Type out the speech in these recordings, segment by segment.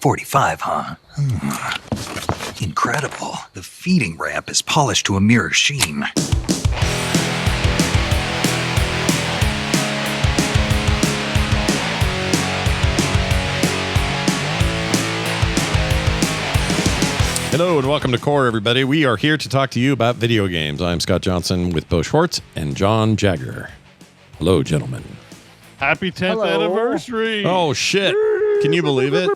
45, huh? Incredible. The feeding ramp is polished to a mirror sheen. Hello and welcome to Core, everybody. We are here to talk to you about video games. I'm Scott Johnson with Beau Schwartz and John Jagger. Hello, gentlemen. Happy 10th anniversary. Oh, shit. Can you believe it?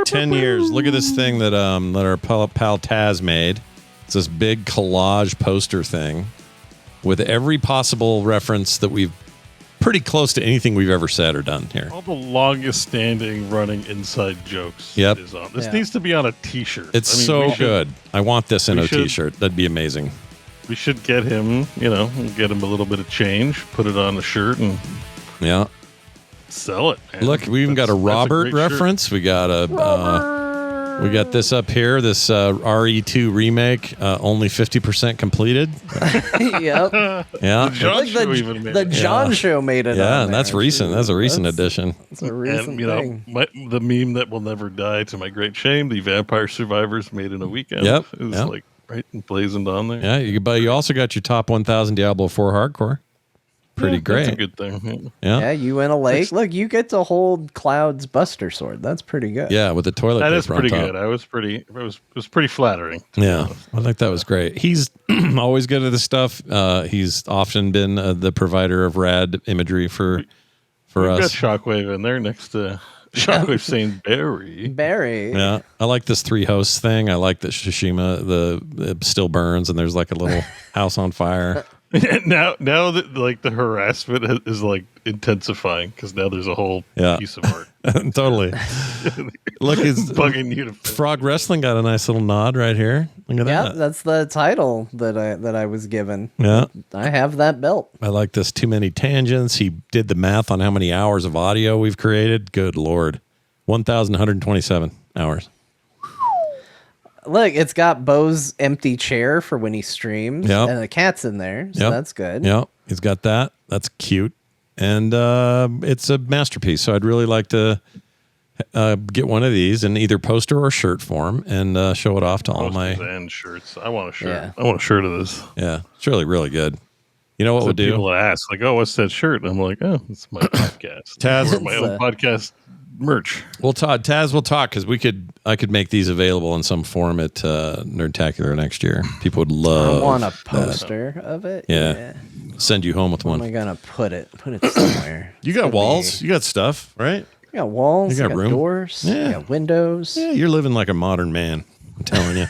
10 years. Look at this thing that our pal Taz made. It's this big collage poster thing with every possible reference that we've pretty close to anything we've ever said or done here. All the longest standing running inside jokes is on. This needs to be on a t-shirt. It's so good. I want this in a t-shirt. That'd be amazing. We should get him, get him a little bit of change, put it on a shirt and sell it. Man. Look, we even got a Robert reference. Shirt. We got we got this up here, this RE2 remake, only 50% completed. Yep. Yeah. The John show made it. Yeah, and that's recent. That's a recent addition. That's a recent thing. The meme that will never die, to my great shame, the Vampire Survivors made in a weekend. Yep. It was like right emblazoned on there. Yeah, but you also got your top 1,000 Diablo 4 hardcore. Pretty great. That's a good thing. Yeah, you in a lake. Look, you get to hold Cloud's Buster Sword. That's pretty good. Yeah, with the toilet paper. That is pretty on top. good. It was pretty flattering. Yeah, I think that was great. He's always good at this stuff. He's often been the provider of rad imagery for us. We've got Shockwave in there next to Shockwave saying Barry. Yeah, I like this three hosts thing. I like that Tsushima it still burns and there's like a little house on fire. now that like the harassment is like intensifying because now there's a whole piece of art. Totally. Look, it's bugging you to Frog Wrestling got a nice little nod right here. Look at that. Yeah, that's the title that I was given. Yeah, I have that belt. I like this. Too many tangents. He did the math on how many hours of audio we've created. Good Lord, 1,127 hours. Look, it's got Beau's empty chair for when he streams, and the cat's in there, so that's good. Yeah, he's got that. That's cute, and it's a masterpiece. So I'd really like to get one of these in either poster or shirt form and show it off to all my and shirts. I want a shirt. Yeah. I want a shirt of this. Yeah, it's really, really good. You know what we'll do? People ask like, "Oh, what's that shirt?" And I'm like, "Oh, it's my podcast. Taz, or my own podcast." Merch. Well, Taz will talk because I could make these available in some form at Nerdtacular next year. People would love. I want a poster of it. Yeah. Send you home with one. Where am I gonna put it? Put it somewhere. You got walls. You got stuff, right? You got walls. You got room. Doors. Yeah. You got windows. Yeah, you're living like a modern man. I'm telling you.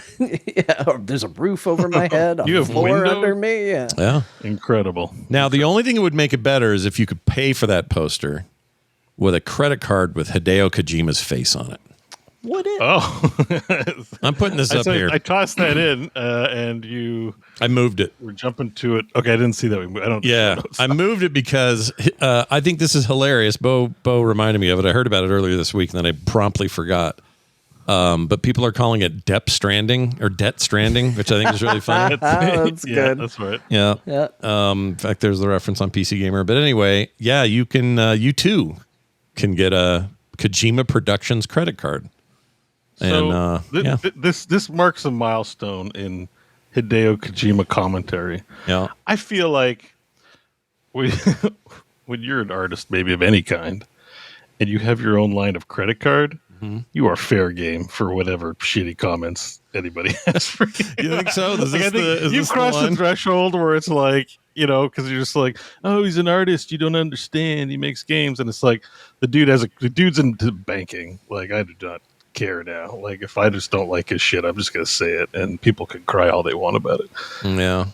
Yeah. There's a roof over my head. You a have floor window? under me. Yeah. Yeah. Incredible. Now the only thing that would make it better is if you could pay for that poster with a credit card with Hideo Kojima's face on it. What is? Oh, I'm putting this up here. I tossed that in, and I moved it. We're jumping to it. Okay, I didn't see that. I don't. Yeah, I moved it because I think this is hilarious. Beau reminded me of it. I heard about it earlier this week, and then I promptly forgot. But people are calling it Debt Stranding, which I think is really funny. That's good. That's right. Yeah. Yeah. In fact, there's the reference on PC Gamer. But anyway, yeah, you too can get a Kojima Productions credit card. And this marks a milestone in Hideo Kojima commentary. Yeah. I feel like when you're an artist, maybe of any kind, and you have your own line of credit card, you are fair game for whatever shitty comments anybody has for you. You think so? You've crossed the threshold where it's like, because you're just like, oh, he's an artist. You don't understand. He makes games. And it's like the dude's into banking. Like, I do not care now. Like, if I just don't like his shit, I'm just going to say it. And people can cry all they want about it. Yeah.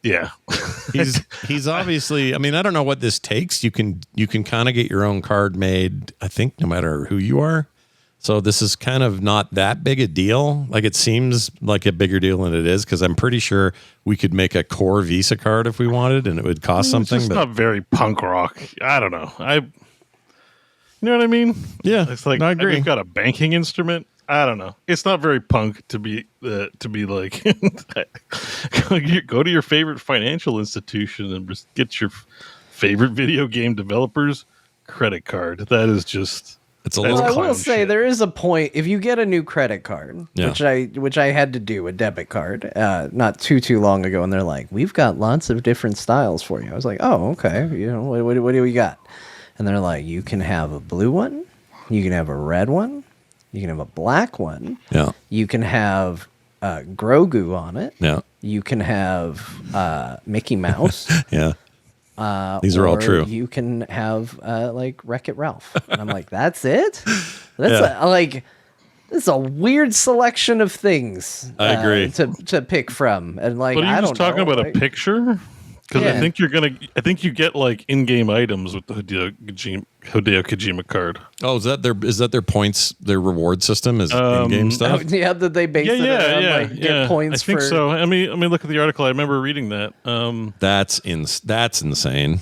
Yeah. He's obviously, I mean, I don't know what this takes. You can kind of get your own card made, I think, no matter who you are. So this is kind of not that big a deal. Like, it seems like a bigger deal than it is, because I'm pretty sure we could make a core Visa card if we wanted, and it would cost something. It's not very punk rock. I don't know. You know what I mean? Yeah, it's like, I agree. You've got a banking instrument. I don't know. It's not very punk to be like go to your favorite financial institution and just get your favorite video game developer's credit card. That is just It's a little. I will say there is a point if you get a new credit card, which I had to do, a debit card, not too long ago, and they're like, "We've got lots of different styles for you." I was like, "Oh, okay. What do we got?" And they're like, "You can have a blue one, you can have a red one, you can have a black one. Yeah. You can have Grogu on it. Yeah. You can have Mickey Mouse. Yeah. These are all true. You can have like Wreck-It Ralph." And I'm like, "That's it? That's it's a weird selection of things." I agree to pick from, and like, but are you I just don't talking know, about like, a picture? Because I think you get like in-game items with the Hideo Kojima card. Oh, is that their points, their reward system is in-game stuff? Yeah, that they base it on get points. I think for... so. I mean, look at the article. I remember reading that. That's insane.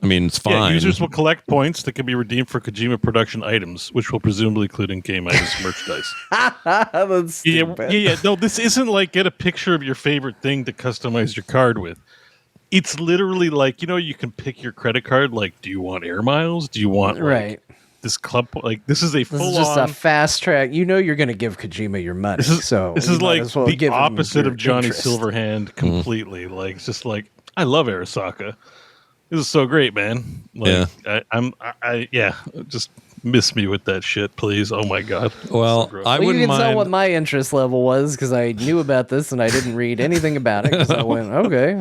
I mean, it's fine. Yeah, users will collect points that can be redeemed for Kojima production items, which will presumably include in-game items and merchandise. That's stupid. Yeah. No, this isn't like get a picture of your favorite thing to customize your card with. It's literally like, you can pick your credit card. Like, do you want air miles? Do you want this club? Like, this is just a fast track. You're going to give Kojima your money. This is like the opposite of Johnny Silverhand completely. Like, it's just like, I love Arasaka. This is so great, man. Like, yeah. Just miss me with that shit, please. Oh my god. Well, so I wouldn't you can mind. tell what my interest level was because I knew about this and I didn't read anything about it because I went, okay,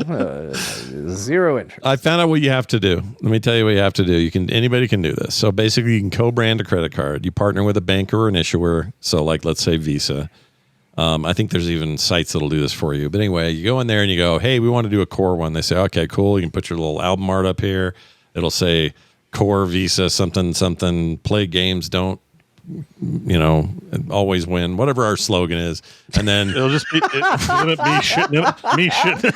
zero interest. I found out what you have to do. Let me tell you what you have to do. Anybody can do this. So basically, you can co-brand a credit card. You partner with a banker or an issuer. So, like, let's say Visa. I think there's even sites that'll do this for you. But anyway, you go in there and you go, "Hey, we want to do a core one." They say, "Okay, cool." You can put your little album art up here. It'll say core Visa something. Play games, don't always win. Whatever our slogan is, and then it'll just be me shitting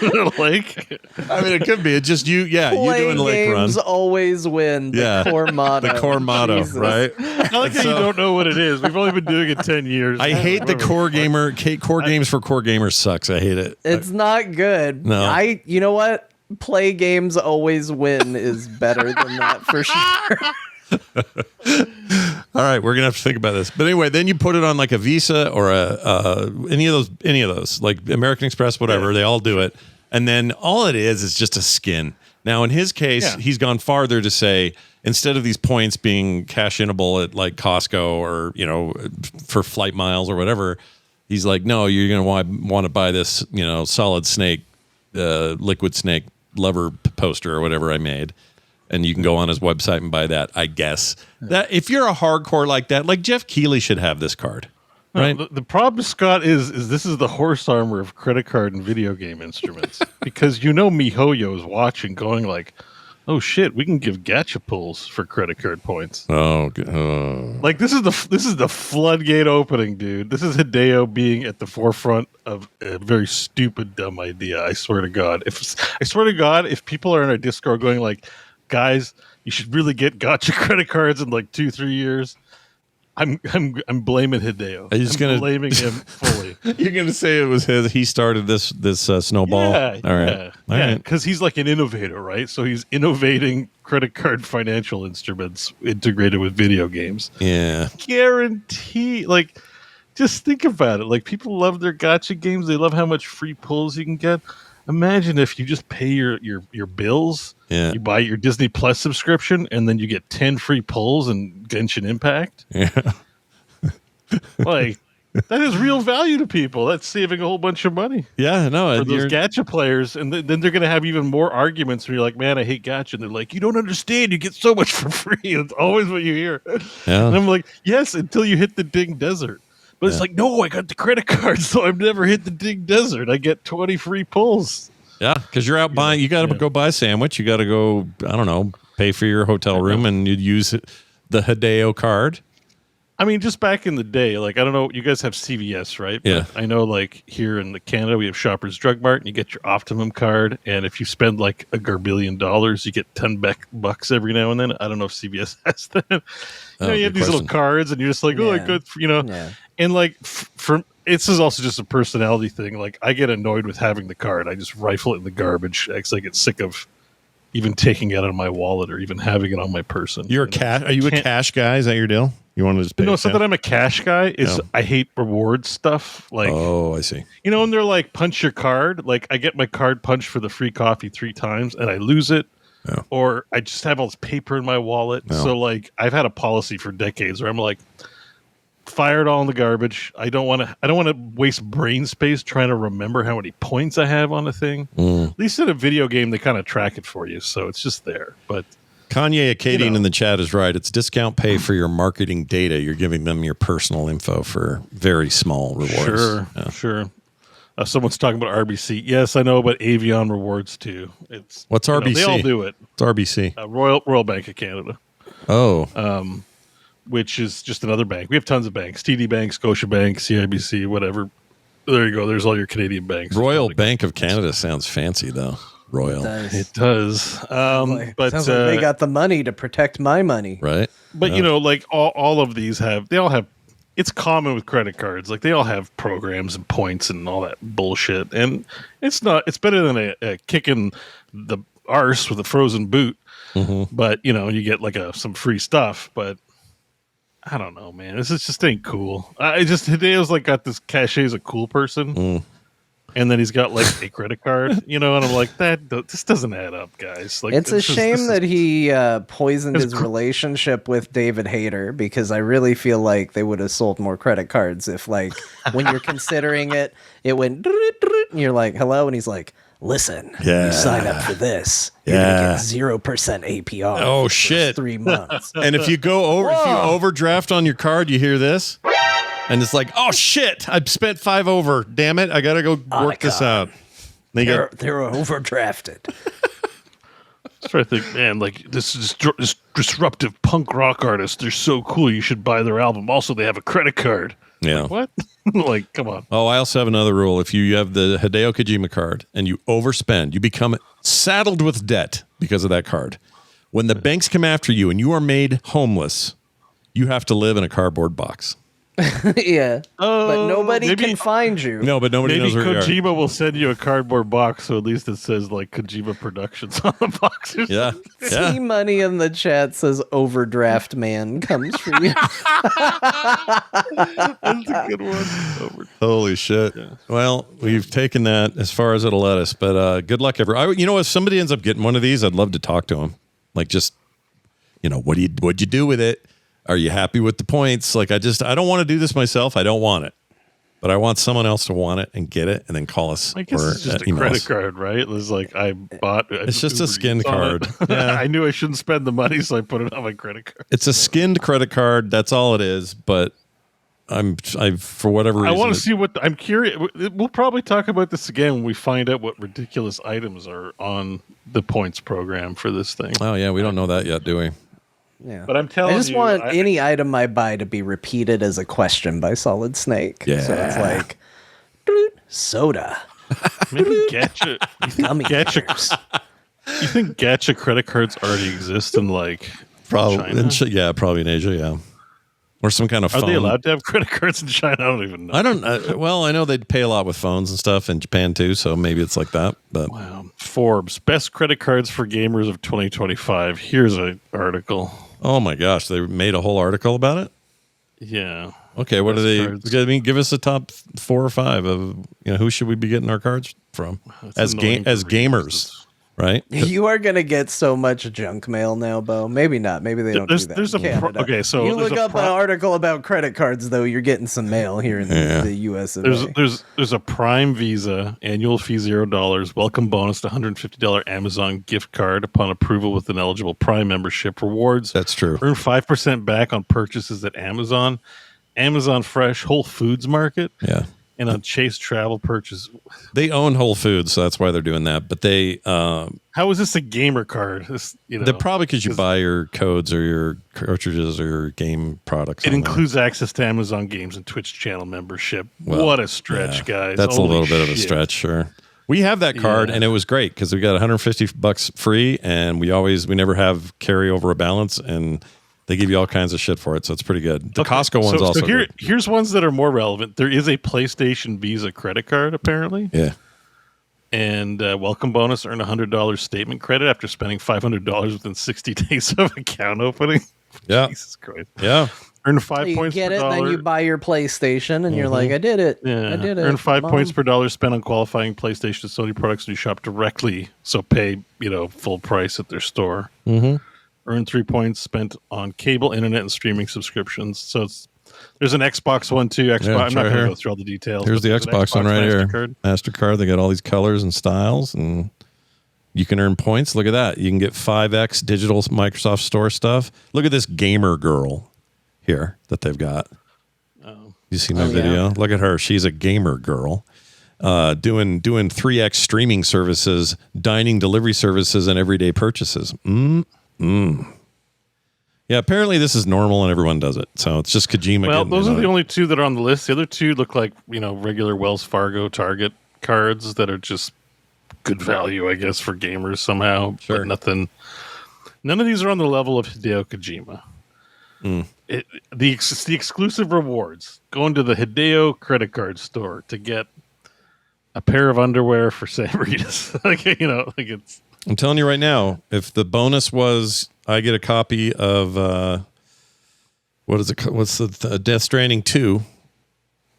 in a lake. I mean, it could be. It's just you. Yeah, you doing the lake run. Games always win. The core motto. The core motto, Jesus. right? I like that you don't know what it is. We've only been doing it 10 years. I hate the core gamer. Core games for core gamers sucks. I hate it. It's not good. No. You know what? Play games always win is better than that for sure. All right, we're gonna have to think about this. But anyway, then you put it on like a Visa or any of those, like American Express, whatever. They all do it, and then all it is just a skin. Now, in his case, he's gone farther to say instead of these points being cash-inable at like Costco or for flight miles or whatever, he's like, no, you're gonna want to buy this Solid Snake, Liquid Snake lever poster or whatever I made. And you can go on his website and buy that, I guess. That if you're a hardcore like that, like Jeff Keighley should have this card, right? No, the problem, Scott, is this is the horse armor of credit card and video game instruments. Because MiHoYo is watching going like, oh shit, we can give gacha pulls for credit card points. Oh. Like this is the floodgate opening, dude. This is Hideo being at the forefront of a very stupid, dumb idea. I swear to God. If people are in our Discord going like, guys, you should really get gacha credit cards in like 2-3 years, I'm blaming Hideo. I'm blaming him fully. You're gonna say it was he started this snowball. Yeah, because he's like an innovator, right? So he's innovating credit card financial instruments integrated with video games. Yeah, guarantee. Like, just think about it. Like, people love their gacha games. They love how much free pulls you can get. Imagine if you just pay your bills. Yeah. You buy your Disney Plus subscription, and then you get 10 free pulls and Genshin Impact. Yeah. Like, that is real value to people. That's saving a whole bunch of money. Yeah, no. For those gacha players. And then they're going to have even more arguments where you're like, man, I hate gacha. And they're like, you don't understand. You get so much for free. It's always what you hear. Yeah. And I'm like, yes, until you hit the ding desert. But it's like, no, I got the credit card, so I've never hit the ding desert. I get 20 free pulls. Yeah, because you're out buying. You got to go buy a sandwich. You got to go, I don't know, pay for your hotel room, and you'd use the Hideo card. I mean, just back in the day, like, I don't know, you guys have CVS, right? Yeah. But I know, like, here in Canada, we have Shoppers Drug Mart, and you get your Optimum card, and if you spend, like, $1 billion, you get $10 every now and then. I don't know if CVS has that. You have these little cards, and you're just like, oh, I got, And, like, this is also just a personality thing. Like, I get annoyed with having the card. I just rifle it in the garbage. I get sick of even taking it out of my wallet or even having it on my person. Are you a cash guy? Is that your deal? You want to just pay? No, so that I'm a cash guy is I hate reward stuff. Like, oh, I see. You know, when they're like, punch your card. Like, I get my card punched for the free coffee 3 times, and I lose it. Yeah. Or I just have all this paper in my wallet. Yeah. So, like, I've had a policy for decades where I'm like, fire it all in the garbage. I don't want to waste brain space trying to remember how many points I have on a thing. At least in a video game, they kind of track it for you, so it's just there. But Kanye Acadian in the chat is right. It's discount pay for your marketing data. You're giving them your personal info for very small rewards. Sure. Someone's talking about RBC. Yes, I know about Avion rewards too. It's what's RBC? They all do it. It's RBC. Royal Bank of Canada. Oh. Which is just another bank. We have tons of banks. TD Bank, Scotiabank, CIBC, whatever. There you go. There's all your Canadian banks. Royal Bank of Canada sounds fancy, though. Royal. It does. But sounds like they got the money to protect my money. Right. But, you know, like all of these they all have, it's common with credit cards. Like they all have programs and points and all that bullshit. And it's better than a kicking the arse with a frozen boot. Mm-hmm. But, you know, you get like some free stuff. But I don't know, man. This just ain't cool. Hideo's like got this cachet as a cool person. And then he's got like a credit card, you know, and I'm like, this doesn't add up, guys. Like, it's a shame that he poisoned his relationship with David Hayter, because I really feel like they would have sold more credit cards if, like, when you're considering it, it went, and you're like, hello, and he's like, listen, you sign up for this, you're gonna get 0% APR. Oh shit! 3 months. And if you if you overdraft on your card, you hear this. And it's like, oh shit! I spent 5 over. Damn it! I gotta go work this out. They're overdrafted. So I think, man, like this disruptive punk rock artists, they're so cool. You should buy their album. Also, they have a credit card. Yeah. Like, what? Like, come on. Oh, I also have another rule. If you have the Hideo Kojima card and you overspend, you become saddled with debt because of that card. When the banks come after you and you are made homeless, you have to live in a cardboard box. Yeah. But nobody can find you. No, but nobody knows where you are. Maybe Kojima will send you a cardboard box, so at least it says like Kojima Productions on the box. Or yeah. T Money in the chat says overdraft man comes for you. That's a good one. Holy shit. Yeah. Well, we've taken that as far as it'll let us, but good luck everyone. You know, if somebody ends up getting one of these, I'd love to talk to him. Like, just, you know, what'd you do with it? Are you happy with the points? Like, I don't want to do this myself. I don't want it. But I want someone else to want it and get it and then call us. I guess it's just a credit card, right? It was like I bought it's just a skinned card. Yeah. I knew I shouldn't spend the money, so I put it on my credit card. It's a skinned credit card. That's all it is. But I for whatever reason, I want to see what I'm curious. We'll probably talk about this again when we find out what ridiculous items are on the points program for this thing. Oh yeah, we don't know that yet, do we? Yeah. But I'm telling you, I just want any item I buy to be repeated as a question by Solid Snake. Yeah. So it's like, soda. Maybe gacha. You think gacha credit cards already exist in like probably China? Probably in Asia, yeah. Or some kind of phone. Are they allowed to have credit cards in China? I don't even know. I don't. Well, I know they'd pay a lot with phones and stuff in Japan too, so maybe it's like that. But wow. Forbes best credit cards for gamers of 2025. Here's an article. Oh my gosh, they made a whole article about it. Yeah. Okay, what are they? I mean, give us a top 4 or 5 of who should we be getting our cards from as gamers. Right? You are going to get so much junk mail now, Beau. Maybe not. Maybe they don't do that. Okay, so you look up an article about credit cards, though, you're getting some mail here in the U.S. There's a Prime Visa, annual fee $0, welcome bonus to $150 Amazon gift card upon approval with an eligible Prime membership. Rewards. That's true. Earn 5% back on purchases at Amazon Fresh, Whole Foods Market. Yeah. And on Chase Travel purchase. They own Whole Foods, so that's why they're doing that. But they... how is this a gamer card? They're probably because you buy your codes or your cartridges or your game products. It includes access to Amazon games and Twitch channel membership. Well, what a stretch, guys. That's a little bit of a stretch, sure. We have that card, and it was great because we got $150 free, and we never have carry over a balance, and... They give you all kinds of shit for it, so it's pretty good. The Costco one's also good. Here's ones that are more relevant. There is a PlayStation Visa credit card, apparently. Yeah. And welcome bonus, earn $100 statement credit after spending $500 within 60 days of account opening. Yeah. Jesus Christ. Yeah. Earn 5 You points get per it, dollar. then you buy your PlayStation, and you're like, I did it. Yeah. I did it. Earn 5 Mom. points per dollar spent on qualifying PlayStation and Sony products when you shop directly. So pay, full price at their store. Mm-hmm. Earn 3 points spent on cable, internet, and streaming subscriptions. So there's an Xbox one too. Xbox. Yeah, I'm not right going to here. go through all the details. Here's but the there's an Xbox one right MasterCard. here. MasterCard. They got all these colors and styles, and you can earn points. Look at that. You can get 5X digital Microsoft Store stuff. Look at this gamer girl here that they've got. You seen that video? Yeah. Look at her. She's a gamer girl. Doing 3X streaming services, dining delivery services, and everyday purchases. Yeah, apparently this is normal and everyone does it. So it's just Kojima. Well, those are the only two that are on the list. The other two look like, regular Wells Fargo Target cards that are just good value, I guess, for gamers somehow. Sure. But none of these are on the level of Hideo Kojima. The exclusive rewards, going to the Hideo credit card store to get a pair of underwear for sangrias. It's. I'm telling you right now, if the bonus was I get a copy of what is it? What's the Death Stranding 2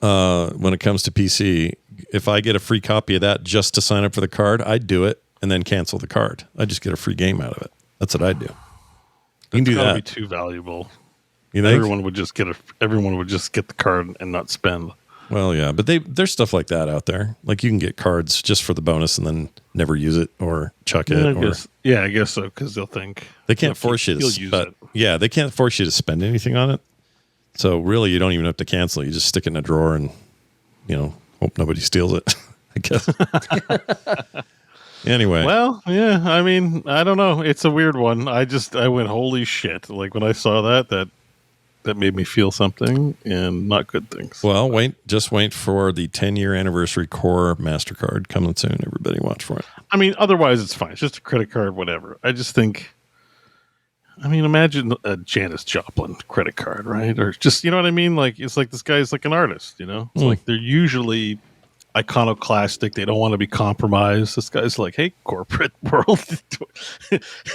when it comes to PC? If I get a free copy of that just to sign up for the card, I'd do it and then cancel the card. I just get a free game out of it. That's what I'd do. You can do that. Be too valuable. You think? Everyone would just get the card and not spend. Well, yeah, but there's stuff like that out there. Like you can get cards just for the bonus and then never use it or chuck it. I guess so, because they'll think they can't force you to use it. Yeah, they can't force you to spend anything on it. So really, you don't even have to cancel it. You just stick it in a drawer and hope nobody steals it. I guess. Anyway. Well, yeah. I mean, I don't know. It's a weird one. I went, holy shit! Like when I saw that made me feel something and not good things. Well, wait for the 10-year anniversary core MasterCard coming soon. Everybody watch for it. I mean, otherwise it's fine. It's just a credit card, whatever. I just think, imagine a Janis Joplin credit card, right? Or just, you know what I mean? Like, it's like this guy's like an artist, It's like they're usually iconoclastic. They don't want to be compromised. This guy's like, hey, corporate world,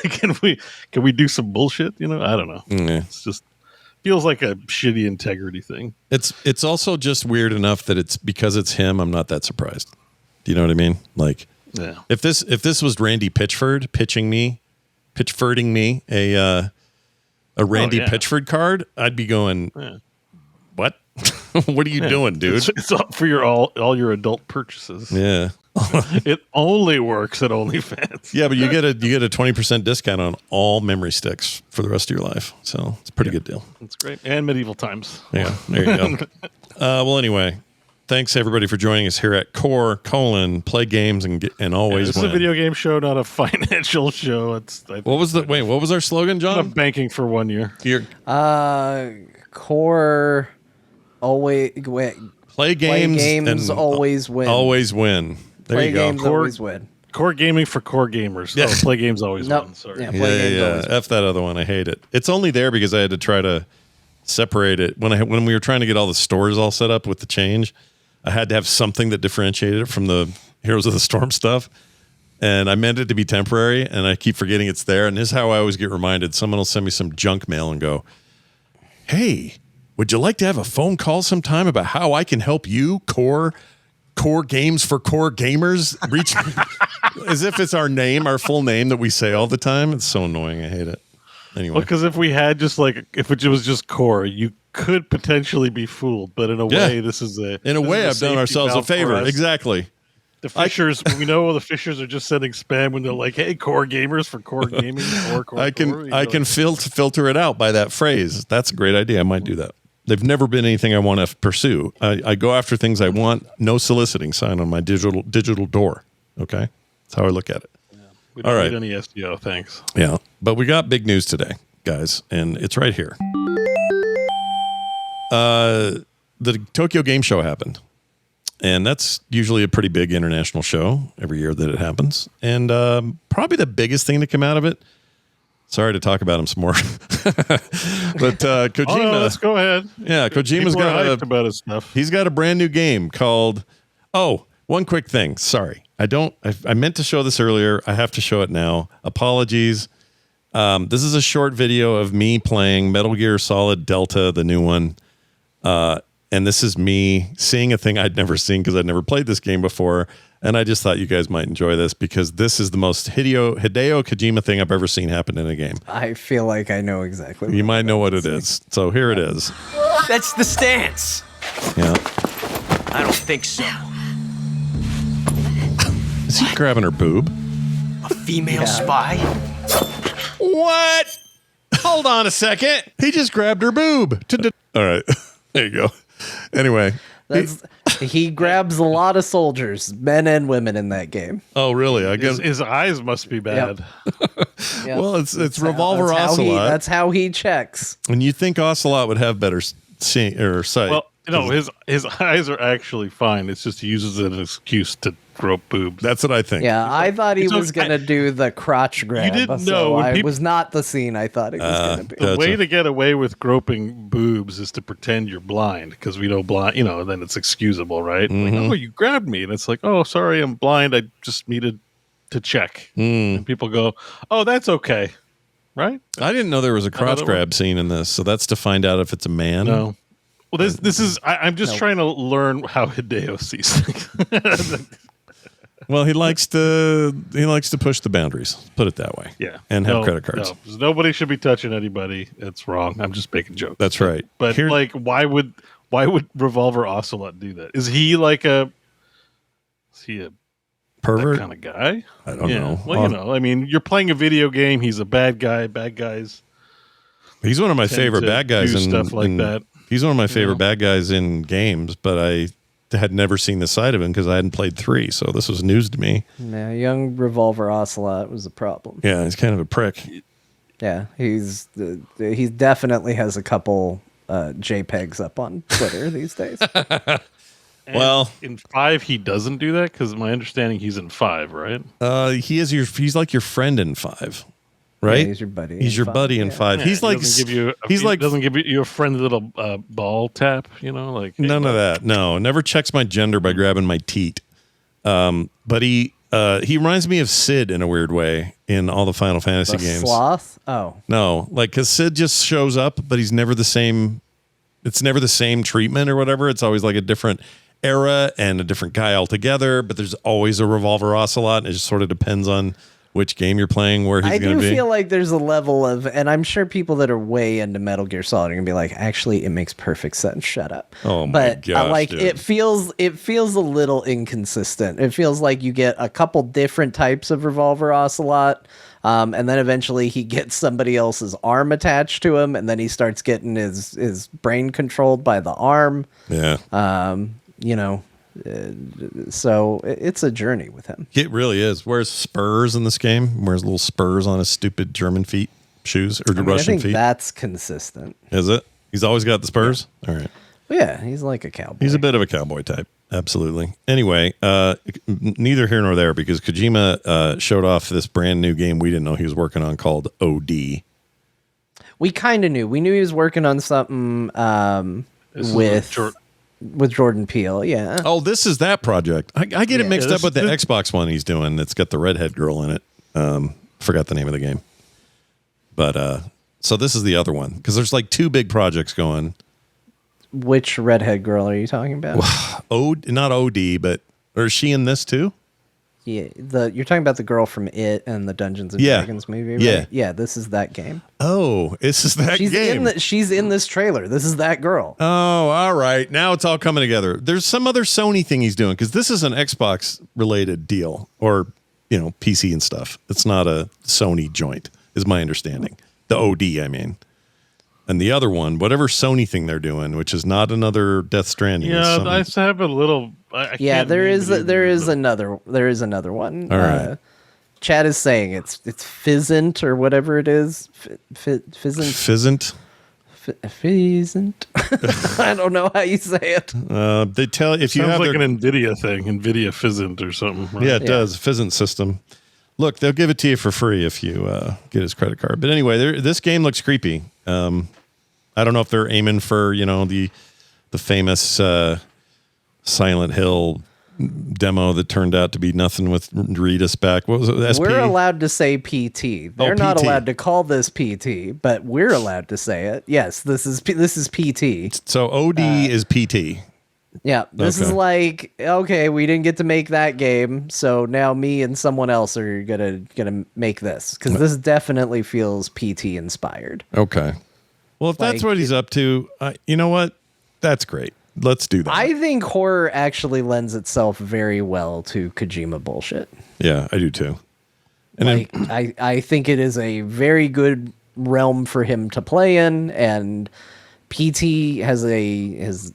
can we do some bullshit? I don't know. Yeah. It's just feels like a shitty integrity thing. It's also just weird enough that it's because it's him. I'm not that surprised. Do you know what I mean? Like, yeah. If this was Randy Pitchford pitchfording me a Randy Pitchford card, I'd be going, what? What are you doing, dude? It's all for all your adult purchases. Yeah. It only works at OnlyFans. Yeah, but you get a 20% discount on all memory sticks for the rest of your life. So it's a pretty good deal. That's great. And medieval times. Yeah, there you go. Well, anyway, thanks everybody for joining us here at Core : Play games and always this win. is a video game show, not a financial show. What was our slogan, John? I'm banking for 1 year. Core always play games and always win. Always win. There play you go. Games always win. Core gaming for core gamers. Yeah. Play games always win. Sorry. Yeah, games always win. F that other one. I hate it. It's only there because I had to try to separate it when we were trying to get all the stores all set up with the change. I had to have something that differentiated it from the Heroes of the Storm stuff. And I meant it to be temporary, and I keep forgetting it's there. And this is how I always get reminded. Someone will send me some junk mail and go, hey, would you like to have a phone call sometime about how I can help you, Core games for core gamers? Reach as if it's our full name that we say all the time. It's so annoying. I hate it. Anyway. Because if we had if it was just Core, you could potentially be fooled. But in a way, this is I've done ourselves a favor. Exactly. The Fishers, we know the Fishers are just sending spam when they're like, "Hey, core gamers for core gaming." I can filter it out by that phrase. That's a great idea. I might do that. They've never been anything I want to pursue. I go after things I want. No soliciting sign on my digital door. Okay, that's how I look at it. Yeah. We don't need any SEO. Thanks. Yeah, but we got big news today, guys, and it's right here. The Tokyo Game Show happened. And that's usually a pretty big international show every year that it happens. And probably the biggest thing to come out of it. Sorry to talk about him some more. But Kojima. Let's go ahead. Yeah, Kojima's got about his stuff. He's got a brand new game called. Oh, one quick thing. Sorry. I meant to show this earlier. I have to show it now. Apologies. This is a short video of me playing Metal Gear Solid Delta, the new one. And this is me seeing a thing I'd never seen because I'd never played this game before. And I just thought you guys might enjoy this because this is the most Hideo Kojima thing I've ever seen happen in a game. I feel like I know exactly. You might know what it is. So here it is. That's the stance. Yeah. I don't think so. Is he grabbing her boob? A female spy? What? Hold on a second. He just grabbed her boob. All right. There you go. Anyway. He grabs a lot of soldiers, men and women in that game. Oh, really? I guess his eyes must be bad. Yep. Well, it's Revolver Ocelot. That's how he checks. And you think Ocelot would have better sight? Well, no, his eyes are actually fine. It's just he uses it as an excuse to grope boobs. That's what I think. Yeah, I thought he was going to do the crotch grab. You didn't so know. I was not the scene I thought it was going to be. The way to get away with groping boobs is to pretend you're blind because we know blind, then it's excusable, right? Like, oh, you grabbed me. And it's like, oh, sorry, I'm blind. I just needed to check. And people go, oh, that's okay. Right? I didn't know there was a crotch grab scene in this. So that's to find out if it's a man. No. Well, this is, I'm just trying to learn how Hideo sees things. Well, he likes to push the boundaries. Put it that way. Yeah, and have credit cards. No, nobody should be touching anybody. It's wrong. I'm just making jokes. That's right. But why would Revolver Ocelot do that? Is he a pervert kind of guy? I don't know. Well, you're playing a video game. He's a bad guy. Bad guys. He's one of my favorite bad guys do in stuff like that. He's one of my favorite bad guys in games, but I had never seen the side of him because I hadn't played 3, so this was news to me. Yeah, young Revolver Ocelot was a problem. Yeah, he's kind of a prick. Yeah, he definitely has a couple JPEGs up on Twitter these days. Well, in 5 he doesn't do that because my understanding he's in 5, right? He's like your friend in 5. Right, yeah, he's your buddy. He's your buddy in 5. He's like doesn't give you a friendly little ball tap. Like none of that. No, never checks my gender by grabbing my teat. But he reminds me of Sid in a weird way in all the Final Fantasy games. Sloth? Oh no, because Sid just shows up, but he's never the same. It's never the same treatment or whatever. It's always like a different era and a different guy altogether. But there's always a Revolver Ocelot, and it just sort of depends on which game you're playing, where he's going to be. I do feel like there's a level of, and I'm sure people that are way into Metal Gear Solid are going to be like, actually, it makes perfect sense. Shut up. Oh my gosh, dude. it feels a little inconsistent. It feels like you get a couple different types of Revolver Ocelot, and then eventually he gets somebody else's arm attached to him, and then he starts getting his brain controlled by the arm. Yeah. So it's a journey with him. It really is. Wears spurs in this game. Wears little spurs on his stupid German shoes or Russian I think feet. That's consistent. Is it? He's always got the spurs? Yeah. All right. Yeah, he's like a cowboy. He's a bit of a cowboy type. Absolutely. Anyway, neither here nor there because Kojima showed off this brand new game we didn't know he was working on called OD. We kind of knew. We knew he was working on something with Jordan Peele, yeah. Oh, this is that project. I get it mixed up with the Xbox one he's doing that's got the redhead girl in it. Forgot the name of the game. But so this is the other one because there's like 2 big projects going. Which redhead girl are you talking about? Not OD, but is she in this too? Yeah, you're talking about the girl from It and the Dungeons and Dragons movie, right? Yeah. Yeah, this is that game. Oh, this is that game. She's in this trailer. This is that girl. Oh, all right. Now it's all coming together. There's some other Sony thing he's doing because this is an Xbox related deal or, PC and stuff. It's not a Sony joint, is my understanding. The OD, I mean. And the other one, whatever Sony thing they're doing, which is not another Death Stranding. Yeah, I have a little. There is another one. All right. Chad is saying it's Fizzant or whatever it is. Fizzant. I don't know how you say it. They tell if you sounds have like an NVIDIA thing, NVIDIA Fizzant or something. Right? Yeah, it does. Fizzant system. Look, they'll give it to you for free if you get his credit card. But anyway, this game looks creepy. I don't know if they're aiming for the famous Silent Hill demo that turned out to be nothing with Rita spec. What was it? SP? We're allowed to say PT. They're not PT. allowed to call this PT, but we're allowed to say it. Yes, this is PT. So OD is PT. Yeah, this is like, okay, we didn't get to make that game, so now me and someone else are gonna make this, because this definitely feels PT inspired. Okay. Well, if that's Like, what he's up to, you know what? That's great. Let's do that. I think horror actually lends itself very well to Kojima bullshit. Yeah, I do too. And Like, I think it is a very good realm for him to play in, and PT is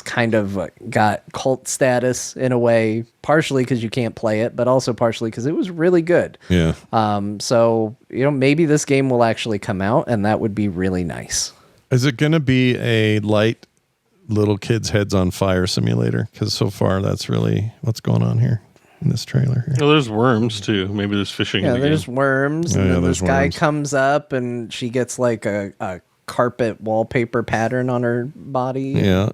kind of got cult status in a way, partially because you can't play it, but also partially because it was really good. yeah. So maybe this game will actually come out, and that would be really nice. Is it going to be a light little kids' heads on fire simulator? Because so far that's really what's going on here in this trailer. Here. Well, there's worms too. Maybe there's fishing. Yeah, in the there's game. worms, Oh, and yeah, then there's this guy worms. comes up, and she gets like a carpet wallpaper pattern on her body. Yeah,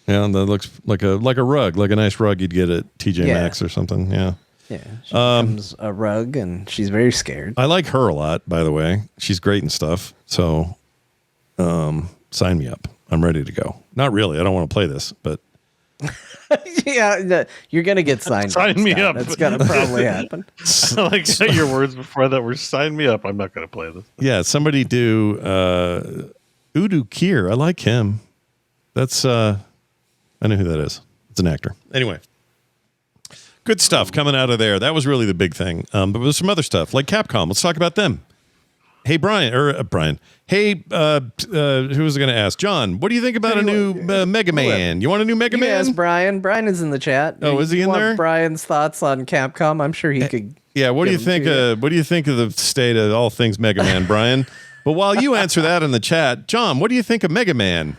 yeah, and that looks like a rug, like a nice rug you'd get at TJ Yeah. Maxx or something. Yeah, Yeah, she becomes a rug, and she's very scared. I like her a lot. By the way, she's great and stuff. So, sign me up. I'm ready to go. Not really. I don't want to play this, but Yeah, no, you're gonna get signed. Sign me Scott. up. That's gonna probably happen. I like that your words before that were "sign me up." I'm not going to play this. yeah, somebody do Udo Kier. I like him. That's I know who that is. It's an actor. Anyway. Good stuff coming out of there. That was really the big thing. But there's some other stuff like Capcom. Let's talk about them. Hey, Brian. Hey, who was I going to ask? John, what do you think about a new Mega Man? You want a new Mega Man? Yes, Brian. Brian is in the chat. Oh, is he in want there? Brian's thoughts on Capcom. I'm sure he could. Yeah. What do you give them think? to What do you think of the state of all things Mega Man, Brian? But while you answer that in the chat, John, what do you think of Mega Man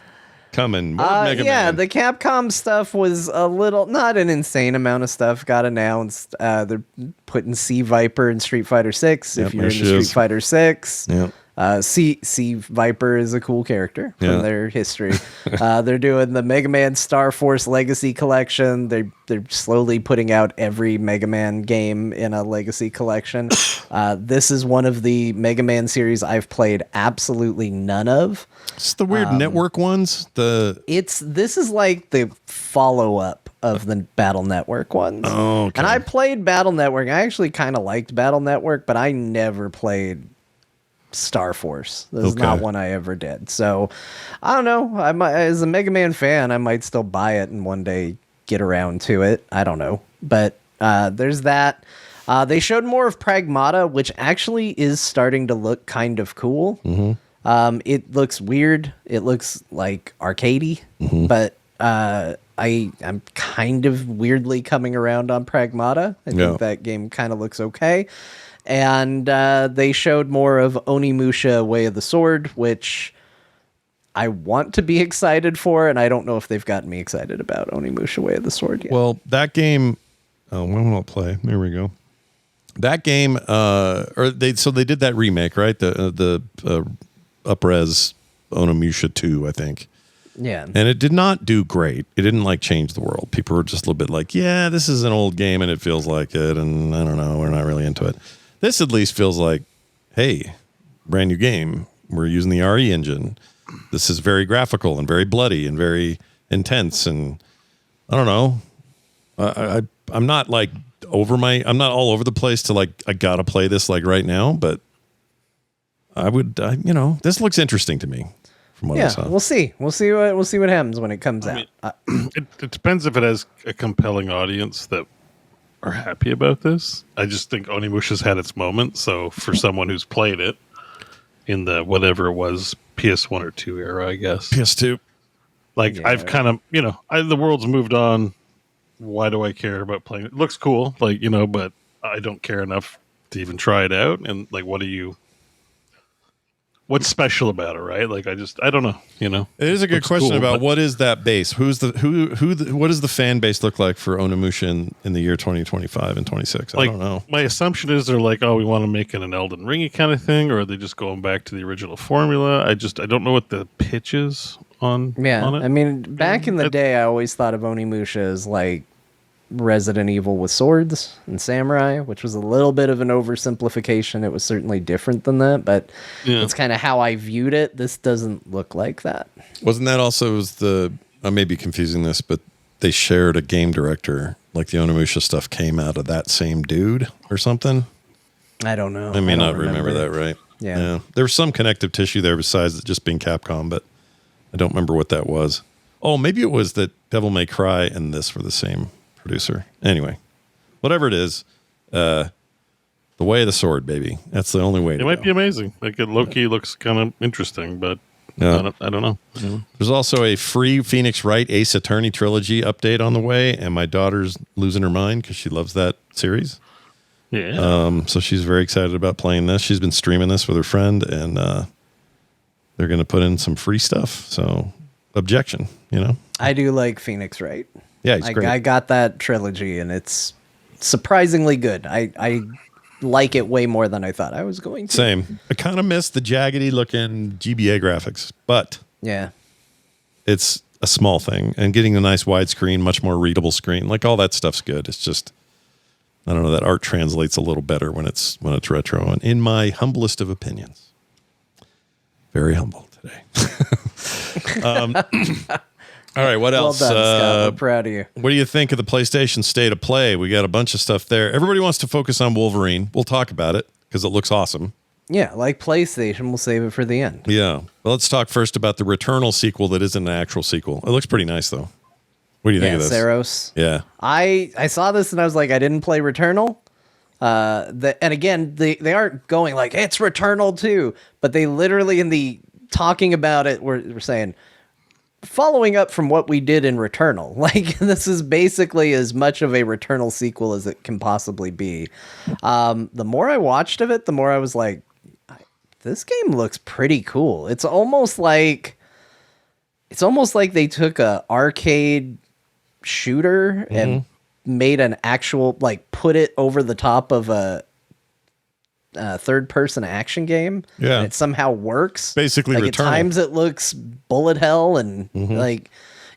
coming? More Mega Man. The Capcom stuff was a little, not an insane amount of stuff got announced. They're putting Sea Viper in Street Fighter 6 Yep, if you're there into she Street is. Fighter 6. Yeah. Sea Viper is a cool character from Yeah. their history. They're doing the Mega Man Star Force Legacy Collection. They're slowly putting out every Mega Man game in a Legacy Collection. This is one of the Mega Man series I've played absolutely none of. It's the weird network ones. This is like the follow-up of the Battle Network ones. Oh, okay. And I played Battle Network. I actually kind of liked Battle Network, but I never played Star Force. This is Okay. not one I ever did. So I don't know. As a Mega Man fan, I might still buy it and one day get around to it. I don't know. But there's that. They showed more of Pragmata, which actually is starting to look kind of cool. Mm-hmm. It looks weird. It looks like arcadey, but I'm kind of weirdly coming around on Pragmata. I Yeah. think that game kind of looks okay. And they showed more of Onimusha Way of the Sword, which I want to be excited for, and I don't know if they've gotten me excited about Onimusha Way of the Sword yet. Well, that game. Oh, when will it play? There we go. That game, they did that remake, right? The up-res Onimusha 2, I think. Yeah. And it did not do great. It didn't change the world. People were just a little bit like, yeah, this is an old game and it feels like it, and I don't know, we're not really into it. This at least feels like, hey, brand new game. We're using the RE engine. This is very graphical and very bloody and very intense, and I don't know. I'm not I'm not all over the place to I gotta play this right now, but I would, this looks interesting to me from what I Yeah, saw. we'll see. We'll see what happens when it comes out. It depends if it has a compelling audience that are happy about this. I just think Onimusha's had its moment. So for someone who's played it in the whatever it was, PS1 or 2 era, I guess. PS2. I've kind of, the world's moved on. Why do I care about playing it? It looks cool, but I don't care enough to even try it out. And what's special about it, right? I don't know, It is a good Looks question cool, about but- what is that base? What does the fan base look like for Onimusha in the year 2025 and 26? I don't know. My assumption is they're like, oh, we want to make it an Elden Ringy kind of thing, or are they just going back to the original formula? I don't know what the pitch is on Yeah, on it. I mean, back in the day, I always thought of Onimusha as Resident Evil with swords and samurai, which was a little bit of an oversimplification. It was certainly different than that, but it's kind of how I viewed it. This doesn't look like that. Wasn't that also I may be confusing this, but they shared a game director, like the Onimusha stuff came out of that same dude or something? I don't know. I may not remember that right. Yeah. There was some connective tissue there besides it just being Capcom, but I don't remember what that was. Oh, maybe it was that Devil May Cry and this were the same producer. Anyway, whatever it is, the way of the sword, baby. That's the only way to It might go. be amazing. Like, Loki looks kind of interesting, but I don't know. There's also a free Phoenix Wright Ace Attorney trilogy update on the way, and my daughter's losing her mind because she loves that series. Yeah. So she's very excited about playing this. She's been streaming this with her friend, and they're going to put in some free stuff. So, objection, I do like Phoenix Wright. Yeah, he's great. I got that trilogy, and it's surprisingly good. I like it way more than I thought I was going to. Same. I kind of miss the jaggedy looking GBA graphics, but Yeah. it's a small thing. And getting a nice widescreen, much more readable screen, like all that stuff's good. It's just, I don't know, that art translates a little better when it's retro. And in my humblest of opinions, very humble today. All right, what else? Well done, Scott. We're proud of you. What do you think of the PlayStation State of Play? We got a bunch of stuff there. Everybody wants to focus on Wolverine. We'll talk about it because it looks awesome. Yeah, like PlayStation, we'll save it for the end. Yeah. Well, let's talk first about the Returnal sequel that isn't an actual sequel. It looks pretty nice, though. What do you think of this? Saros. Yeah. I saw this and I was like, I didn't play Returnal. And again, they aren't going like, it's Returnal 2, but they literally in the talking about it were saying, following up from what we did in Returnal. Like, this is basically as much of a Returnal sequel as it can possibly be. The more I watched of it, the more I was like, this game looks pretty cool. It's almost like they took a arcade shooter and made an actual, like, put it over the top of a third-person action game. Yeah. And it somehow works. Basically like, Returnal. at times it looks bullet hell and, like...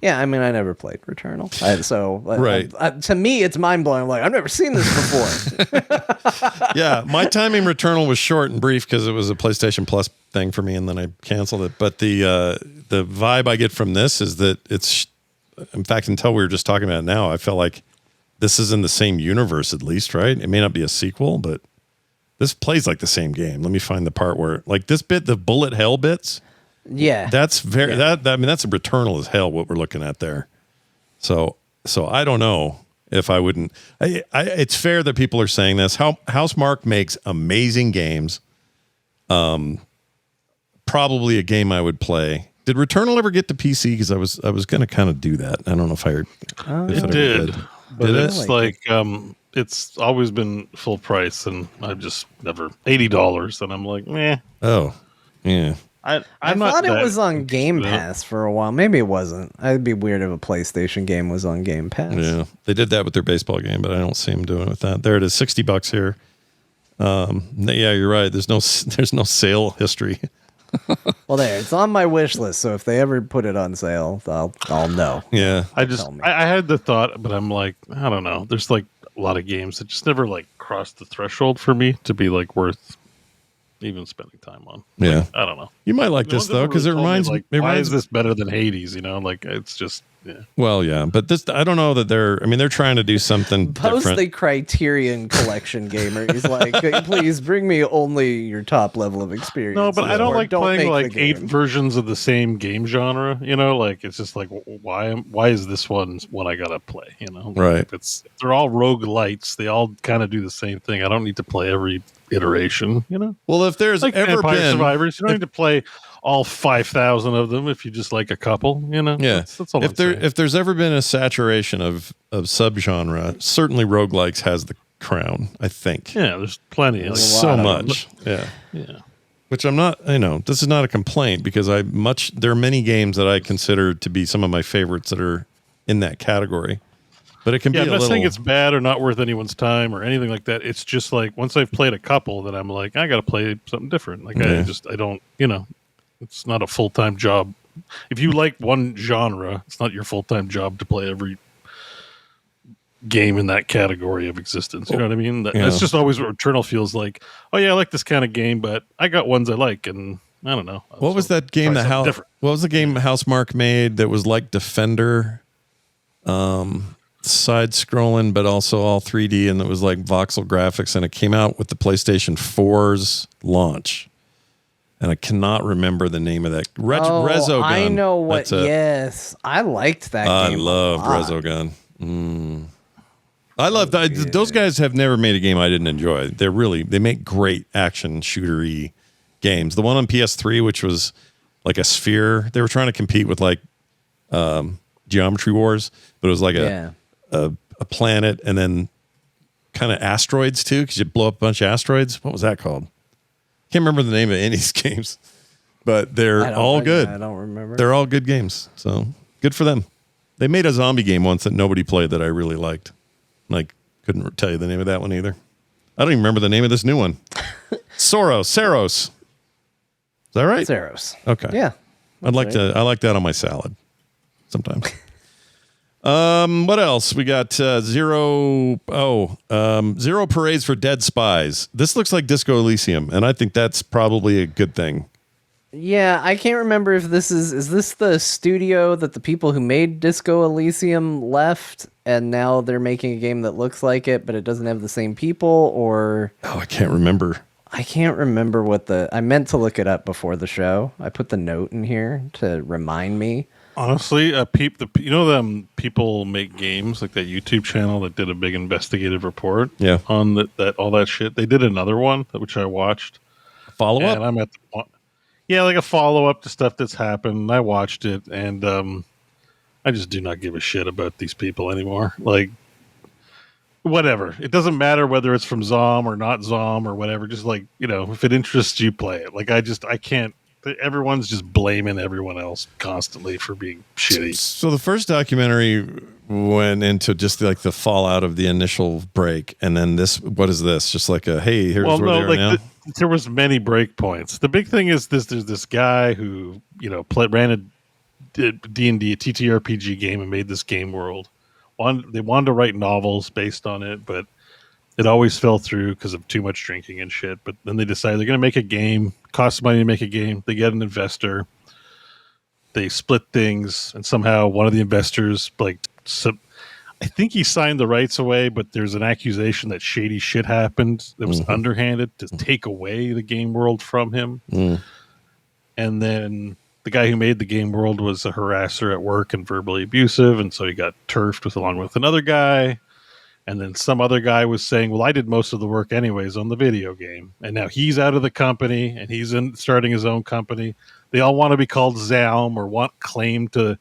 Yeah, I mean, I never played Returnal. Right. To me, it's mind-blowing. I'm like, I've never seen this before. Yeah, my time in Returnal was short and brief because it was a PlayStation Plus thing for me, and then I canceled it. But the vibe I get from this is that it's... In fact, until we were just talking about it now, I felt like this is in the same universe at least, right? It may not be a sequel, but this plays like the same game. Let me find the part where, like, this bit, the bullet hell bits... Yeah, that's very that. I mean, that's a Returnal as hell. What we're looking at there. So I don't know if I wouldn't. It's fair that people are saying this. Housemarque makes amazing games. Probably a game I would play. Did Returnal ever get to PC? Because I was going to kind of do that. I don't know if I. It did, but Did it's it? like it's always been full price, and I've just never $80, and I'm like, meh. Oh, yeah. I thought it was on Game Pass for a while. Maybe it wasn't. It'd be weird if a PlayStation game was on Game Pass. Yeah, they did that with their baseball game, but I don't see them doing it with that. There it is, $60 here. Yeah, you're right. There's no sale history. Well, it's on my wish list. So if they ever put it on sale, I'll know. Yeah, I had the thought, but I'm like, I don't know. There's like a lot of games that just never like crossed the threshold for me to be like worth even spending time on. Yeah. Like, I don't know. You might like this though, because it reminds me. Why is this better than Hades? Like it's just. Yeah. Well, yeah, but this, I don't know that they're trying to do something Post different. the Criterion Collection gamer. He's like, please bring me only your top level of experience. No, but I don't like playing make like the 8 game. versions of the same game genre. Like it's just like why is this one I gotta play? Right. If they're all roguelites, they all kind of do the same thing. I don't need to play every iteration. Well, if there's Like ever Vampire been Survivors, you don't need to play all 5,000 of them if you just like a couple. Yeah, that's all. if there's ever been a saturation of subgenre, certainly roguelikes has the crown. I think. Yeah, there's plenty. Like, So much. Yeah. Which I'm not. This is not a complaint because there are many games that I consider to be some of my favorites that are in that category. But it can be a I'm not little. saying it's bad or not worth anyone's time or anything like that. It's just like once I've played a couple, then I'm like, I got to play something different. Like I don't. It's not a full-time job. If you like one genre, it's not your full-time job to play every game in that category of existence. You know what I mean? That's just always what Returnal feels like. Oh yeah, I like this kind of game, but I got ones I like, and I don't know. What was that game that What was the game Housemarque made that was like Defender, side scrolling but also all 3D, and it was like voxel graphics, and it came out with the PlayStation 4's launch. And I cannot remember the name of that. Resogun. I know what. Yes, I liked that game. I loved Resogun. I love that. Those guys have never made a game I didn't enjoy. They make great action shootery games. The one on PS3, which was like a sphere, they were trying to compete with like Geometry Wars, but it was like a planet and then kind of asteroids too, because you blow up a bunch of asteroids. What was that called? Can't remember the name of any of these games, but they're all good. I don't remember. They're all good games, so good for them. They made a zombie game once that nobody played that I really liked. Like, couldn't tell you the name of that one either. I don't even remember the name of this new one. Saros. Is that right? Saros. Okay. Yeah. I like that on my salad sometimes. What else? We got zero parades for Dead Spies. This looks like Disco Elysium, and I think that's probably a good thing. Yeah, I can't remember if this is this the studio that the people who made Disco Elysium left, and now they're making a game that looks like it, but it doesn't have the same people, or... Oh, I can't remember. I can't remember what I meant to look it up before the show. I put the note in here to remind me. Honestly, them people make games, like that YouTube channel that did a big investigative report on that all that shit. They did another one, which I watched. Follow up? And I'm at the point. Yeah, like a follow-up to stuff that's happened. I watched it, and I just do not give a shit about these people anymore. Like, whatever. It doesn't matter whether it's from Zom or not Zom or whatever. Just like, if it interests you, play it. Like, I can't. Everyone's just blaming everyone else constantly for being shitty. So the first documentary went into just like the fallout of the initial break, and then this. What is this? Just like hey, here's where they are now. There was many break points. The big thing is this: there's this guy who ran a D&D, a TTRPG game, and made this game world. They wanted to write novels based on it, but it always fell through because of too much drinking and shit. But then they decided they're going to make a game. Costs money to make a game. They get an investor. They split things, and somehow one of the investors, I think he signed the rights away, but there's an accusation that shady shit happened that was underhanded to take away the game world from him. And then the guy who made the game world was a harasser at work and verbally abusive, and so he got turfed along with another guy. And then some other guy was saying, well, I did most of the work anyways on the video game. And now he's out of the company, and he's starting his own company. They all want to be called Zaum or want claim to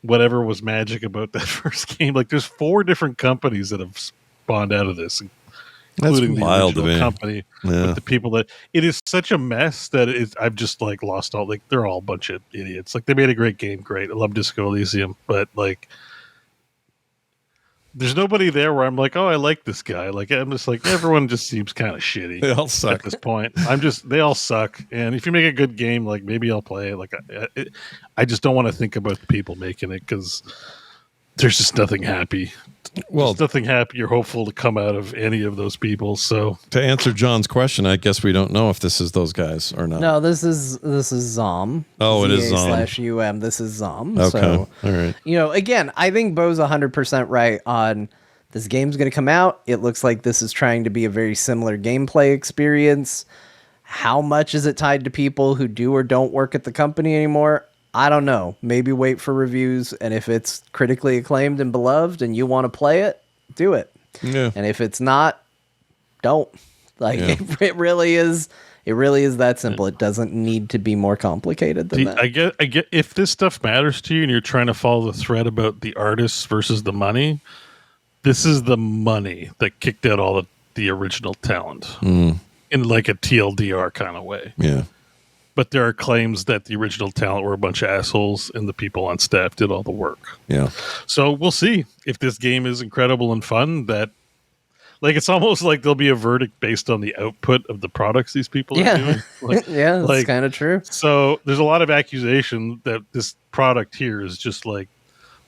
whatever was magic about that first game. Like, there's 4 different companies that have spawned out of this, including the original company with the people that... It is such a mess that I've just, lost all... they're all a bunch of idiots. They made a great game, great. I love Disco Elysium, but, there's nobody there where I'm like, oh, I like this guy. I'm just everyone just seems kind of shitty. They all suck at this point. They all suck. And if you make a good game, maybe I'll play it. I just don't want to think about the people making it because there's just nothing happy. Well, there's nothing happy or hopeful to come out of any of those people. So to answer John's question, I guess we don't know if this is those guys or not. No, this is Zom. Oh, it is Zom /UM. This is Zom. Okay, so, all right. Again, I think Beau's 100% right on this game's going to come out. It looks like this is trying to be a very similar gameplay experience. How much is it tied to people who do or don't work at the company anymore? I don't know. Maybe wait for reviews, and if it's critically acclaimed and beloved and you want to play it, do it. Yeah. And if it's not, don't. It really is that simple. It doesn't need to be more complicated than that. I get if this stuff matters to you and you're trying to follow the thread about the artists versus the money, this is the money that kicked out all the original talent in a TLDR kind of way. Yeah. But there are claims that the original talent were a bunch of assholes and the people on staff did all the work. Yeah. So we'll see if this game is incredible and fun. That it's almost like there'll be a verdict based on the output of the products these people are doing. Yeah, that's kind of true. So there's a lot of accusation that this product here is just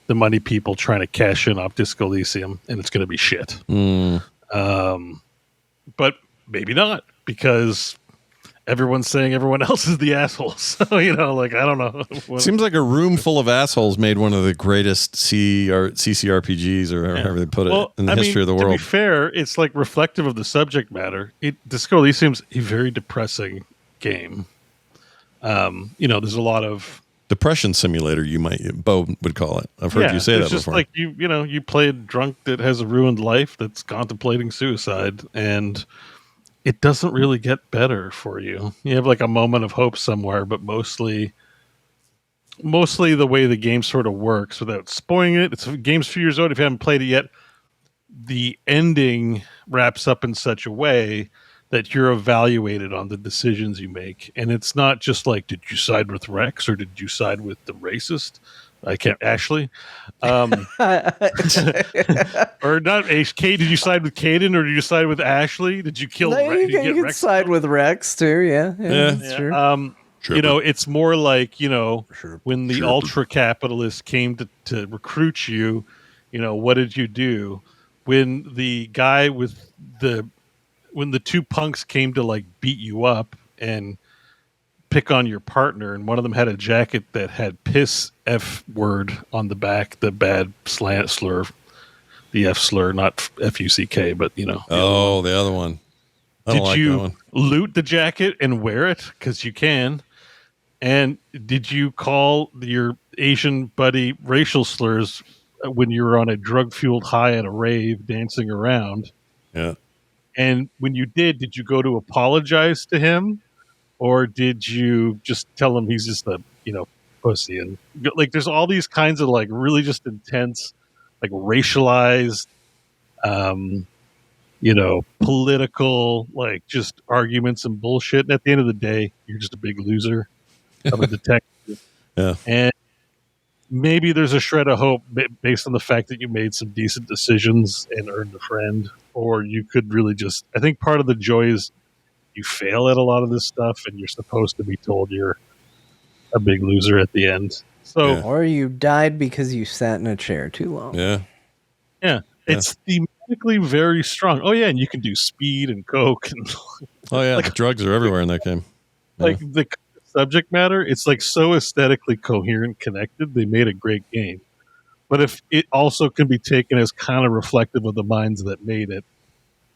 the money people trying to cash in off Disco Elysium, and it's going to be shit. But maybe not, because everyone's saying everyone else is the asshole. So, I don't know. Seems like a room full of assholes made one of the greatest CCRPGs, or however they put it, in the history of the world. To be fair, it's like reflective of the subject matter. Disco Elysium's a very depressing game. There's a lot of depression simulator, Beau would call it. I've heard you say that just before. Like you play a drunk that has a ruined life that's contemplating suicide, and it doesn't really get better for you. You have like a moment of hope somewhere, but mostly the way the game sort of works, without spoiling it. It's game's a few years old if you haven't played it yet. The ending wraps up in such a way that you're evaluated on the decisions you make. And it's not just like, did you side with Rex or did you side with the racist? Ashley. Or not Kate, did you side with Caden or did you side with Ashley? Did you kill Rex? You can side with Rex too, yeah. That's true. It's more like, when the ultra capitalists came to recruit you, what did you do? When the guy when the two punks came to like beat you up and pick on your partner, and one of them had a jacket that had piss F word on the back, the bad slant slur, the F slur, not F-U-C-K, but Oh, the other one. Did you loot the jacket and wear it? Because you can. And did you call your Asian buddy racial slurs when you were on a drug-fueled high at a rave dancing around? Yeah. And when you did you go to apologize to him? Or did you just tell him he's just a, pussy? And like, there's all these kinds of like really just intense, like racialized, political, like just arguments and bullshit. And at the end of the day, you're just a big loser of a detective. Yeah. And maybe there's a shred of hope based on the fact that you made some decent decisions and earned a friend. Or you could really just, I think part of the joy is you fail at a lot of this stuff and you're supposed to be told you're a big loser at the end. So, or you died because you sat in a chair too long. Yeah. It's thematically very strong. Oh yeah, and you can do speed and coke and like, drugs are everywhere in that game. Like the subject matter, it's like so aesthetically coherent, connected. They made a great game. But if it also can be taken as kind of reflective of the minds that made it,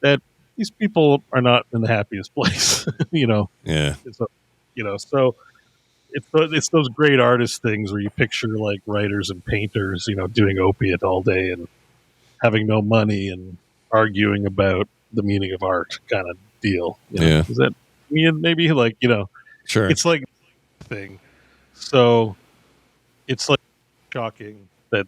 that these people are not in the happiest place, Yeah. So it's those great artist things where you picture like writers and painters, doing opiate all day and having no money and arguing about the meaning of art kind of deal. Is that maybe like, sure. It's like thing. So it's like shocking that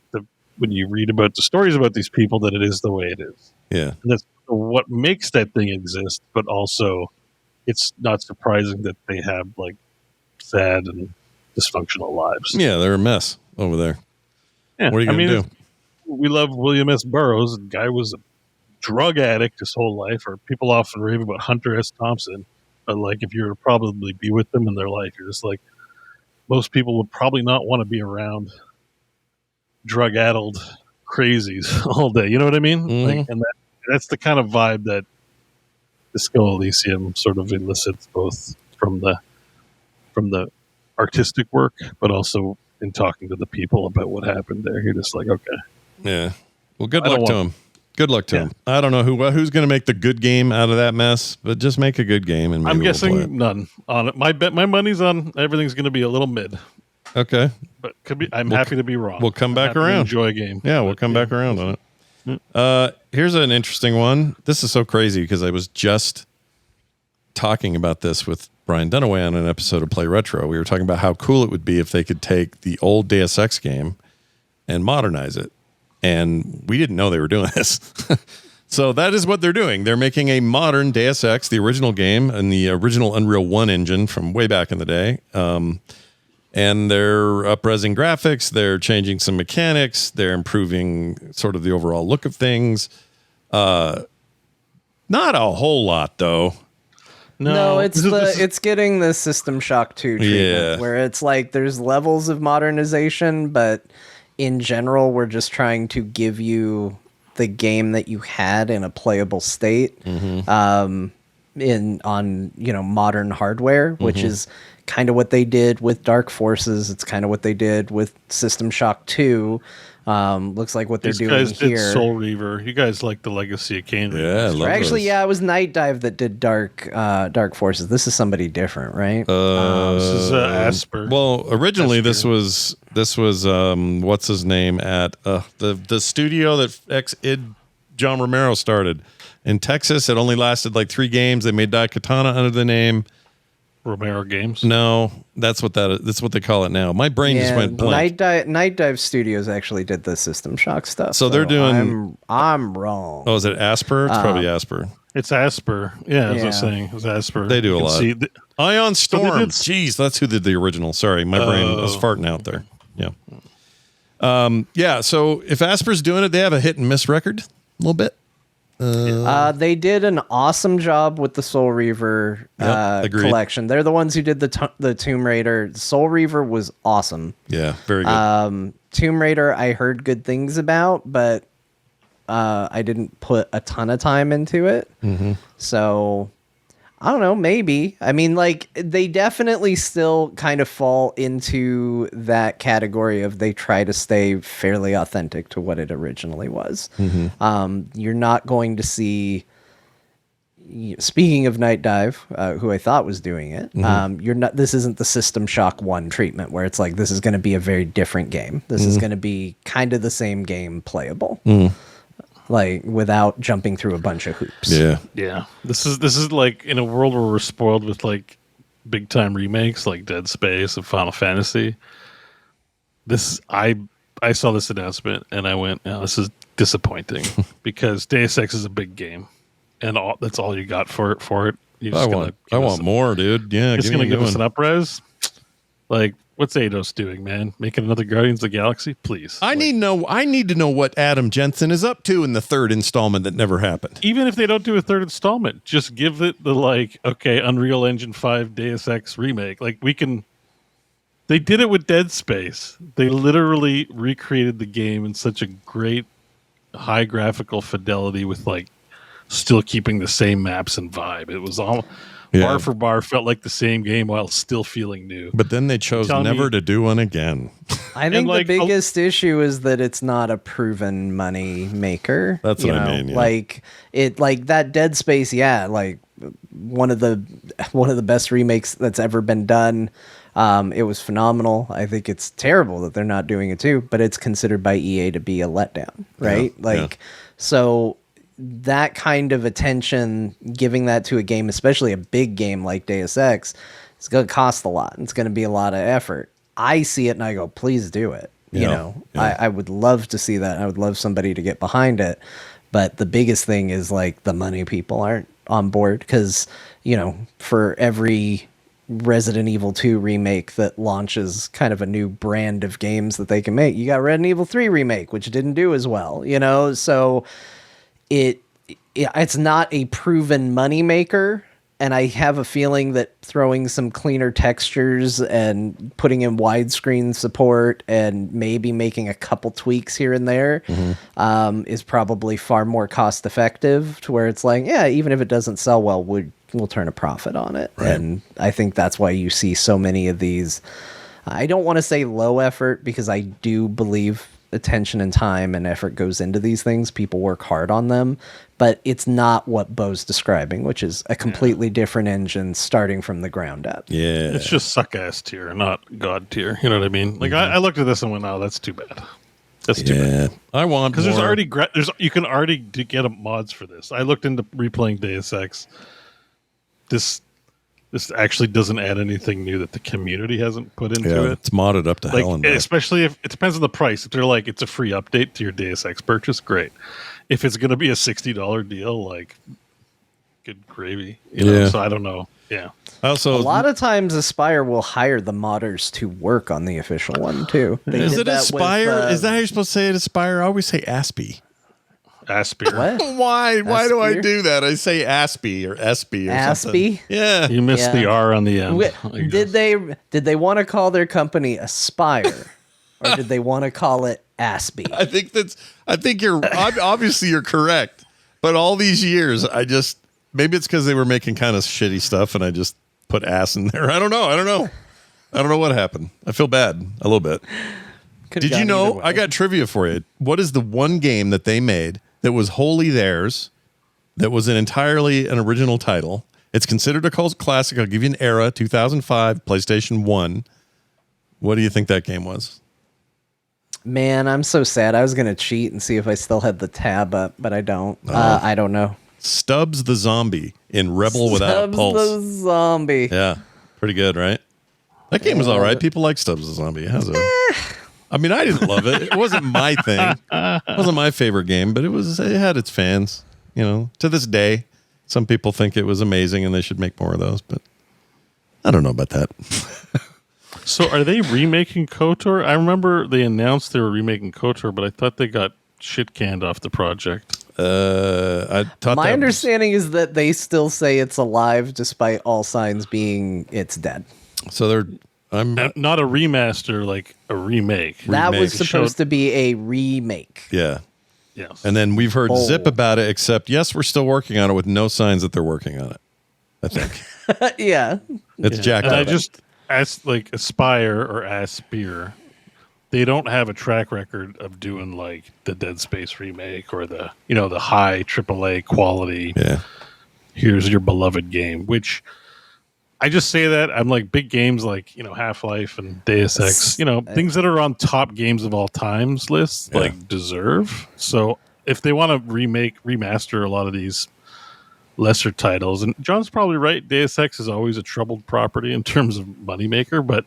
when you read about the stories about these people, that it is the way it is. Yeah. And that's what makes that thing exist, but also it's not surprising that they have like sad and dysfunctional lives. Yeah, they're a mess over there. Yeah. What are you going to do? We love William S. Burroughs. The guy was a drug addict his whole life, or people often rave about Hunter S. Thompson. But like, if you were to probably be with them in their life, you're just like, most people would probably not want to be around drug-addled crazies all day. You know what I mean? Mm-hmm. Like, and that's the kind of vibe that Disco Elysium sort of elicits, both from the artistic work, but also in talking to the people about what happened there. You're just like, okay. Yeah. Well, good luck to him. Good luck to him. I don't know who's going to make the good game out of that mess, but just make a good game, and maybe I'm we'll play it. guessing none on it. My money's on everything's going to be a little mid. Okay, but I'm happy to be wrong. We'll come back around. Enjoy a game. Yeah, we'll come back around on it. Here's an interesting one. This is so crazy because I was just talking about this with Brian Dunaway on an episode of Play Retro. We were talking about how cool it would be if they could take the old Deus Ex game and modernize it. And we didn't know they were doing this. So that is what they're doing. They're making a modern Deus Ex, the original game, and the original Unreal 1 engine from way back in the day. And they're up-resing graphics. They're changing some mechanics. They're improving sort of the overall look of things. Not a whole lot, though. No, it's getting the System Shock 2 treatment, where it's like there's levels of modernization, but in general were just trying to give you the game that you had in a playable state, on modern hardware, which is kind of what they did with Dark Forces. It's kind of what they did with System Shock 2. Looks like what they're doing guys here. did Soul Reaver. You guys like the Legacy of Kain. Yeah, I love Actually, those. yeah, it was Night Dive that did Dark Forces. This is somebody different, right? This is Asper. Well, originally Asper. this was what's his name at the studio that John Romero started in Texas. It only lasted like 3 games. They made Daikatana under the name Romero Games. No, that's what that's what they call it now. My brain just went blank. Night Dive Studios actually did the System Shock stuff. So they're doing. I'm wrong. Oh, is it Asper? It's probably Asper. It's Asper. Yeah, as I Yeah. was saying, it's Asper. They do You a can lot. see Ion Storm. did- Jeez, that's who did the original. Sorry, my brain I was farting out there. Yeah. Yeah. So if Asper's doing it, they have a hit and miss record a little bit. They did an awesome job with the Soul Reaver agreed. collection. They're the ones who did the Tomb Raider. Soul Reaver was awesome. Yeah, very good. Tomb Raider, I heard good things about, but I didn't put a ton of time into it. So I don't know, maybe. I mean, like, they definitely still kind of fall into that category of they try to stay fairly authentic to what it originally was. You're not going to see, speaking of Night Dive, who I thought was doing it, this isn't the System Shock 1 treatment where it's like, this is going to be a very different game. This is going to be kind of the same game playable. Like, without jumping through a bunch of hoops. Yeah. Yeah, this is like in a world where we're spoiled with like big time remakes like Dead Space and Final Fantasy. I saw this announcement and I went, "Oh, this is disappointing," because Deus Ex is a big game, and that's all you got for it. You're I just want more, dude. Yeah, It's give gonna me a give new us one. an upres. Like, what's Eidos doing, man? Making another Guardians of the Galaxy, please. I need to know what Adam Jensen is up to in the 3rd installment that never happened. Even if they don't do a 3rd installment, just give it the Unreal Engine 5 Deus Ex remake. Like, they did it with Dead Space. They literally recreated the game in such a great high graphical fidelity with like still keeping the same maps and vibe. It was all bar for bar felt like the same game while still feeling new. But then they chose never to do one again. I think like, the biggest issue is that it's not a proven money maker. That's what I mean. Yeah. Like that Dead Space, like one of the best remakes that's ever been done. It was phenomenal. I think it's terrible that they're not doing it too, but it's considered by EA to be a letdown, right? So that kind of attention, giving that to a game, especially a big game like Deus Ex, it's going to cost a lot. It's going to be a lot of effort. I see it and I go, please do it. I would love to see that. I would love somebody to get behind it. But the biggest thing is like the money people aren't on board because, for every Resident Evil 2 remake that launches kind of a new brand of games that they can make, you got Resident Evil 3 remake, which didn't do as well, so it's not a proven money maker, and I have a feeling that throwing some cleaner textures and putting in widescreen support and maybe making a couple tweaks here and there is probably far more cost effective, to where it's like, even if it doesn't sell well, we'll turn a profit on it. Right. And I think that's why you see so many of these. I don't want to say low effort, because I do believe attention and time and effort goes into these things. People work hard on them, but it's not what Beau's describing, which is a completely different engine starting from the ground up. Yeah. It's just suck ass tier, not god tier. You know what I mean? Like, I looked at this and went, "Oh, that's too bad. That's too bad." I want because more. there's already you can already get mods for this. I looked into replaying Deus Ex. This actually doesn't add anything new that the community hasn't put into it. It's modded up to hell and back. Especially if it depends on the price. If they're like, it's a free update to your Deus Ex purchase, great. If it's going to be a $60 deal, like, good gravy. You know? So I don't know. Yeah. Also, a lot of times Aspire will hire the modders to work on the official one too. Is it Aspire? Is that how you're supposed to say it? Aspire? I always say Aspie. Aspire. What? Why do I Aspire? do that? I say Aspie or Espie or something. Aspie? Yeah. You missed the R on the end. Did they want to call their company Aspire, or did they want to call it Aspie. I think you're obviously you're correct. But all these years, maybe it's because they were making kind of shitty stuff and I just put ass in there. I don't know. I don't know what happened. I feel bad a little bit. Did you know? I got trivia for you. What is the one game that they made that was wholly theirs, that was entirely an original title? It's considered a cult classic. I'll give you an era, 2005, PlayStation 1. What do you think that game was? Man, I'm so sad. I was going to cheat and see if I still had the tab up, but I don't. I don't know. Stubbs the Zombie in Rebel Without a Pulse. Stubbs the Zombie. Yeah, pretty good, right? That game was all right. People like Stubbs the Zombie. I mean, I didn't love it. It wasn't my thing. It wasn't my favorite game, but it had its fans. You know, to this day, some people think it was amazing and they should make more of those, but I don't know about that. So are they remaking KOTOR? I remember they announced they were remaking KOTOR, but I thought they got shit canned off the project. My understanding is that they still say it's alive despite all signs being it's dead. So not a remaster, like a remake. That was supposed to be a remake. Yeah. Yes. And then we've heard zip about it, except yes, we're still working on it with no signs that they're working on it. I think. Yeah. It's jacked and up. I just Aspire or Aspire, they don't have a track record of doing like the Dead Space remake or the high AAA quality. Yeah. Here's your beloved game, which I just say that I'm like big games like, Half-Life and Deus Ex, things that are on top games of all times lists like deserve. So if they want to remaster a lot of these lesser titles, and John's probably right, Deus Ex is always a troubled property in terms of moneymaker, but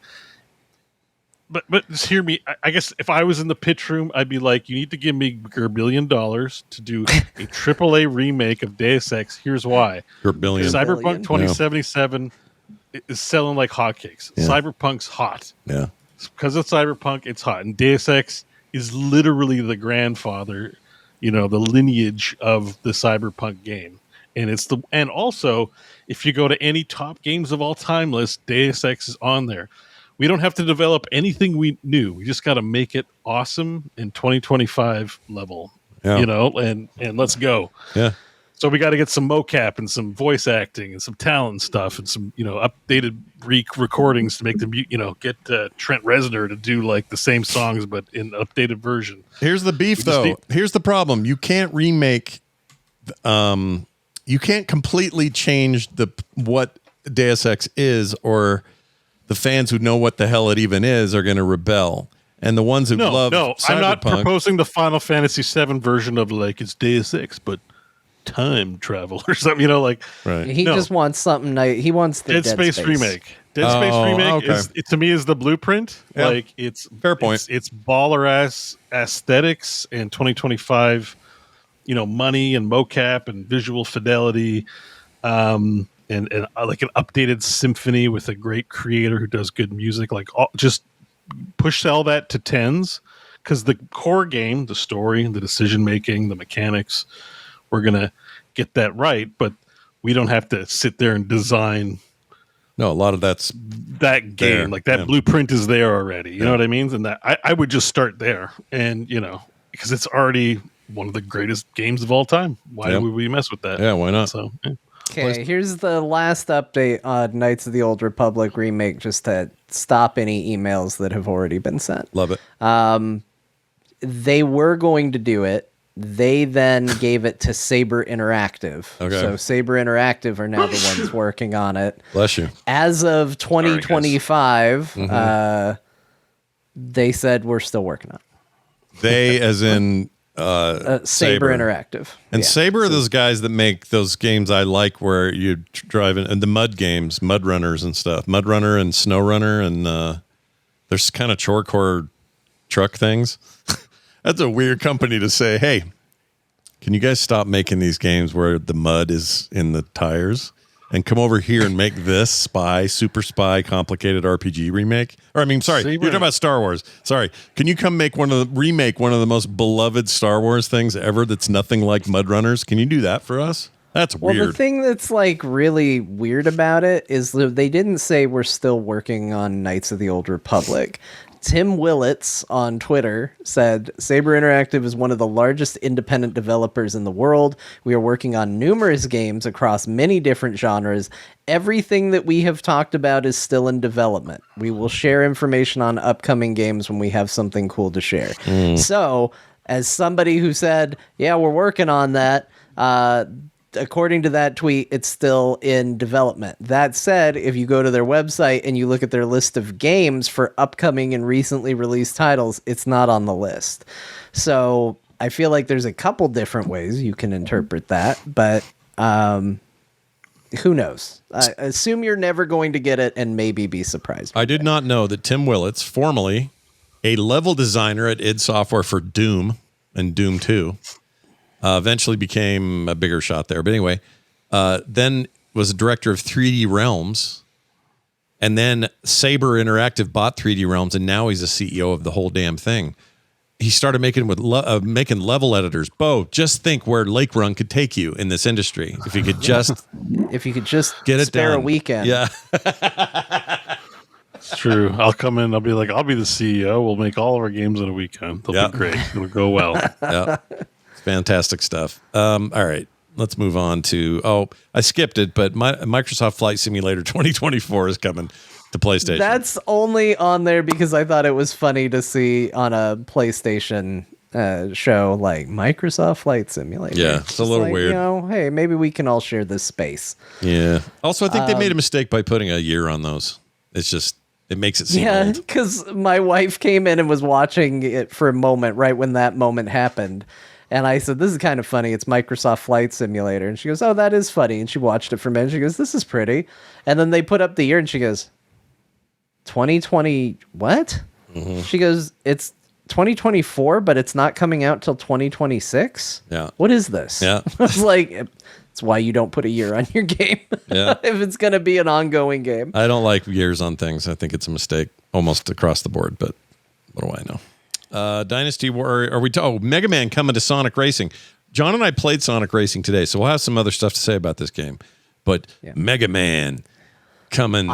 just hear me. I guess if I was in the pitch room, I'd be like, you need to give me $1 billion to do a AAA remake of Deus Ex. Here's why. Cyberpunk 2077 is selling like hotcakes. Yeah. Cyberpunk's hot. Yeah. Because of Cyberpunk, it's hot. And Deus Ex is literally the grandfather, the lineage of the Cyberpunk game. And also, if you go to any top games of all time list, Deus Ex is on there. We don't have to develop anything new. We just got to make it awesome in 2025 level, and let's go. Yeah. So we got to get some mocap and some voice acting and some talent stuff and some, updated recordings to make them, get Trent Reznor to do like the same songs, but in an updated version. Here's the beef though. Here's the problem. You can't remake, you can't completely change what Deus Ex is, or the fans who know what the hell it even is are going to rebel. And the ones who love Cyberpunk, I'm not proposing the Final Fantasy VII version of like it's Deus Ex, but time travel or something, right. He just wants something nice. He wants the Dead Space remake. Dead Space remake to me is the blueprint. Yeah. Like it's fair point. It's baller ass aesthetics and 2025, money and mocap and visual fidelity, and like an updated symphony with a great creator who does good music. Like just push all that to 10s, because the core game, the story, the decision making, the mechanics, we're gonna get that right, but we don't have to sit there and design. No, a lot of that game, there. Like that blueprint is there already. You know what I mean? And that I would just start there, and because it's already one of the greatest games of all time. Why would we mess with that? Yeah, why not? So, Okay, here's the last update on Knights of the Old Republic remake, just to stop any emails that have already been sent. Love it. They were going to do it. They then gave it to Saber Interactive. Okay. So Saber Interactive are now the ones working on it. Bless you. As of 2025, they said we're still working on it. They, as in Saber Interactive. And Saber are those guys that make those games I like, where you drive in, and the mud games, Mud Runners and stuff, Mud Runner and Snow Runner, and there's kind of chore-core truck things. That's a weird company to say, hey, can you guys stop making these games where the mud is in the tires and come over here and make this super spy, complicated RPG remake? Or, you're talking about Star Wars. Sorry. Can you come remake one of the most beloved Star Wars things ever that's nothing like Mud Runners? Can you do that for us? That's weird. Well, the thing that's like really weird about it is they didn't say we're still working on Knights of the Old Republic. Tim Willits on Twitter said, Saber Interactive is one of the largest independent developers in the world. We are working on numerous games across many different genres. Everything that we have talked about is still in development. We will share information on upcoming games when we have something cool to share. So, as somebody who said, yeah, we're working on that, according to that tweet, it's still in development. That said, if you go to their website and you look at their list of games for upcoming and recently released titles, it's not on the list. So I feel like there's a couple different ways you can interpret that, but who knows? I assume you're never going to get it and maybe be surprised. I did not know that Tim Willits, formerly a level designer at id Software for Doom and Doom 2, eventually became a bigger shot there. But anyway, then was a director of 3D Realms. And then Saber Interactive bought 3D Realms, and now he's a CEO of the whole damn thing. He started making making level editors. Beau, just think where Lake Run could take you in this industry if you could just get it spare a weekend. Yeah. It's true. I'll come in. I'll be like, I'll be the CEO. We'll make all of our games in a weekend. They'll be great. It'll go well. Yeah. It's fantastic stuff. All right. Let's move on to, I skipped it, but Microsoft Flight Simulator 2024 is coming to PlayStation. That's only on there because I thought it was funny to see on a PlayStation show like Microsoft Flight Simulator. Yeah, it's a little weird. Hey, maybe we can all share this space. Yeah. Also, I think they made a mistake by putting a year on those. It's just, it makes it seem old. Because my wife came in and was watching it for a moment right when that moment happened. And I said, this is kind of funny. It's Microsoft Flight Simulator. And she goes, oh, that is funny. And she watched it for a minute. She goes, this is pretty. And then they put up the year and she goes, 2020, what? Mm-hmm. She goes, it's 2024, but it's not coming out till 2026? Yeah. What is this? Yeah. I was like, it's why you don't put a year on your game. Yeah. If it's going to be an ongoing game. I don't like years on things. I think it's a mistake almost across the board, but what do I know? Dynasty Warriors, Mega Man coming to Sonic Racing. John and I played Sonic Racing today, so we'll have some other stuff to say about this game. But Mega Man coming.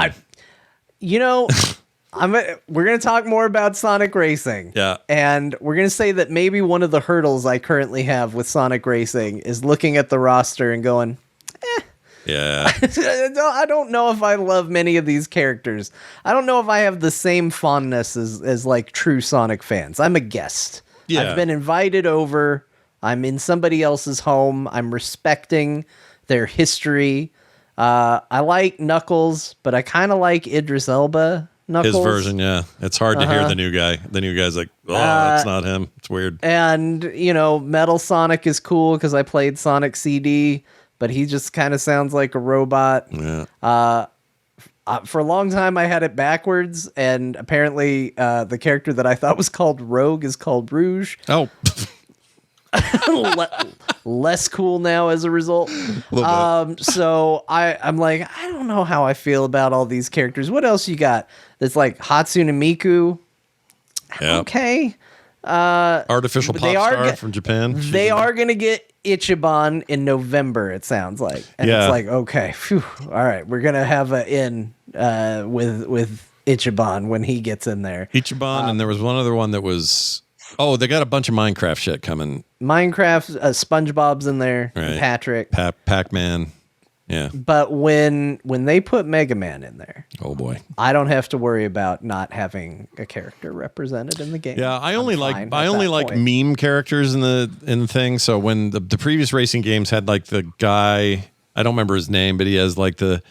We're going to talk more about Sonic Racing. Yeah. And we're going to say that maybe one of the hurdles I currently have with Sonic Racing is looking at the roster and going, yeah. I don't know if I love many of these characters. I don't know if I have the same fondness as like true Sonic fans. I'm a guest. Yeah. I've been invited over. I'm in somebody else's home. I'm respecting their history. I like Knuckles, but I kind of like Idris Elba Knuckles. His version, yeah. It's hard to hear the new guy. The new guy's like, that's not him. It's weird. And, Metal Sonic is cool because I played Sonic CD, but he just kind of sounds like a robot. Yeah. For a long time, I had it backwards, and apparently the character that I thought was called Rogue is called Rouge. Oh. Less cool now as a result. So I'm like, I don't know how I feel about all these characters. What else you got? That's like Hatsune Miku. Yeah. Okay. Artificial pop star from Japan. They are going to get Ichiban in November, it sounds like. And it's like, okay, phew, all right, we're going to have an in with Ichiban when he gets in there. Ichiban, and there was one other one that was... Oh, they got a bunch of Minecraft shit coming. Minecraft, SpongeBob's in there, right. Patrick. Pac-Man, yeah. But when they put Mega Man in there, oh boy, I don't have to worry about not having a character represented in the game. Yeah, I only like meme characters in the thing. So when the previous racing games had like the guy, I don't remember his name, but he has like the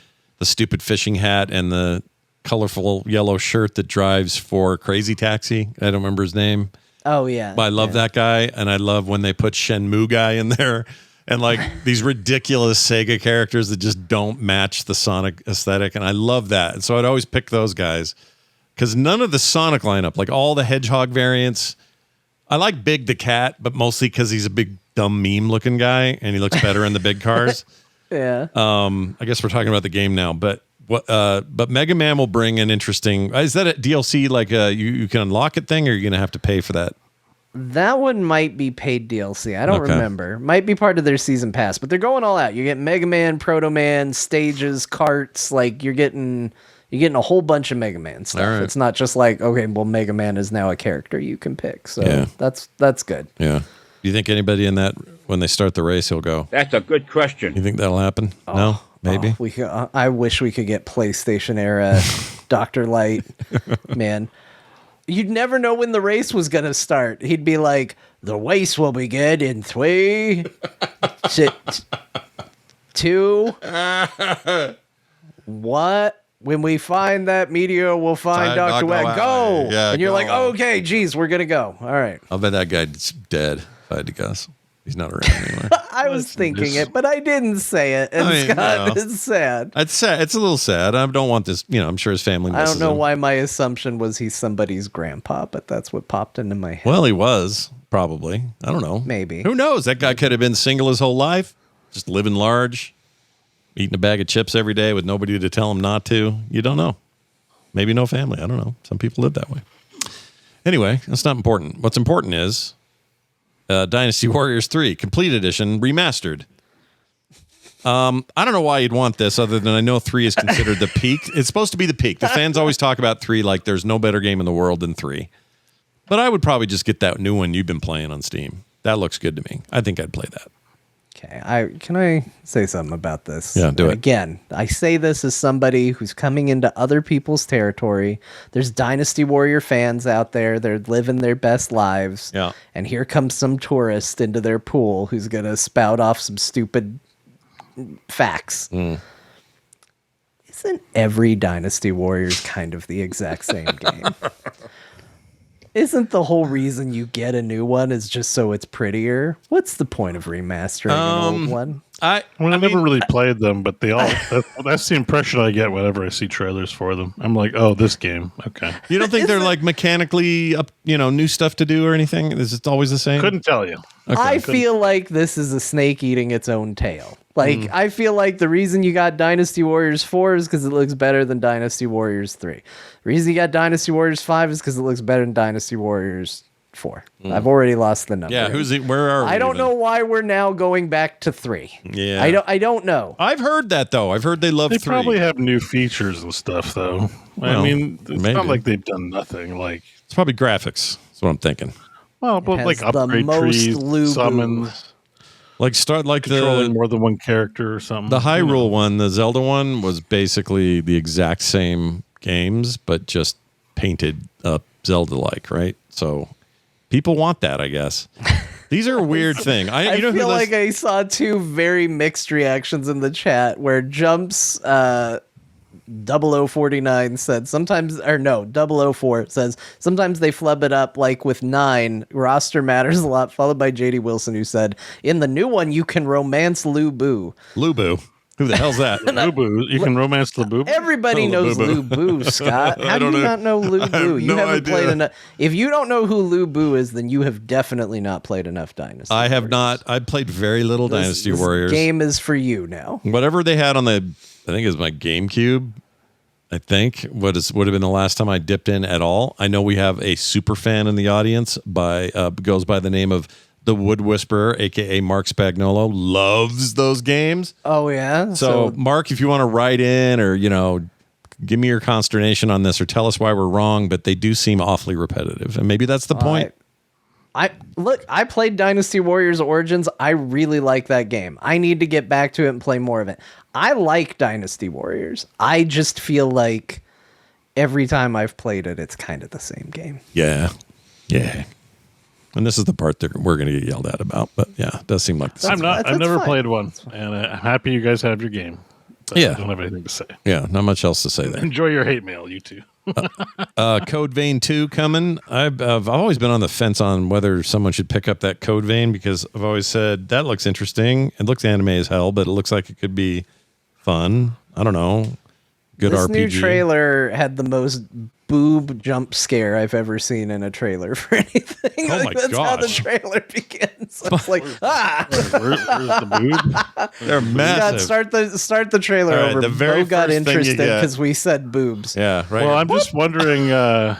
stupid fishing hat and the colorful yellow shirt that drives for Crazy Taxi. I don't remember his name. Oh, yeah. But I love that guy, and I love when they put Shenmue guy in there, and like these ridiculous Sega characters that just don't match the Sonic aesthetic, and I love that. And so I'd always pick those guys, because none of the Sonic lineup, like all the Hedgehog variants, I like Big the Cat, but mostly because he's a big, dumb meme-looking guy, and he looks better in the big cars. Yeah. I guess we're talking about the game now, but Mega Man will bring an interesting... Is that a DLC, like you can unlock it thing, or you're going to have to pay for that? That one might be paid DLC. I don't remember. Might be part of their season pass, but they're going all out. You get Mega Man, Proto Man, stages, carts. Like you're getting You're getting a whole bunch of Mega Man stuff. All right. It's not just like, okay, well, Mega Man is now a character you can pick. So Yeah. that's good. Yeah. Do you think anybody in that, when they start the race, he'll go? That's a good question. You think that'll happen? No? Maybe? I wish we could get PlayStation era Dr. Light. Man, you'd never know when the race was going to start. He'd be like, the race will begin in 3, 2, what? When we find that meteor, we'll find Dr. Wet. Go! Yeah, and you're go. like, oh, okay, geez, we're going to go. All right. I'll bet that guy's dead, if I had to guess. He's not around anymore. I was thinking it, but I didn't say it. And Scott, it's sad. It's sad. It's a little sad. I don't want this, I'm sure his family I misses don't know him. why my assumption was he's somebody's grandpa, but that's what popped into my head. Well, he was, probably. I don't know. Maybe. Who knows? That guy could have been single his whole life, just living large, eating a bag of chips every day with nobody to tell him not to. You don't know. Maybe no family. I don't know. Some people live that way. Anyway, that's not important. What's important is Dynasty Warriors 3, Complete Edition, Remastered. I don't know why you'd want this other than I know 3 is considered the peak. It's supposed to be the peak. The fans always talk about 3 like there's no better game in the world than 3. But I would probably just get that new one you've been playing on Steam. That looks good to me. I think I'd play that. Okay, can I say something about this? Yeah, do it. Again, I say this as somebody who's coming into other people's territory. There's Dynasty Warrior fans out there. They're living their best lives. Yeah. And here comes some tourist into their pool who's going to spout off some stupid facts. Isn't every Dynasty Warriors kind of the exact same game? Isn't the whole reason you get a new one is just so it's prettier? What's the point of remastering an old one? I never really played them, but they all that's the impression I get whenever I see trailers for them. I'm like, oh, this game. Okay. You don't think they're like mechanically up, new stuff to do or anything? Is it always the same? Couldn't tell you. I feel like this is a snake eating its own tail. Like, I feel like the reason you got Dynasty Warriors 4 is because it looks better than Dynasty Warriors 3. The reason you got Dynasty Warriors 5 is because it looks better than Dynasty Warriors 4. I've already lost the number. Yeah, where are we? I don't even? know why we're now going back to 3. Yeah. I don't know. I've heard that, though. I've heard they love They 3. probably have new features and stuff, though. Well, I mean, it's maybe. not like they've done nothing. Like, It's probably graphics. That's what I'm thinking. well, but has like the upgrade most trees, Lubu. summons, Like start like controlling more than one character or something. the Hyrule one, the Zelda one was basically the exact same games, but just painted up Zelda-like, right? So people want that, I guess. These are a weird thing. I feel like I saw 2 very mixed reactions in the chat where Jumps 0049 said sometimes, or no, 004 says sometimes they flub it up like with 9. Roster matters a lot, followed by JD Wilson who said, in the new one, you can romance Lubu. Lubu. Who the hell's that? Lubu. You can romance Lubu. Everybody knows Lubu, Scott. How do you not know Lubu? You haven't played enough. If you don't know who Lubu is, then you have definitely not played enough Dynasty I have Warriors. not. I played very little Dynasty This Warriors. game is for you now. Whatever they had on the, I think it was my GameCube. I think would have been the last time I dipped in at all. I know we have a super fan in the audience goes by the name of the Wood Whisperer, aka Mark Spagnolo, loves those games. Oh yeah. So Mark, if you want to write in or give me your consternation on this or tell us why we're wrong, but they do seem awfully repetitive, and maybe that's the point. I played Dynasty Warriors Origins. I really like that game. I need to get back to it and play more of it. I like Dynasty Warriors. I just feel like every time I've played it, it's kind of the same game. Yeah. And this is the part that we're going to get yelled at about, but yeah, it does seem like this. I'm not. I've never fine. played one, and I'm happy you guys have your game. But Yeah. I don't have anything to say. Yeah, not much else to say there. Enjoy your hate mail, you two. Code Vein 2 coming. I've always been on the fence on whether someone should pick up that Code Vein because I've always said that looks interesting. It looks anime as hell, but it looks like it could be fun. I don't know. Good This RPG. new trailer had the most boob jump scare I've ever seen in a trailer for anything. Oh Like, my that's how the gosh. trailer begins. It's like, Where's the boob? They're God, massive. start the trailer All right, over. the very Beau got first thing you interested get- because we said boobs. Yeah, right. Well, I'm just wondering. Well,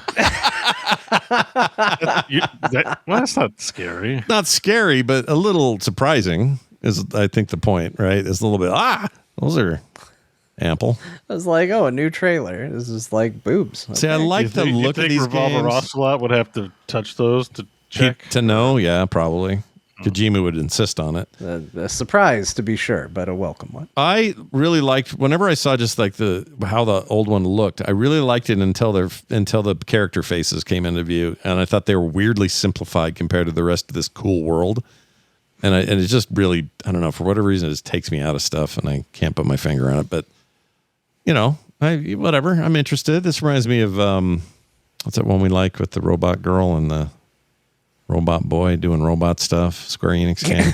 that's not scary. not scary, but a little surprising is, I think, the point, right? It's a little bit, those are ample. I was like, oh, a new trailer. This is like boobs. See, I like the look of these Revolver games. Ocelot would have to touch those to check. To know, yeah, probably. Kojima would insist on it. A surprise, to be sure, but a welcome one. I really liked whenever I saw just like how the old one looked. I really liked it until the character faces came into view, and I thought they were weirdly simplified compared to the rest of this cool world. And it just really, I don't know, for whatever reason, it just takes me out of stuff, and I can't put my finger on it. But whatever. I'm interested. This reminds me of what's that one we like with the robot girl and the robot boy doing robot stuff? Square Enix game.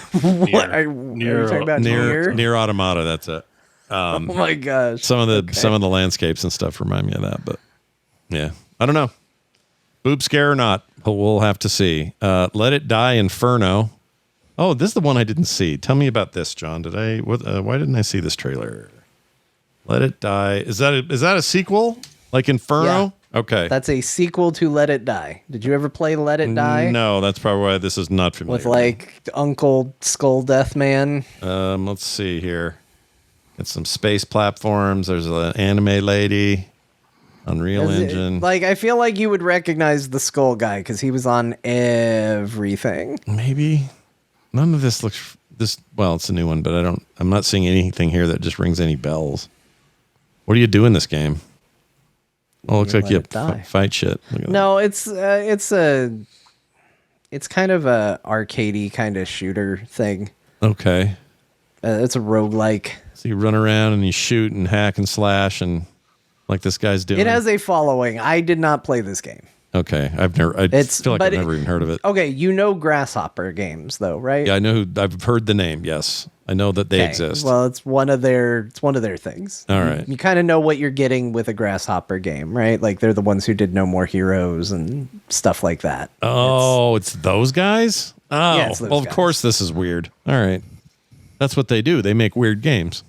What are you talking about? Near Automata. That's it. Oh my gosh. Some of the landscapes and stuff remind me of that, but yeah, I don't know. Boob scare or not, but we'll have to see. Let It Die Inferno. Oh, this is the one I didn't see. Tell me about this, John. Why didn't I see this trailer? Let It Die. Is that a sequel? Like Inferno? Yeah. Okay. That's a sequel to Let It Die. Did you ever play Let It Die? No, that's probably why this is not familiar. With like Uncle Skull Death Man. Let's see here. It's some space platforms. There's an anime lady. Unreal Engine. I feel like you would recognize the Skull guy because he was on everything. Maybe. None of this looks well, it's a new one, but I'm not seeing anything here that just rings any bells. What do you do in this game? Oh, it looks like you fight shit. No, it's kind of a arcadey kind of shooter thing. Okay. It's a roguelike. So you run around and you shoot and hack and slash and like this guy's doing. It has a following. I did not play this game. Okay, I feel like I've never even heard of it. Okay, you know Grasshopper games though, right? Yeah, I know. I've heard the name. Yes, I know that they exist. Well, it's one of their things. All right, you kind of know what you're getting with a Grasshopper game, right? Like they're the ones who did No More Heroes and stuff like that. Oh, it's those guys. Oh, yeah, it's those well, of guys. course this is weird. All right, that's what they do. They make weird games.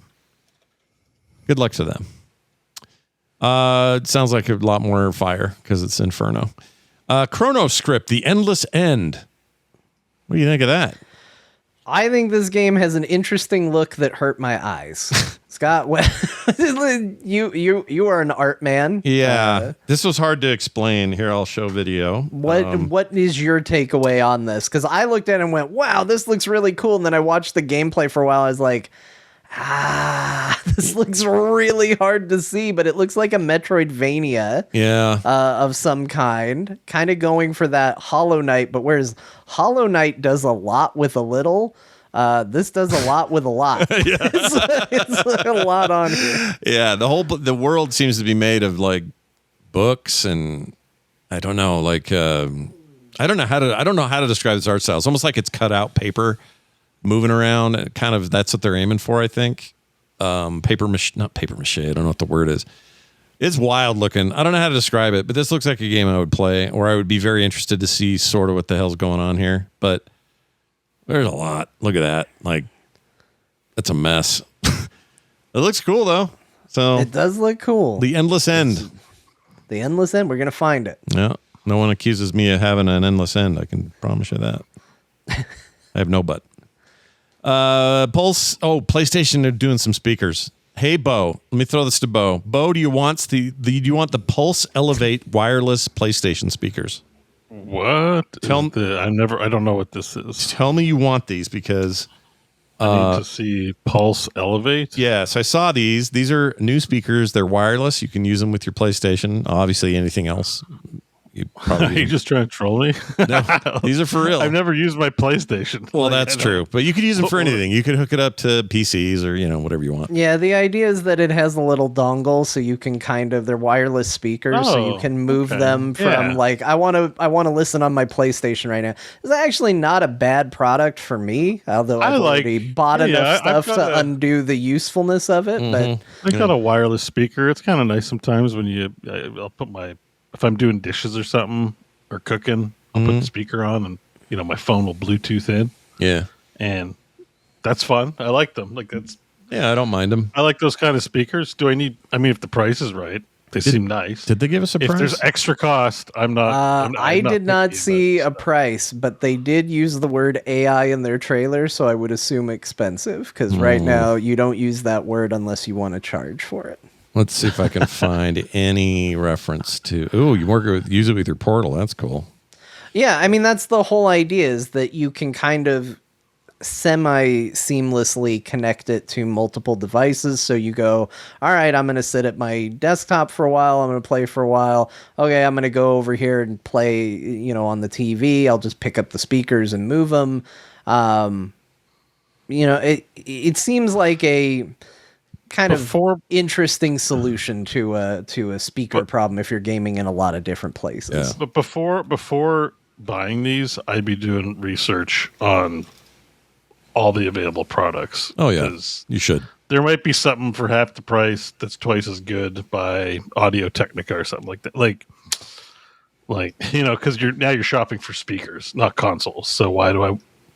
Good luck to them. It sounds like a lot more fire because it's Inferno. Chronoscript, The Endless End. What do you think of that? I think this game has an interesting look that hurt my eyes. Scott, you are an art man. Yeah, this was hard to explain. Here, I'll show video. What is your takeaway on this? Because I looked at it and went, "Wow, this looks really cool." And then I watched the gameplay for a while. I was like, this looks really hard to see, but it looks like a Metroidvania of some kind of going for that Hollow Knight, but whereas Hollow Knight does a lot with a little, this does a lot with a lot. It's like a lot on here. Yeah, the world seems to be made of like books and I don't know, like I don't know how to describe this art style. It's almost like it's cut out paper. Moving around, kind of, that's what they're aiming for, I think. Not paper mache, I don't know what the word is. It's wild looking. I don't know how to describe it, but this looks like a game I would play, or I would be very interested to see sort of what the hell's going on here. But there's a lot. Look at that. Like, that's a mess. It looks cool, though. So it does look cool. The Endless End. The Endless End. We're going to find it. Yeah. No one accuses me of having an endless end. I can promise you that. I have no butt. Pulse. Oh, PlayStation are doing some speakers. Hey, Beau. Let me throw this to Beau. Beau, do you want the Pulse Elevate wireless PlayStation speakers? What? I don't know what this is. Tell me you want these because I need to see Pulse Elevate. Yes, I saw these. These are new speakers. They're wireless. You can use them with your PlayStation. Obviously, anything else. Are you just trying to troll me? No, these are for real. I've never used my PlayStation. Well, that's true. But you could use them for anything. You could hook it up to PCs or, whatever you want. Yeah, the idea is that it has a little dongle so you can they're wireless speakers so you can move them from like, I want to listen on my PlayStation right now. It's actually not a bad product for me, although I've already bought enough stuff to undo the usefulness of it. Mm-hmm. But I got a wireless speaker. It's kind of nice sometimes when I'll put if I'm doing dishes or something or cooking, I'll put the speaker on and, my phone will Bluetooth in. Yeah. And that's fun. I like them. Like I don't mind them. I like those kind of speakers. If the price is right, They seem nice. Did they give us a price? If there's extra cost, I'm not. I did not picky, see but- a price, but they did use the word AI in their trailer, so I would assume expensive, because right now you don't use that word unless you want to charge for it. Let's see if I can find any reference to. Oh, use it with your portal. That's cool. Yeah, I mean, that's the whole idea, is that you can kind of semi-seamlessly connect it to multiple devices. So you go, all right, I'm going to sit at my desktop for a while. I'm going to play for a while. Okay, I'm going to go over here and play, on the TV. I'll just pick up the speakers and move them. It seems like a kind of interesting solution to a speaker problem if you're gaming in a lot of different places. Yeah. But before buying these, I'd be doing research on all the available products. Oh yeah, you should. There might be something for half the price that's twice as good by Audio Technica or something like that. Like because you're shopping for speakers, not consoles. So why do I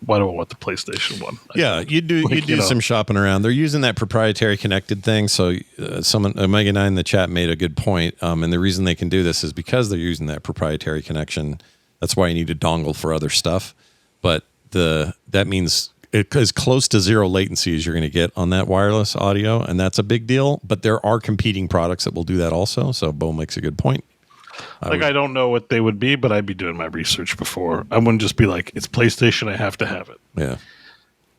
want the PlayStation one? Yeah, you do some shopping around. They're using that proprietary connected thing. So someone Omega 9 in the chat made a good point. And the reason they can do this is because they're using that proprietary connection. That's why you need a dongle for other stuff. But that means as close to zero latency as you're going to get on that wireless audio, and that's a big deal. But there are competing products that will do that also. So Beau makes a good point. I don't know what they would be, but I'd be doing my research before. I wouldn't just be like, it's PlayStation, I have to have it. Yeah.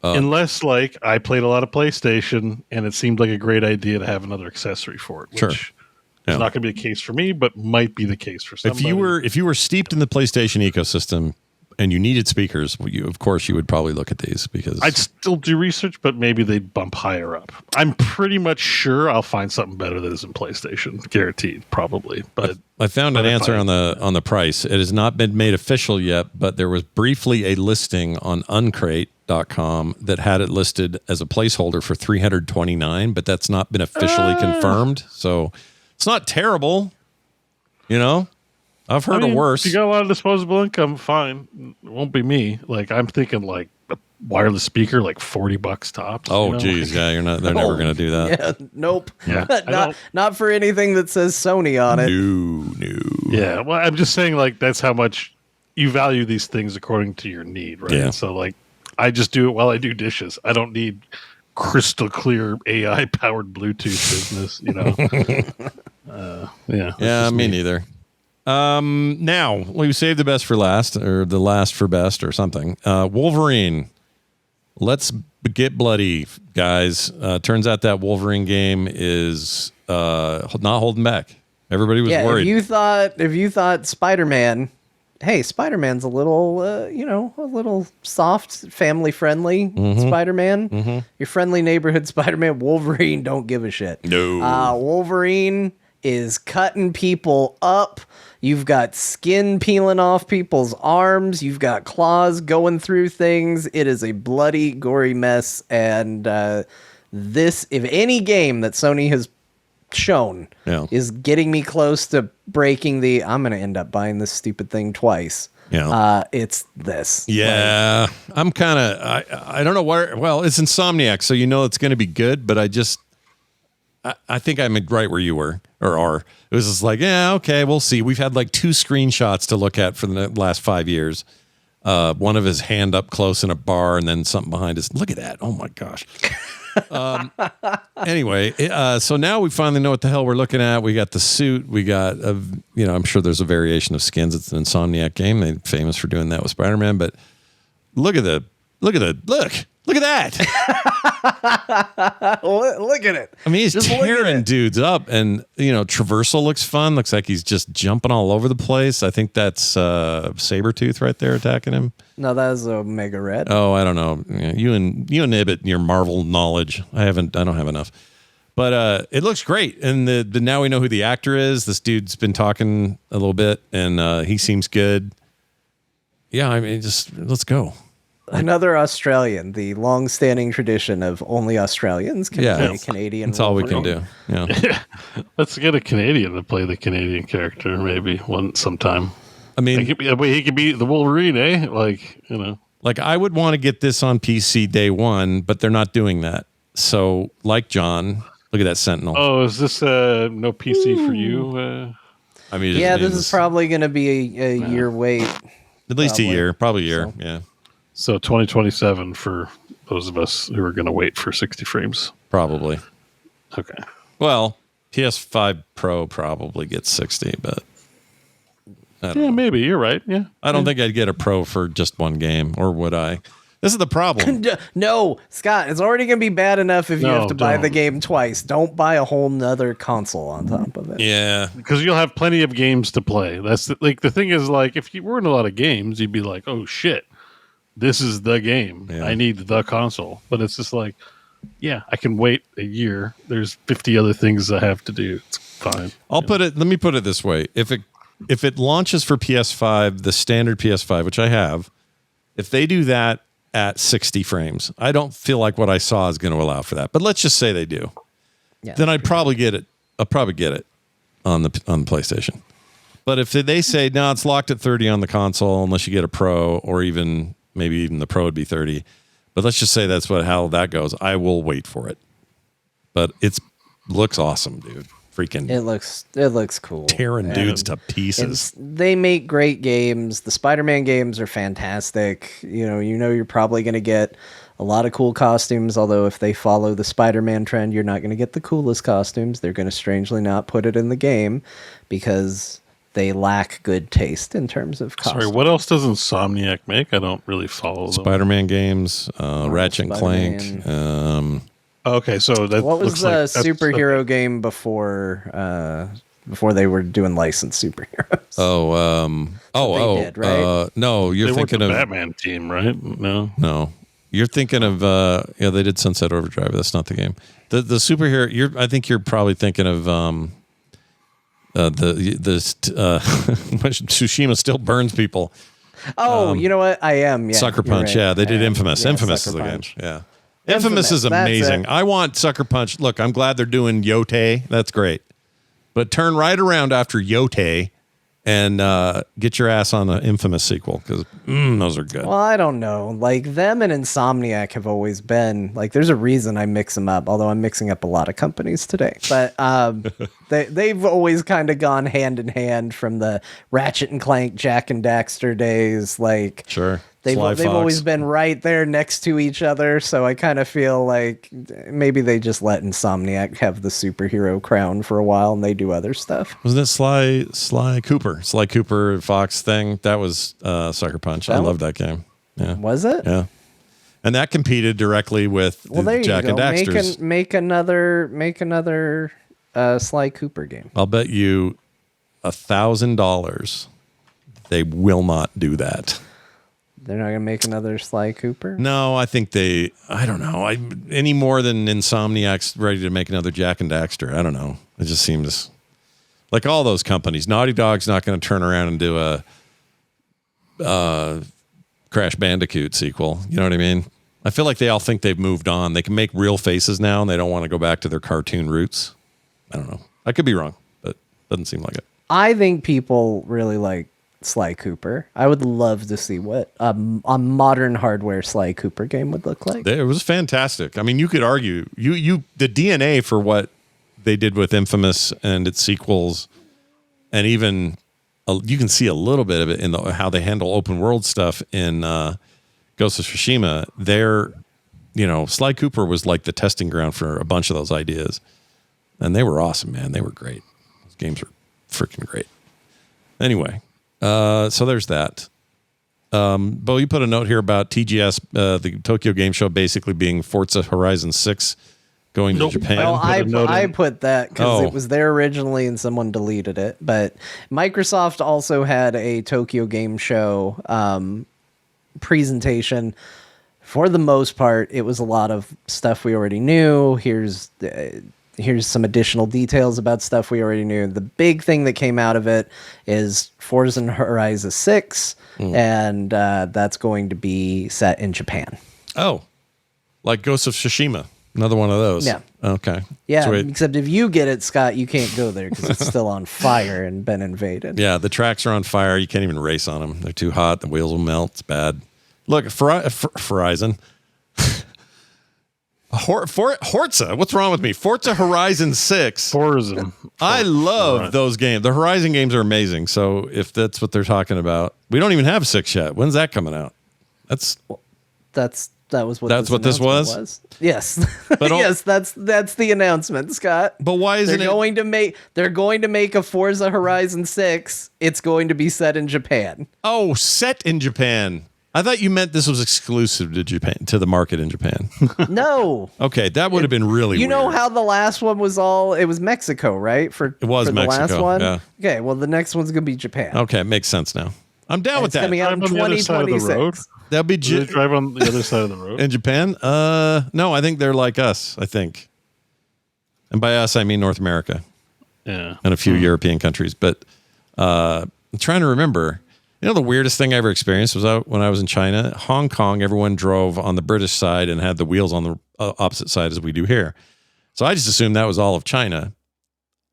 Unless, I played a lot of PlayStation, and it seemed like a great idea to have another accessory for it, which is not going to be the case for me, but might be the case for somebody. If you were steeped in the PlayStation ecosystem and you needed speakers, of course you would probably look at these, because I'd still do research, but maybe they'd bump higher up. I'm pretty much sure I'll find something better that isn't PlayStation, guaranteed, probably. But I found an answer on the price. It has not been made official yet, but there was briefly a listing on uncrate.com that had it listed as a placeholder for $329, but that's not been officially confirmed. So it's not terrible, I've heard of worse. If you got a lot of disposable income, fine. It won't be me. I'm thinking a wireless speaker, $40 tops. Oh, geez, yeah, they're never going to do that. Yeah, nope. Yeah, not for anything that says Sony on it. No. Yeah, well, I'm just saying, that's how much you value these things according to your need, right? Yeah. So, I just do it while I do dishes. I don't need crystal clear AI powered Bluetooth business, Yeah, me neither. Now we saved the best for last, or the last for best, or something. Wolverine. Let's get bloody, guys. Turns out that Wolverine game is not holding back. Everybody was worried. If you thought Spider-Man, hey, Spider-Man's a little, a little soft, family friendly Spider-Man. Your friendly neighborhood Spider-Man. Wolverine don't give a shit. No. Wolverine is cutting people up. You've got skin peeling off people's arms. You've got claws going through things. It is a bloody, gory mess. And this, if any game that Sony has shown is getting me close to breaking I'm going to end up buying this stupid thing twice. Yeah. It's this. Yeah. I'm kind of, I don't know where, well, it's Insomniac, so it's going to be good, but I think I'm right where you were, or are. It was just okay, we'll see. We've had 2 screenshots to look at for the last 5 years. One of his hand up close in a bar, and then something behind us. Look at that. Oh my gosh. Anyway, so now we finally know what the hell we're looking at. We got the suit. We got, I'm sure there's a variation of skins. It's an Insomniac game. They're famous for doing that with Spider-Man, but look at that. Look at it. I mean, he's just tearing dudes up, and traversal looks fun. Looks like he's just jumping all over the place. I think that's Sabretooth right there attacking him. No, that was Omega Red. Oh, I don't know. You and Ibbot and your Marvel knowledge. I don't have enough. But it looks great, and the now we know who the actor is. This dude's been talking a little bit, and he seems good. Yeah, I mean, just let's go. Another Australian, the long-standing tradition of only Australians can play a Canadian. That's all we can do. Yeah. Let's get a Canadian to play the Canadian character, maybe sometime. I mean, he could be the Wolverine, eh? I would want to get this on PC day one, but they're not doing that. So, like John, Look at that Sentinel. Oh, is this no PC for you? I mean, Yeah, this is probably going to be a year wait. At least probably. a year, probably a year. So. Yeah, So 2027 for those of us who are going to wait for 60 frames. probably. Okay. Well, PS5 Pro probably gets 60, but I don't know. Maybe you're right. Yeah. I don't think I'd get a Pro for just one game, or would I? This is the problem. No, Scott, it's already going to be bad enough if you No, have to buy the don't. game twice. Don't buy a whole nother console on top of it. Yeah, Because you'll have plenty of games to play. That's the thing is, like, if you were in a lot of games, you'd be like, oh shit, this is the game. Yeah. I need the console. But it's just like, yeah, I can wait a year. There's 50 other things I have to do. It's fine. let me put it this way. If it launches for PS5, the standard PS5, which I have, if they do that at 60 frames, I don't feel like what I saw is going to allow for that. But let's just say they do. Yeah, Then I'd probably get it. I'll probably get it on the PlayStation. But if they say, no, it's locked at 30 on the console unless you get a Pro, or even maybe even the Pro would be 30. But let's just say that's how that goes. I will wait for it. But looks awesome, dude. Freaking It looks cool. tearing dudes to pieces. They make great games. The Spider-Man games are fantastic. You know you're probably going to get a lot of cool costumes, although if they follow the Spider-Man trend, you're not going to get the coolest costumes. They're going to strangely not put it in the game because they lack good taste in terms of costumes. Sorry, what else does Insomniac make? I don't really follow them. Spider-Man games, Ratchet and Clank. Okay, so that What was looks the like that's- superhero game before they were doing licensed superheroes? They did, right? No, you're They weren't thinking the of Batman team, right? No. You're thinking of they did Sunset Overdrive. That's not the game. The superhero. I think you're probably thinking of Tsushima still burns people. Oh, you know what? I am. Yeah, Sucker you're Punch. right. Yeah, they did Infamous. Yeah, Infamous Sucker is the Punch. game. Yeah. Infamous is that's amazing. it. I want Sucker Punch. Look, I'm glad they're doing Yote. That's great. But turn right around after Yote and get your ass on the Infamous sequel because those are good. Well, I don't know. Like, them and Insomniac have always been, like, there's a reason I mix them up, although I'm mixing up a lot of companies today. But they've always kind of gone hand in hand from the Ratchet and Clank, Jack and Daxter days. Like, Sure. They've Sly Fox. always been right there next to each other, so I kind of feel like maybe they just let Insomniac have the superhero crown for a while and they do other stuff. Wasn't it Sly Cooper Fox thing? That was Sucker Punch. I love that game. Yeah. Was it? Yeah. And that competed directly with There Jack you and go. Daxter's. Make another Sly Cooper game. I'll bet you $1,000 they will not do that. They're not gonna make another Sly Cooper. No, I think I don't know. Any more than Insomniac's ready to make another Jack and Daxter. I don't know. It just seems like all those companies. Naughty Dog's not going to turn around and do a Crash Bandicoot sequel. You know what I mean? I feel like they all think they've moved on. They can make real faces now, and they don't want to go back to their cartoon roots. I don't know. I could be wrong, but it doesn't seem like it. I think people really like Sly Cooper. I would love to see what a modern hardware Sly Cooper game would look like. It was fantastic. I mean, you could argue the DNA for what they did with Infamous and its sequels, and even you can see a little bit of it in how they handle open world stuff in Ghost of Tsushima. Sly Cooper was like the testing ground for a bunch of those ideas, and they were awesome, man. They were great. Those games were freaking great. Anyway. So there's that. Beau, you put a note here about TGS, the Tokyo Game Show, basically being Forza Horizon 6 going to Japan. Well, I put that because Oh. it was there originally and someone deleted it. But Microsoft also had a Tokyo Game Show presentation. For the most part, it was a lot of stuff we already knew. Here's some additional details about stuff we already knew. The big thing that came out of it is Forza Horizon 6, and that's going to be set in Japan. Oh, like Ghost of Tsushima. Another one of those. Yeah. Okay. Yeah, Sweet. except if you get it, Scott, you can't go there because it's still on fire and been invaded. Yeah, the tracks are on fire. You can't even race on them. They're too hot. The wheels will melt. It's bad. Look, Horizon. Forza. What's wrong with me? Forza Horizon 6. Forza. I love those games. The Horizon games are amazing. So if that's what they're talking about, we don't even have 6 yet. When's that coming out? That was what this was? Yes. But yes, that's the announcement, Scott. But why isn't they're going to make a Forza Horizon 6. It's going to be set in Japan. Oh, set in Japan. I thought you meant this was exclusive to Japan, to the market in Japan. No. Okay, that would have been really You weird. know how the last one was it was Mexico, right? It was for Mexico, the last one? yeah. Okay, well, the next one's going to be Japan. Okay, it makes sense now. I'm down with It's that. coming out in Drive on the other side of the road? 2026. That'll be Do they drive on the other side of the road? in Japan? No, I think they're like us, I think. And by us, I mean North America. Yeah. And a few European countries. But I'm trying to remember. You know, the weirdest thing I ever experienced was when I was in China. Hong Kong, everyone drove on the British side and had the wheels on the opposite side as we do here. So I just assumed that was all of China.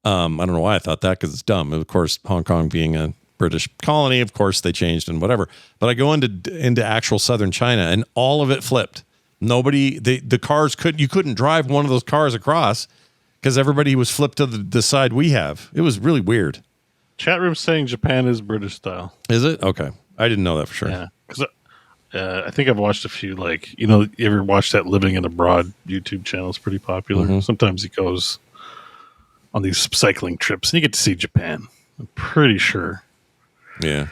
I don't know why I thought that, because it's dumb. Of course, Hong Kong being a British colony, of course they changed and whatever. But I go into actual southern China and all of it flipped. The cars you couldn't drive one of those cars across because everybody was flipped to the side we have. It was really weird. Chat room saying Japan is British style. Is it? Okay. I didn't know that for sure. Yeah. Because I think I've watched a few, you ever watch that Living in Abroad YouTube channel? It's pretty popular. Mm-hmm. Sometimes he goes on these cycling trips and you get to see Japan. I'm pretty sure. Yeah.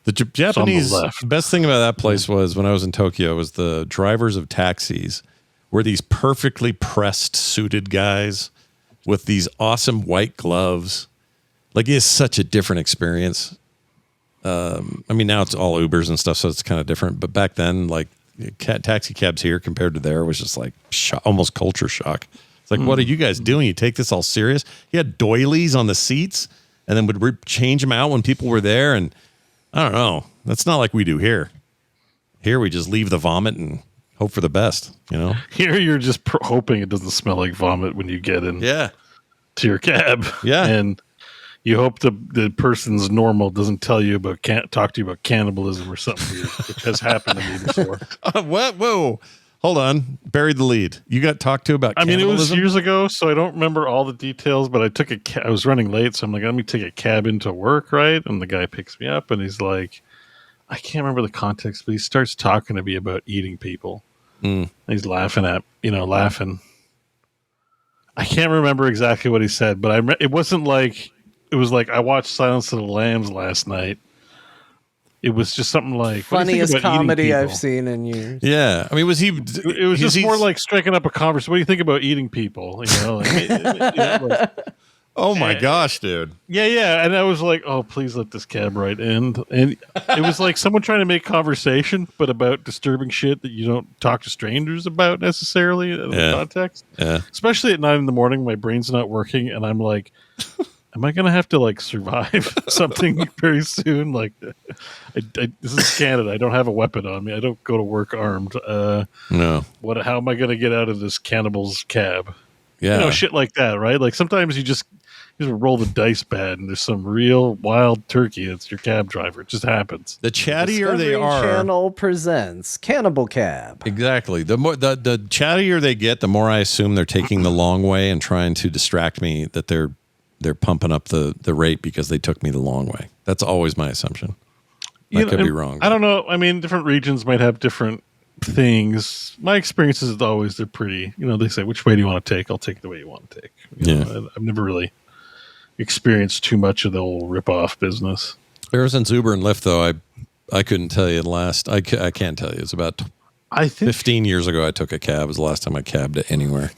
The Japanese, left. best thing about that place was when I was in Tokyo was the drivers of taxis were these perfectly pressed suited guys with these awesome white gloves. Like, it's such a different experience. I mean, now it's all Ubers and stuff, so it's kind of different. But back then, like, taxi cabs here compared to there was just like almost culture shock. It's like, what are you guys doing? You take this all serious? He had doilies on the seats and then would change them out when people were there. And I don't know. That's not like we do here. Here we just leave the vomit and hope for the best, you know? Here you're just hoping it doesn't smell like vomit when you get in to your cab. Yeah. And you hope the person's normal doesn't talk to you about cannibalism or something, which has happened to me before. What? Whoa. Hold on. Buried the lead. You got talked to about cannibalism? I mean, it was years ago, so I don't remember all the details, but I was running late, so I'm like, let me take a cab into work, right? And the guy picks me up, and he's like, I can't remember the context, but he starts talking to me about eating people. And he's laughing. I can't remember exactly what he said, but it wasn't like, it was like, I watched Silence of the Lambs last night. It was just something like funniest comedy I've seen in years. Yeah, I mean, It was just more like striking up a conversation. What do you think about eating people? You know, oh my gosh, dude. Yeah, and I was like, oh, please let this cab ride end. And it was like someone trying to make conversation, but about disturbing shit that you don't talk to strangers about necessarily in the context. Yeah, especially at 9 a.m, my brain's not working, and I'm like, am I going to have to like survive something very soon? Like, this is Canada. I don't have a weapon on me. I don't go to work armed. No. How am I going to get out of this cannibal's cab? Yeah. You know, shit like that, right? Like sometimes you just roll the dice bad and there's some real wild turkey that's your cab driver. It just happens. The chattier Discovery they are. Channel presents Cannibal Cab. Exactly. The more the chattier they get, the more I assume they're taking the long way and trying to distract me that they're pumping up the rate because they took me the long way. That's always my assumption. I could be wrong. I don't know. I mean, different regions might have different things. My experience is always they're pretty, they say, which way do you want to take? I'll take the way you want to take. I've never really experienced too much of the old rip-off business. Ever since Uber and Lyft, though, I couldn't tell you I can't tell you. It's about 15 years ago I took a cab. It was the last time I cabbed it anywhere.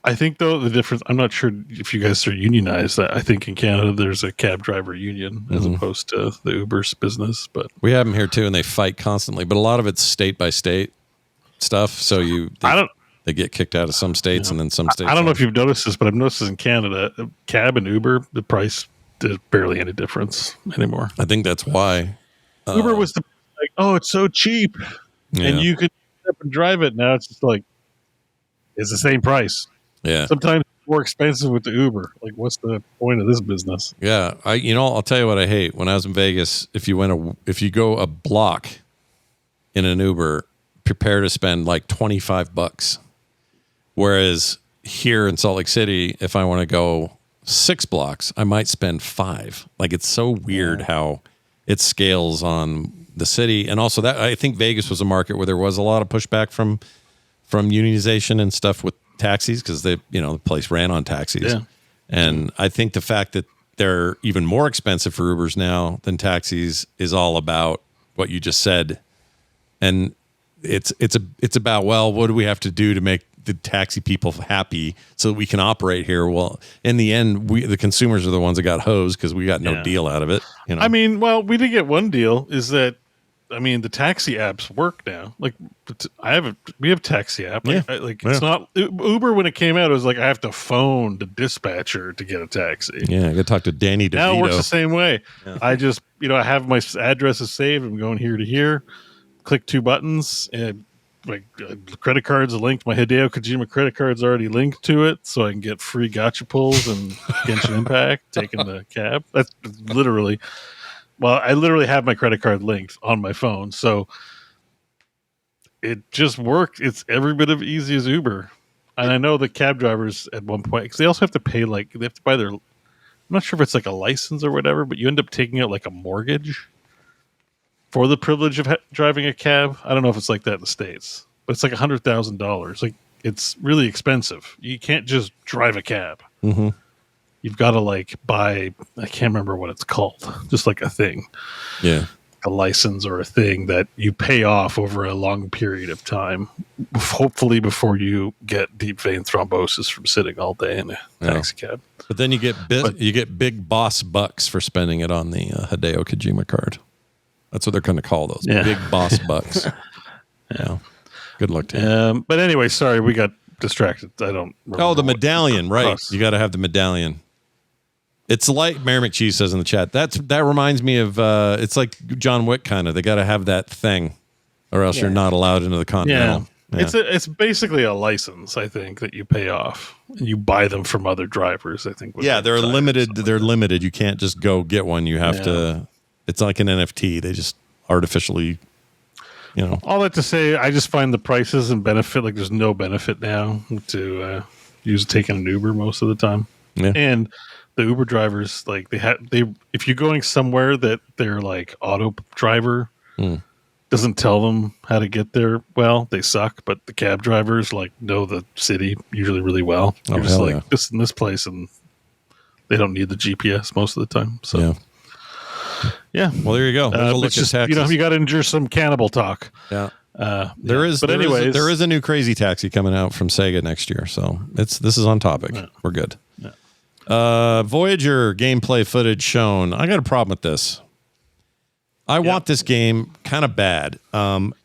I think, though, the difference, I'm not sure if you guys are unionized. I think in Canada there's a cab driver union as opposed to the Uber's business. But we have them here, too, and they fight constantly. But a lot of it's state-by-state stuff. So they get kicked out of some states and then some states. I don't know if you've noticed this, but I've noticed this in Canada. Cab and Uber, the price, there's barely any difference anymore. I think that's why. Uber was it's so cheap. Yeah. And you could up and drive it. Now it's just like, it's the same price. Yeah. Sometimes it's more expensive with the Uber. Like, what's the point of this business? Yeah. I'll tell you what I hate. When I was in Vegas, if you go a block in an Uber, prepare to spend like $25. Whereas here in Salt Lake City, if I want to go 6 blocks, I might spend 5. Like, it's so weird how it scales on the city. And also that I think Vegas was a market where there was a lot of pushback from unionization and stuff with taxis, because the place ran on taxis. Yeah. And I think the fact that they're even more expensive for Ubers now than taxis is all about what you just said. And it's about, well, what do we have to do to make the taxi people happy so that we can operate here? Well, in the end, the consumers are the ones that got hosed because we got no deal out of it. I mean, well, we did get one deal, is that, I mean, the taxi apps work now. Like, we have taxi app. Like, it's not Uber. When it came out, it was like I have to phone the dispatcher to get a taxi. Yeah, I got to talk to Danny DeVito. Now it works the same way. Yeah. I just, I have my addresses saved. I'm going here to here. Click 2 buttons, and my credit card's linked. My Hideo Kojima credit card's already linked to it, so I can get free gacha pulls and Genshin Impact taking the cab. That's literally. Well, I literally have my credit card linked on my phone, so it just worked. It's every bit of easy as Uber. And I know the cab drivers at one point, because they also have to pay, like, they have to buy their, I'm not sure if it's like a license or whatever, but you end up taking out like a mortgage for the privilege of driving a cab. I don't know if it's like that in the States, but it's like $100,000. Like, it's really expensive. You can't just drive a cab. Mm-hmm. You've got to like buy, I can't remember what it's called, just like a thing. Yeah. A license or a thing that you pay off over a long period of time, hopefully before you get deep vein thrombosis from sitting all day in a taxi cab. But then you get big boss bucks for spending it on the Hideo Kojima card. That's what they're going to call those. Yeah. Big boss bucks. Yeah. Good luck to you. But anyway, sorry, we got distracted. I don't remember. Oh, the medallion, right. You got to have the medallion. It's like Mary McCheese says in the chat. That reminds me of, it's like John Wick kind of. They got to have that thing, or else you're not allowed into the Continental. Yeah. It's basically a license, I think, that you pay off. And you buy them from other drivers, I think. Yeah, they're limited. They're limited. You can't just go get one. You have to. It's like an NFT. They just artificially, All that to say, I just find the prices and benefit, like there's no benefit now to taking an Uber most of the time. Yeah. And the Uber drivers, like if you're going somewhere that their like auto driver doesn't tell them how to get there, well, they suck. But the cab drivers like know the city usually really well. You're just like this in this place, and they don't need the GPS most of the time. So yeah. Well, there you go. It's just, you got to endure some cannibal talk. Yeah. There is a new Crazy Taxi coming out from Sega next year, so this is on topic. Yeah. We're good. Yeah. Voyager gameplay footage shown. I got a problem with this. I want this game kind of bad.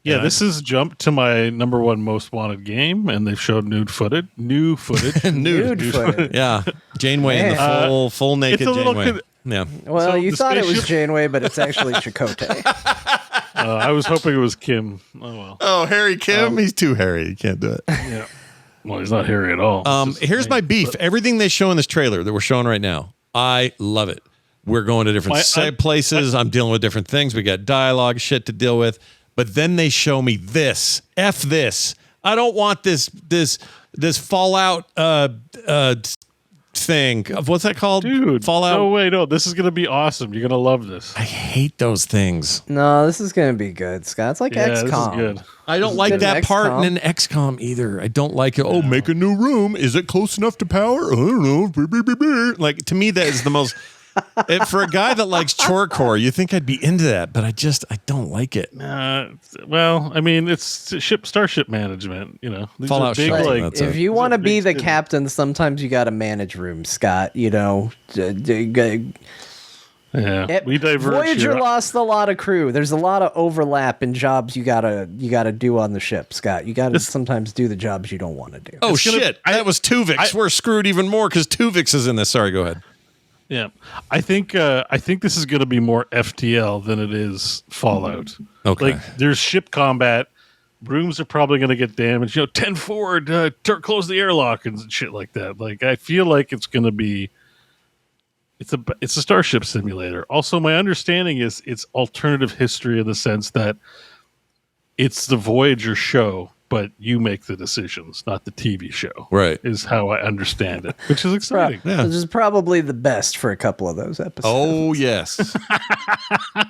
This is jumped to my number 1 most wanted game, and they've showed nude footage. nude footage. Yeah, Janeway in the full naked Janeway. Yeah. Well, so you thought it was Janeway, but it's actually Chakotay. I was hoping it was Kim. Oh well. Oh, Harry Kim. He's too hairy. You can't do it. Yeah. Well, he's not hairy at all. Here's my beef. Everything they show in this trailer that we're showing right now, I love it. We're going to different places. I'm dealing with different things. We got dialogue shit to deal with. But then they show me this. F this. I don't want this Fallout thing. What's that called? Dude, Fallout. No, this is gonna be awesome. You're gonna love this. I hate those things. No, this is gonna be good, Scott. It's like XCOM. This is good. I don't like that part in XCOM either. I don't like it. Oh, make a new room. Is it close enough to power? I don't know. Like, to me, that is the most. For a guy that likes chorecore, you think I'd be into that, but I don't like it. Well, I mean, it's starship management. These Fallout big, if you want to be the captain, sometimes you got to manage rooms, Scott. We diverge. Voyager lost a lot of crew. There's a lot of overlap in jobs you gotta do on the ship, Scott. You gotta sometimes do the jobs you don't want to do. Oh shit! That was Tuvix. We're screwed even more because Tuvix is in this. Sorry, go ahead. Yeah, I think this is going to be more FTL than it is Fallout. Okay, like there's ship combat, rooms are probably going to get damaged. 10 forward, close the airlock and shit like that. Like I feel like it's going to be, it's a starship simulator. Also, my understanding is it's alternative history in the sense that it's the Voyager show but you make the decisions, not the TV show. Right. Is how I understand it, which is exciting. Yeah. Which is probably the best for a couple of those episodes. Oh yes.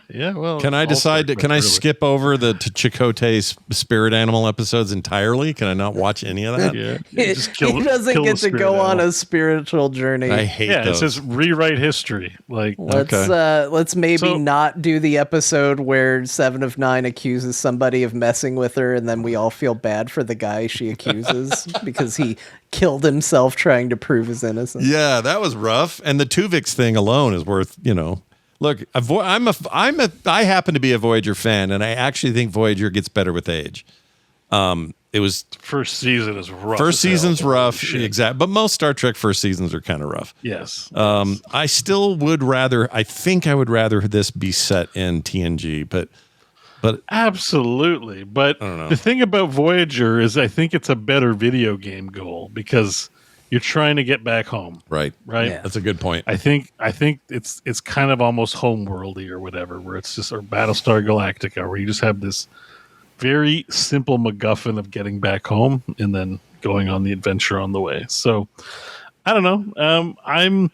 Yeah. Well, Can I all decide? Star Trek, Can I really. skip over the Chakotay's spirit animal episodes entirely? Can I not watch any of that? Yeah. He Just kill, doesn't kill get the to spirit go on animal. a spiritual journey. I hate Yeah, those. it says rewrite history. Like, Let's maybe So- not do the episode where 7 of 9 accuses somebody of messing with her, and then we all feel bad for the guy she accuses because he killed himself trying to prove his innocence. Yeah, that was rough. And the Tuvix thing alone is worth, Look, I happen to be a Voyager fan, and I actually think Voyager gets better with age. It was first season is rough. first as hell. season's Holy rough, shit. exact. But most Star Trek first seasons are kind of rough. Yes. I still would rather. I think I would rather this be set in TNG, but Absolutely. But know. the thing about Voyager is I think it's a better video game goal because you're trying to get back home, right, right? Yeah. that's a good point. I think it's kind of almost homeworldy or whatever, where it's just or Battlestar Galactica, where you just have this very simple MacGuffin of getting back home and then going on the adventure on the way. So I don't know.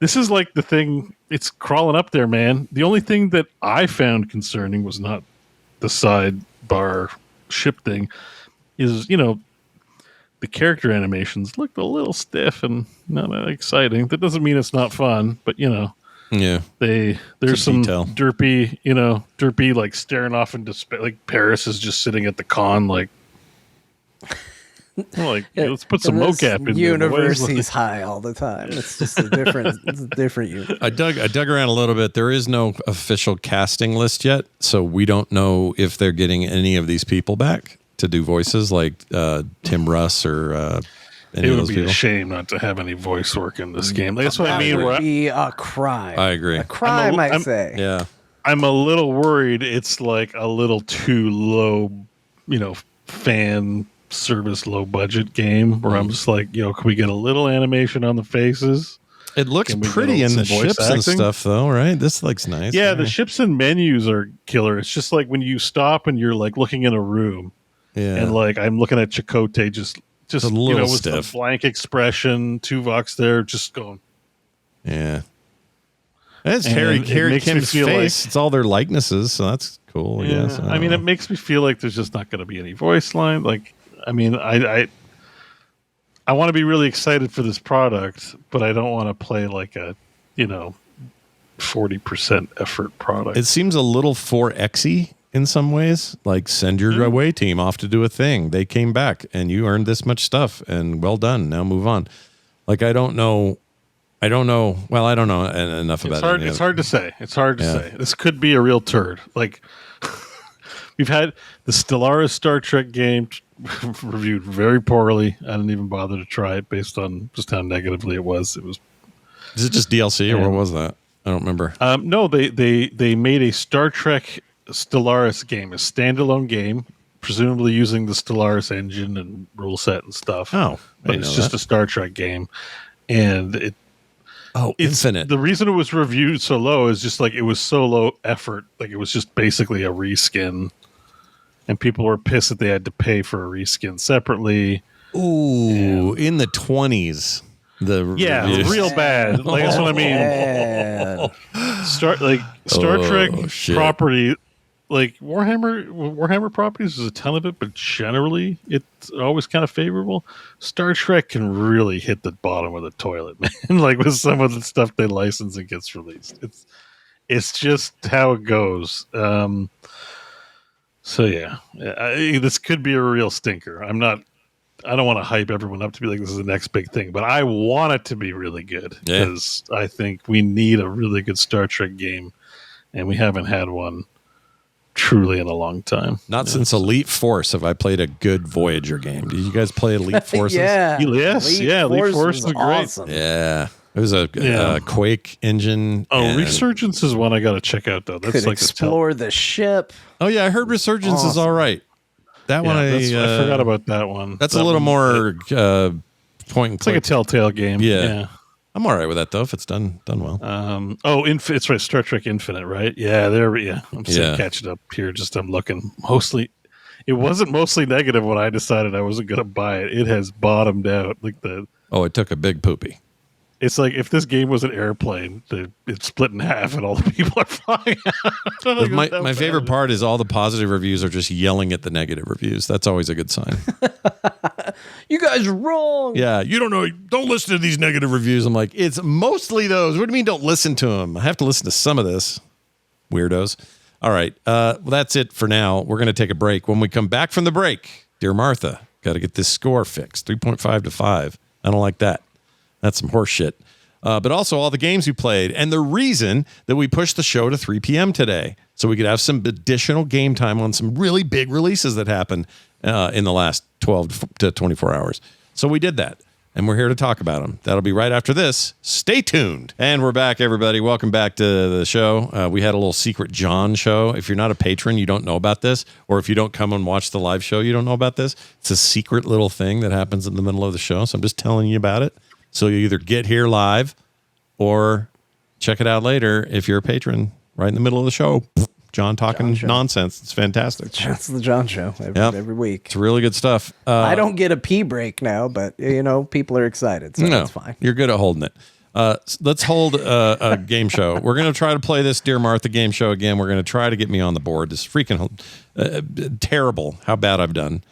This is like the thing. It's crawling up there, man. The only thing that I found concerning was not the sidebar ship thing. Is the character animations looked a little stiff and not that exciting. That doesn't mean it's not fun, but Yeah, there's a some detail. derpy like staring off into space. Like Paris is just sitting at the con, like let's put some In this mocap in there. universe. What is- He's high all the time. It's just a different. It's a different universe. I dug around a little bit. There is no official casting list yet, so we don't know if they're getting any of these people back to do voices, like Tim Russ or any It of would those be people. a shame not to have any voice work in this game. That's what I That mean. would Where be a crime. I agree. A crime, I I'm- say. Yeah, I'm a little worried it's like a little too low, fan service, low budget game where I'm just like, can we get a little animation on the faces? it looks Can we pretty get in the some voice ships and acting? stuff, though, right? This looks nice. Yeah, right? the ships and menus are killer. It's just like when you stop and you're like looking in a room yeah. and like I'm looking at Chakotay just a little with stiff. the blank expression, Tuvok's there just going. Yeah. It's And Harry it makes me Kim's feel face. It's all their likenesses, so that's cool. I guess. I mean, it makes me feel like there's just not going to be any voice line. Like, I mean, I want to be really excited for this product, but I don't want to play like a 40% effort product. It seems a little 4X-y in some ways. Like, send your away team off to do a thing. They came back, and you earned this much stuff, and well done. Now move on. Like, I don't know. Well, I don't know enough about it. It's hard to say. It's hard to Yeah. say. This could be a real turd. Like, we've had the Stellaris Star Trek game reviewed very poorly. I didn't even bother to try it based on just how negatively it was. It was Is it just DLC, or what was that? I don't remember. no, they made a Star Trek Stellaris game, a standalone game, presumably using the Stellaris engine and rule set and stuff. Oh, I but didn't it's know just that. a Star Trek game, and it's Infinite. The reason it was reviewed so low is just like it was so low effort, like it was just basically a reskin, and people were pissed that they had to pay for a reskin separately. Ooh, in the 20s. Yeah, reviews. real bad. Like that's what I mean. And Star Oh, Trek shit. property, like Warhammer properties, there's a ton of it, but generally it's always kind of favorable. Star Trek can really hit the bottom of the toilet, man. Like with some of the stuff they license and gets released. It's just how it goes. So yeah, this could be a real stinker. I don't want to hype everyone up to be like this is the next big thing, but I want it to be really good Yeah. because I think we need a really good Star Trek game, and we haven't had one truly in a long time. Not since Elite Force have I played a good Voyager game. Did you guys play Elite Forces? yeah, Yes, Elite Force is great. awesome. Yeah. It was a Yeah. Quake engine. Oh, and- Resurgence is one I got to check out though. That's Could like explore the ship. Oh, yeah. I heard Resurgence is Awesome. all right. That one, I I forgot about that one. That's That a little one- more point and It's like a click. Telltale game. Yeah. I'm all right with that, though, if it's done well. It's right. Star Trek Infinite, right? Yeah, I'm still Yeah. catching up here. Just I'm looking mostly. it wasn't mostly negative when I decided I wasn't going to buy it. It has bottomed out. Oh, it took a big poopy. It's like if this game was an airplane, it's split in half and all the people are flying out. My favorite part is all the positive reviews are just yelling at the negative reviews. That's always a good sign. You guys are wrong. Yeah, you don't know. Don't listen to these negative reviews. I'm like, it's mostly those. What do you mean don't listen to them? I have to listen to some of this. Weirdos. All right. Well, that's it for now. We're going to take a break. When we come back from the break, dear Martha, got to get this score fixed. 3.5 to 5. I don't like that. That's some horse shit. But also all the games we played and the reason that we pushed the show to 3 p.m. today so we could have some additional game time on some really big releases that happened in the last 12 to 24 hours. So we did that, and we're here to talk about them. That'll be right after this. Stay tuned. And we're back, everybody. Welcome back to the show. We had a little secret John show. If you're not a patron, you don't know about this, or if you don't come and watch the live show, you don't know about this. It's a secret little thing that happens in the middle of the show, so I'm just telling you about it. So you either get here live or check it out later if you're a patron right in the middle of the show. John talking nonsense. It's fantastic. It's the John show every week. It's really good stuff. I don't get a pee break now, but, people are excited, so that's fine. You're good at holding it. Let's hold a game show. We're going to try to play this Dear Martha game show again. We're going to try to get me on the board. It's freaking terrible how bad I've done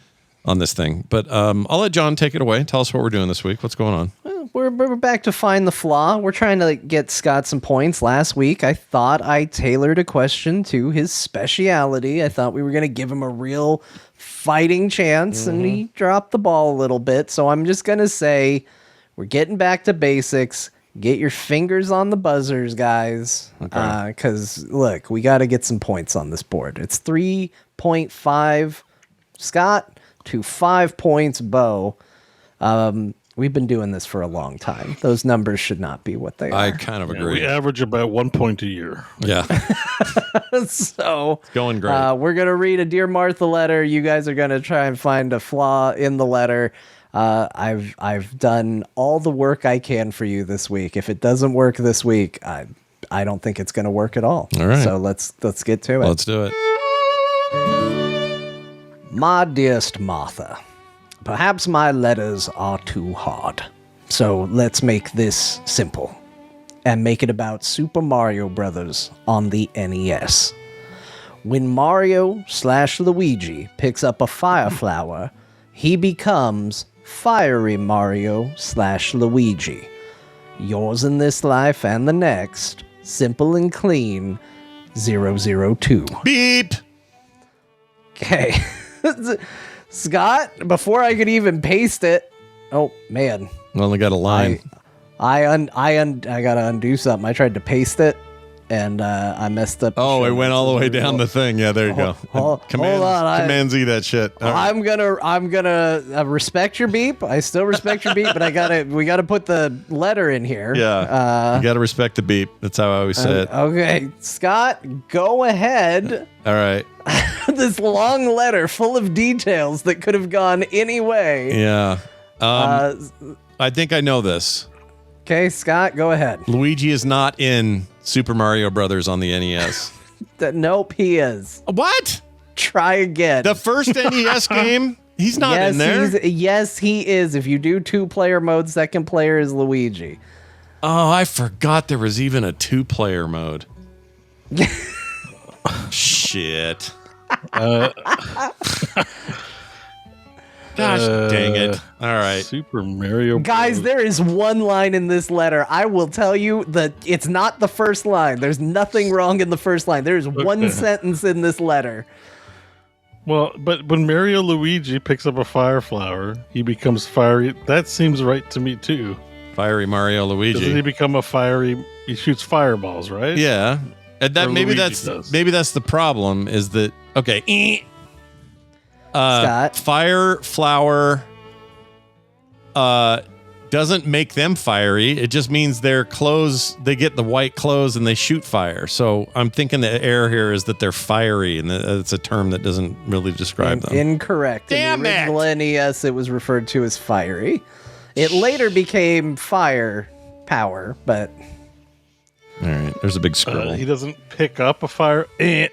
on this thing. But I'll let John take it away. Tell us what we're doing this week. What's going on? We're back to find the flaw. We're trying to get Scott some points. Last week, I thought I tailored a question to his speciality. I thought we were going to give him a real fighting chance, and he dropped the ball a little bit. So I'm just going to say we're getting back to basics. Get your fingers on the buzzers, guys. Because, look, we got to get some points on this board. It's 3.5 Scott to 5 points Beau. We've been doing this for a long time. Those numbers should not be what they are. I kind of agree. We average about 1 point a year. Yeah. So it's going great. We're going to read a Dear Martha letter. You guys are going to try and find a flaw in the letter. I've done all the work I can for you this week. If it doesn't work this week, I don't think it's going to work at all. All right. So let's get to it. Let's do it. My dearest Martha, perhaps my letters are too hard. So let's make this simple and make it about Super Mario Brothers on the NES. When Mario/Luigi picks up a fire flower, he becomes Fiery Mario/Luigi. Yours in this life and the next, simple and clean, 002. Beep. Okay. Scott, before I could even paste it, oh man, I only got a line. I gotta undo something. I tried to paste it, and I messed up. Oh, it went all the way down the thing. Yeah, there you go. Hold on, Command Z that shit. All right. I'm gonna respect your beep. I still respect your beep, but we gotta put the letter in here. Yeah, you gotta respect the beep. That's how I always say it. Okay, Scott, go ahead. All right. This long letter full of details that could have gone any way. Yeah. I think I know this. Okay, Scott, go ahead. Luigi is not in Super Mario Brothers on the NES. Nope, he is. What? Try again. The first NES game? He's not in there? Yes, he is. If you do 2-player mode, second player is Luigi. Oh, I forgot there was even a 2-player mode. Shit. Gosh dang it. All right. Super Mario Guys, Bros. there is one line in this letter. I will tell you that it's not the first line. There's nothing wrong in the first line. There is one sentence in this letter. Well, but when Mario Luigi picks up a fire flower, he becomes fiery. That seems right to me, too. Fiery Mario Luigi. Doesn't he become a fiery... He shoots fireballs, right? Yeah. And that Or maybe Luigi that's does. maybe that's the problem is that okay. Scott. Fire flower doesn't make them fiery. It just means their clothes, they get the white clothes and they shoot fire. So I'm thinking the error here is that they're fiery, and it's a term that doesn't really describe them. Incorrect. Damn in the original NES, it was referred to as fiery. It later became fire power, but All right. There's a big scribble. He doesn't pick up a fire. They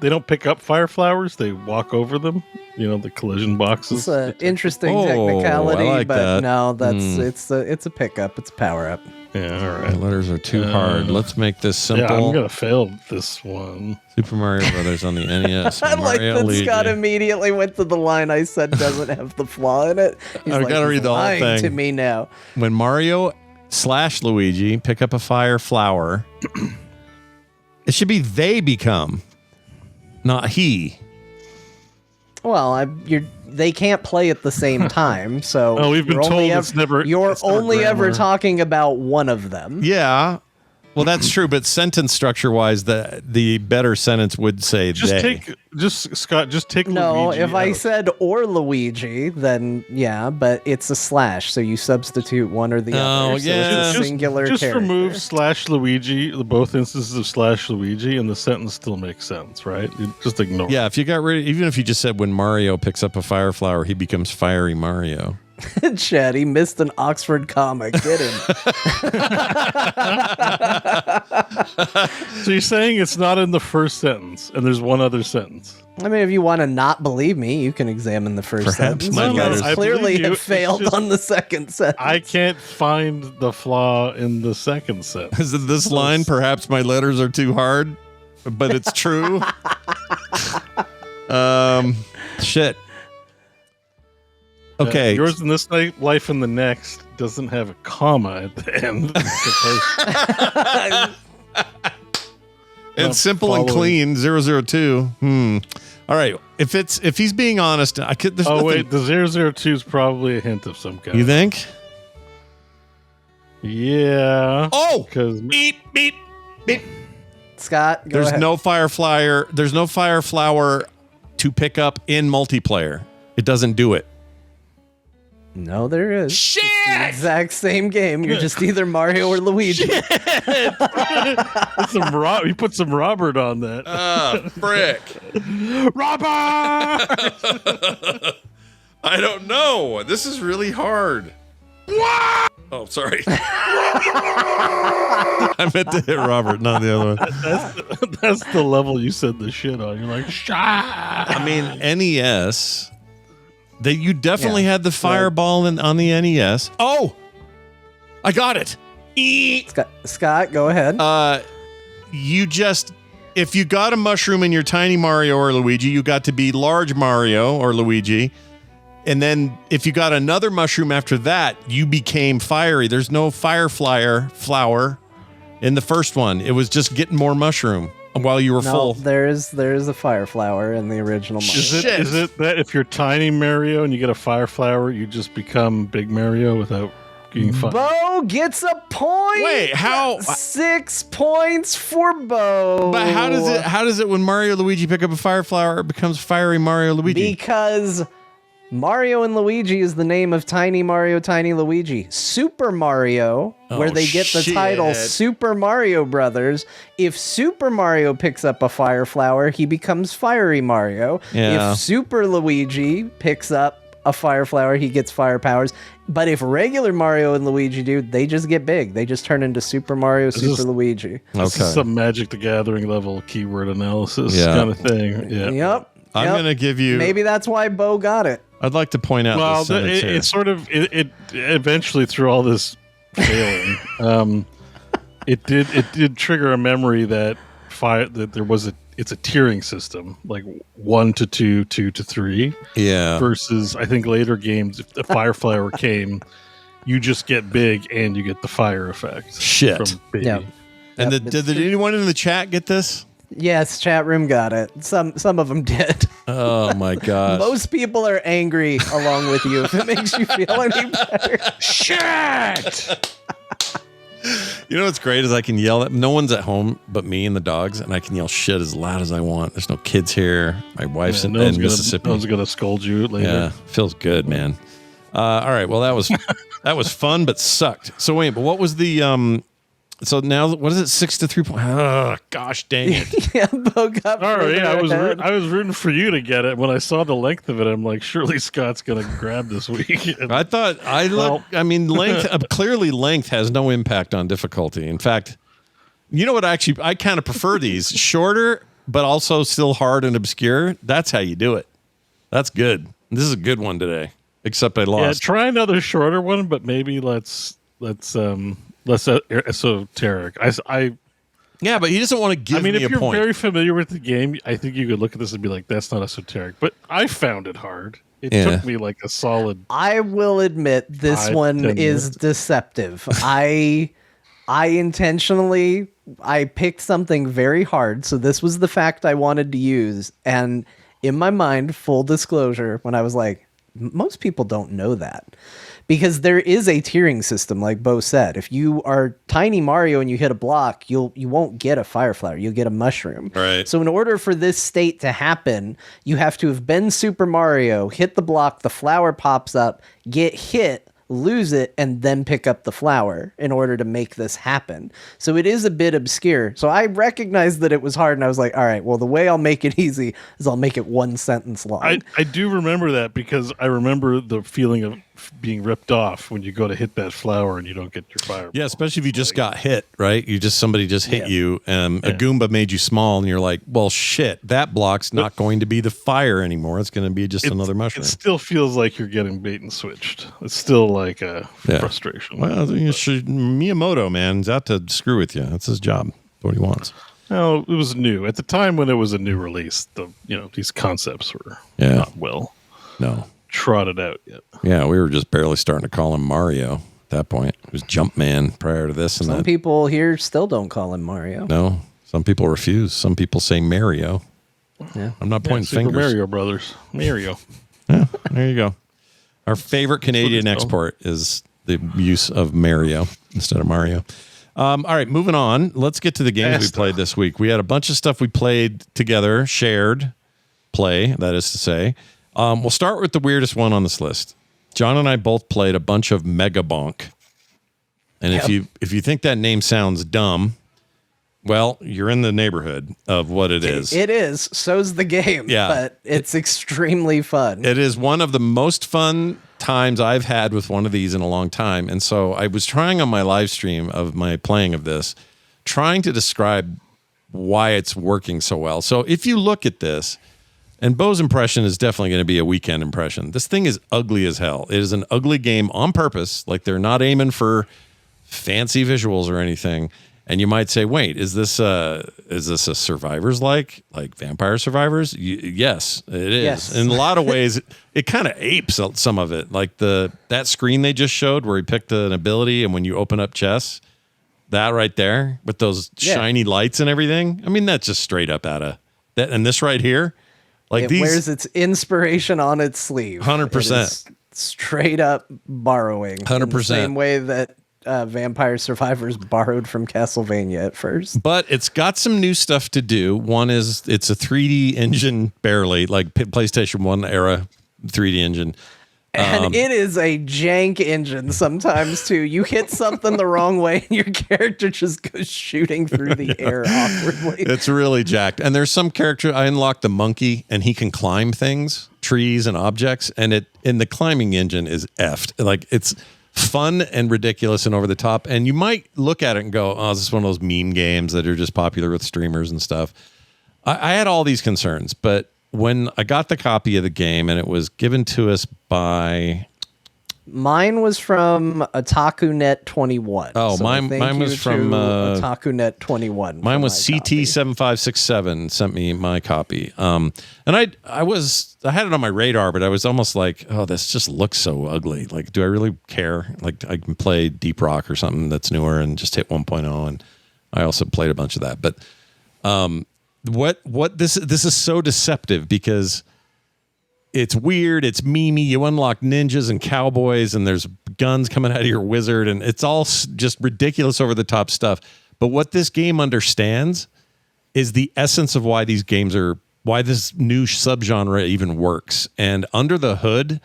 don't pick up fire flowers. They walk over them. You know, the collision boxes. It's an interesting Oh, technicality, I like but that. no, it's a pickup. It's a power up. Yeah, all My right. letters are too hard. Let's make this simple. Yeah, I'm gonna fail this one. Super Mario Brothers on the NES. I like Mario that Luigi. Scott immediately went to the line I said doesn't have the flaw in it. He's I've gotta "He's read the whole lying thing." to me now. When Mario / Luigi pick up a fire flower, it should be they become, not he. Well, they can't play at the same time, so Oh, we've been you're told only it's never- you're it's never only ever grammar. talking about one of them. Yeah. Well, that's true, but sentence structure wise, the better sentence would say Just they. take No, Luigi if I out. said or Luigi, then yeah, but it's a slash, so you substitute one or the other. So yeah. it's a singular just character. remove /Luigi, both instances of /Luigi, and the sentence still makes sense, right? You just ignore. Yeah, if you got rid, even if you just said when Mario picks up a fire flower, he becomes Fiery Mario. Chad, he missed an Oxford comma. Get him. So you're saying it's not in the first sentence, and there's one other sentence. I mean, if you want to not believe me, you can examine the first Perhaps sentence. my You guys letters- I clearly believe you. have It's failed just- on the second sentence. I can't find the flaw in the second sentence. Is it this line? Perhaps my letters are too hard, but it's true. Shit. Okay. Yours in this life and the next doesn't have a comma at the end. It's simple and clean. 002. All right. If he's being honest, I could. There's Oh nothing- wait, the 002 is probably a hint of some kind. You think? Yeah. Oh, Because beep beep beep. Scott, go There's ahead. no fire flyer. There's no fire flower to pick up in multiplayer. It doesn't do it. No, there is. Shit! It's the exact same game. You're just either Mario or Luigi. you put some Robert on that. Frick. Robert! I don't know. This is really hard. What? Oh, sorry. I meant to hit Robert, not the other one. That's the level you said the shit on. You're like, shah! I mean, NES. You definitely had the fireball on the NES. Oh, I got it. Scott, go ahead. If you got a mushroom in your tiny Mario or Luigi, you got to be large Mario or Luigi. And then if you got another mushroom after that, you became fiery. There's no fire flower in the first one. It was just getting more mushroom while you were no, full. there is a fire flower in the original Mario. Is it that if you're tiny Mario and you get a fire flower, you just become big Mario without getting fire? Bo gets a point. Wait, how? 6 points for Bo. But how does it when Mario Luigi pick up a fire flower, it becomes fiery Mario Luigi? Because Mario and Luigi is the name of Tiny Mario, Tiny Luigi. Super Mario, where they get the title Super Mario Brothers. If Super Mario picks up a fire flower, he becomes Fiery Mario. Yeah. If Super Luigi picks up a fire flower, he gets fire powers. But if regular Mario and Luigi do, they just get big. They just turn into Super Mario, Super Luigi. This is some Magic the Gathering level keyword analysis kind of thing. Yeah. Yep. I'm going to give you... Maybe that's why Bo got it. I'd like to point out Well, this sentence here. it sort of it eventually through all this failing, it did trigger a memory that it's a tiering system, like 1 to 2, 2 to 3. Yeah. Versus, I think later games, if the fire flower came, you just get big and you get the fire effect. Shit. From baby. Yeah. And Yep, did anyone in the chat get this? Yes, chat room got it. Some of them did. Oh my god! Most people are angry along with you. If it makes you feel any better. Shit! You know what's great is I can yell at no one's at home but me and the dogs, and I can yell shit as loud as I want. There's no kids here. My wife's in Mississippi. No one's gonna scold you later. Yeah, feels good, man. All right, well that was fun, but sucked. So wait, but what was the So now, what is it? 6 to 3 points. Oh, gosh dang it! Yeah, Bo got All right, yeah, further I was rooting for you to get it. When I saw the length of it, I'm like, surely Scott's gonna grab this week. I thought length. Clearly, length has no impact on difficulty. In fact, You know what? Actually, I kind of prefer these shorter, but also still hard and obscure. That's how you do it. That's good. This is a good one today. Except I lost. Yeah, try another shorter one, but maybe less esoteric. Yeah, but he doesn't want to give me a point. if you're very familiar with the game, I think you could look at this and be like, "That's not esoteric." But I found it hard. It took me like a solid. I will admit this one is deceptive. I intentionally picked something very hard, so this was the fact I wanted to use, and in my mind, full disclosure, when I was like, most people don't know that. Because there is a tiering system, like Beau said. If you are Tiny Mario and you hit a block, you won't get a fire flower. You'll get a mushroom. Right. So in order for this state to happen, you have to have been Super Mario, hit the block, the flower pops up, get hit, lose it, and then pick up the flower in order to make this happen. So it is a bit obscure. So I recognized that it was hard, and I was like, all right, well, the way I'll make it easy is I'll make it one sentence long. I do remember that because I remember the feeling of being ripped off when you go to hit that flower and you don't get your fire. Yeah, especially if you just got hit, right? Somebody just hit you, and a Goomba made you small, and you're like, well, shit, that block's not going to be the fire anymore. It's going to be just another mushroom. It still feels like you're getting bait and switched. It's still like a frustration. Well, Miyamoto, man, is out to screw with you. That's his job. That's what he wants. No, it was new. At the time when it was a new release, these concepts were not trotted out yet. Yeah, we were just barely starting to call him Mario at that point. It was Jumpman prior to this. And some people here still don't call him Mario. No, some people refuse. Some people say Mario. Yeah. I'm not pointing Super fingers. Mario Brothers. Mario. Yeah, there you go. Our favorite Canadian export is the use of Mario instead of Mario. All right, moving on. Let's get to the games we played this week. We had a bunch of stuff we played together, shared play, that is to say. We'll start with the weirdest one on this list. John and I both played a bunch of Megabonk. And if you think that name sounds dumb, well, you're in the neighborhood of what it is. It is. So's the game. Yeah. But it's extremely fun. It is one of the most fun times I've had with one of these in a long time. And so I was trying on my live stream of my playing of this, trying to describe why it's working so well. So if you look at this, and Beau's impression is definitely going to be a weekend impression. This thing is ugly as hell. It is an ugly game on purpose. Like they're not aiming for fancy visuals or anything. And you might say, wait, is this a Survivors like Vampire Survivors? Yes, it is. Yes. In a lot of ways, it kind of apes some of it. Like that screen they just showed where he picked an ability, and when you open up chests, that right there with those shiny lights and everything. I mean, that's just straight up out of that. And this right here. Like it wears its inspiration on its sleeve. 100%. Straight up borrowing. 100%. The same way that Vampire Survivors borrowed from Castlevania at first. But it's got some new stuff to do. One is it's a 3D engine, barely, like PlayStation 1 era 3D engine. And it is a jank engine sometimes, too. You hit something the wrong way, and your character just goes shooting through the air awkwardly. It's really jacked. And there's some character, I unlocked the monkey, and he can climb things, trees and objects, and the climbing engine is effed. Like, it's fun and ridiculous and over the top. And you might look at it and go, oh, this is one of those meme games that are just popular with streamers and stuff. I had all these concerns, but when I got the copy of the game and it was given to us by... Mine was from OtakuNet 21. Oh, so mine was from OtakuNet 21. Mine was CT7567 sent me my copy. And I had it on my radar, but I was almost like, oh, this just looks so ugly. Like, do I really care? Like, I can play Deep Rock or something that's newer and just hit 1.0, and I also played a bunch of that. But what this is so deceptive because it's weird, it's memey. You unlock ninjas and cowboys, and there's guns coming out of your wizard, and it's all just ridiculous, over the top stuff. But what this game understands is the essence of why these games are, why this new subgenre even works. And under the hood,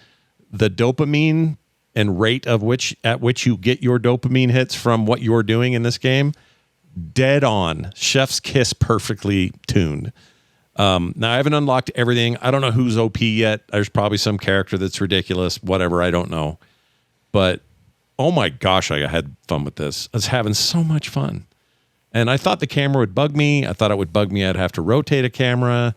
the dopamine and rate at which you get your dopamine hits from what you're doing in this game, dead on, chef's kiss, perfectly tuned. Now, I haven't unlocked everything. I don't know who's OP yet. There's probably some character that's ridiculous, whatever, I don't know. But, oh my gosh, I had fun with this. I was having so much fun. And I thought the camera would bug me. I thought it would bug me. I'd have to rotate a camera.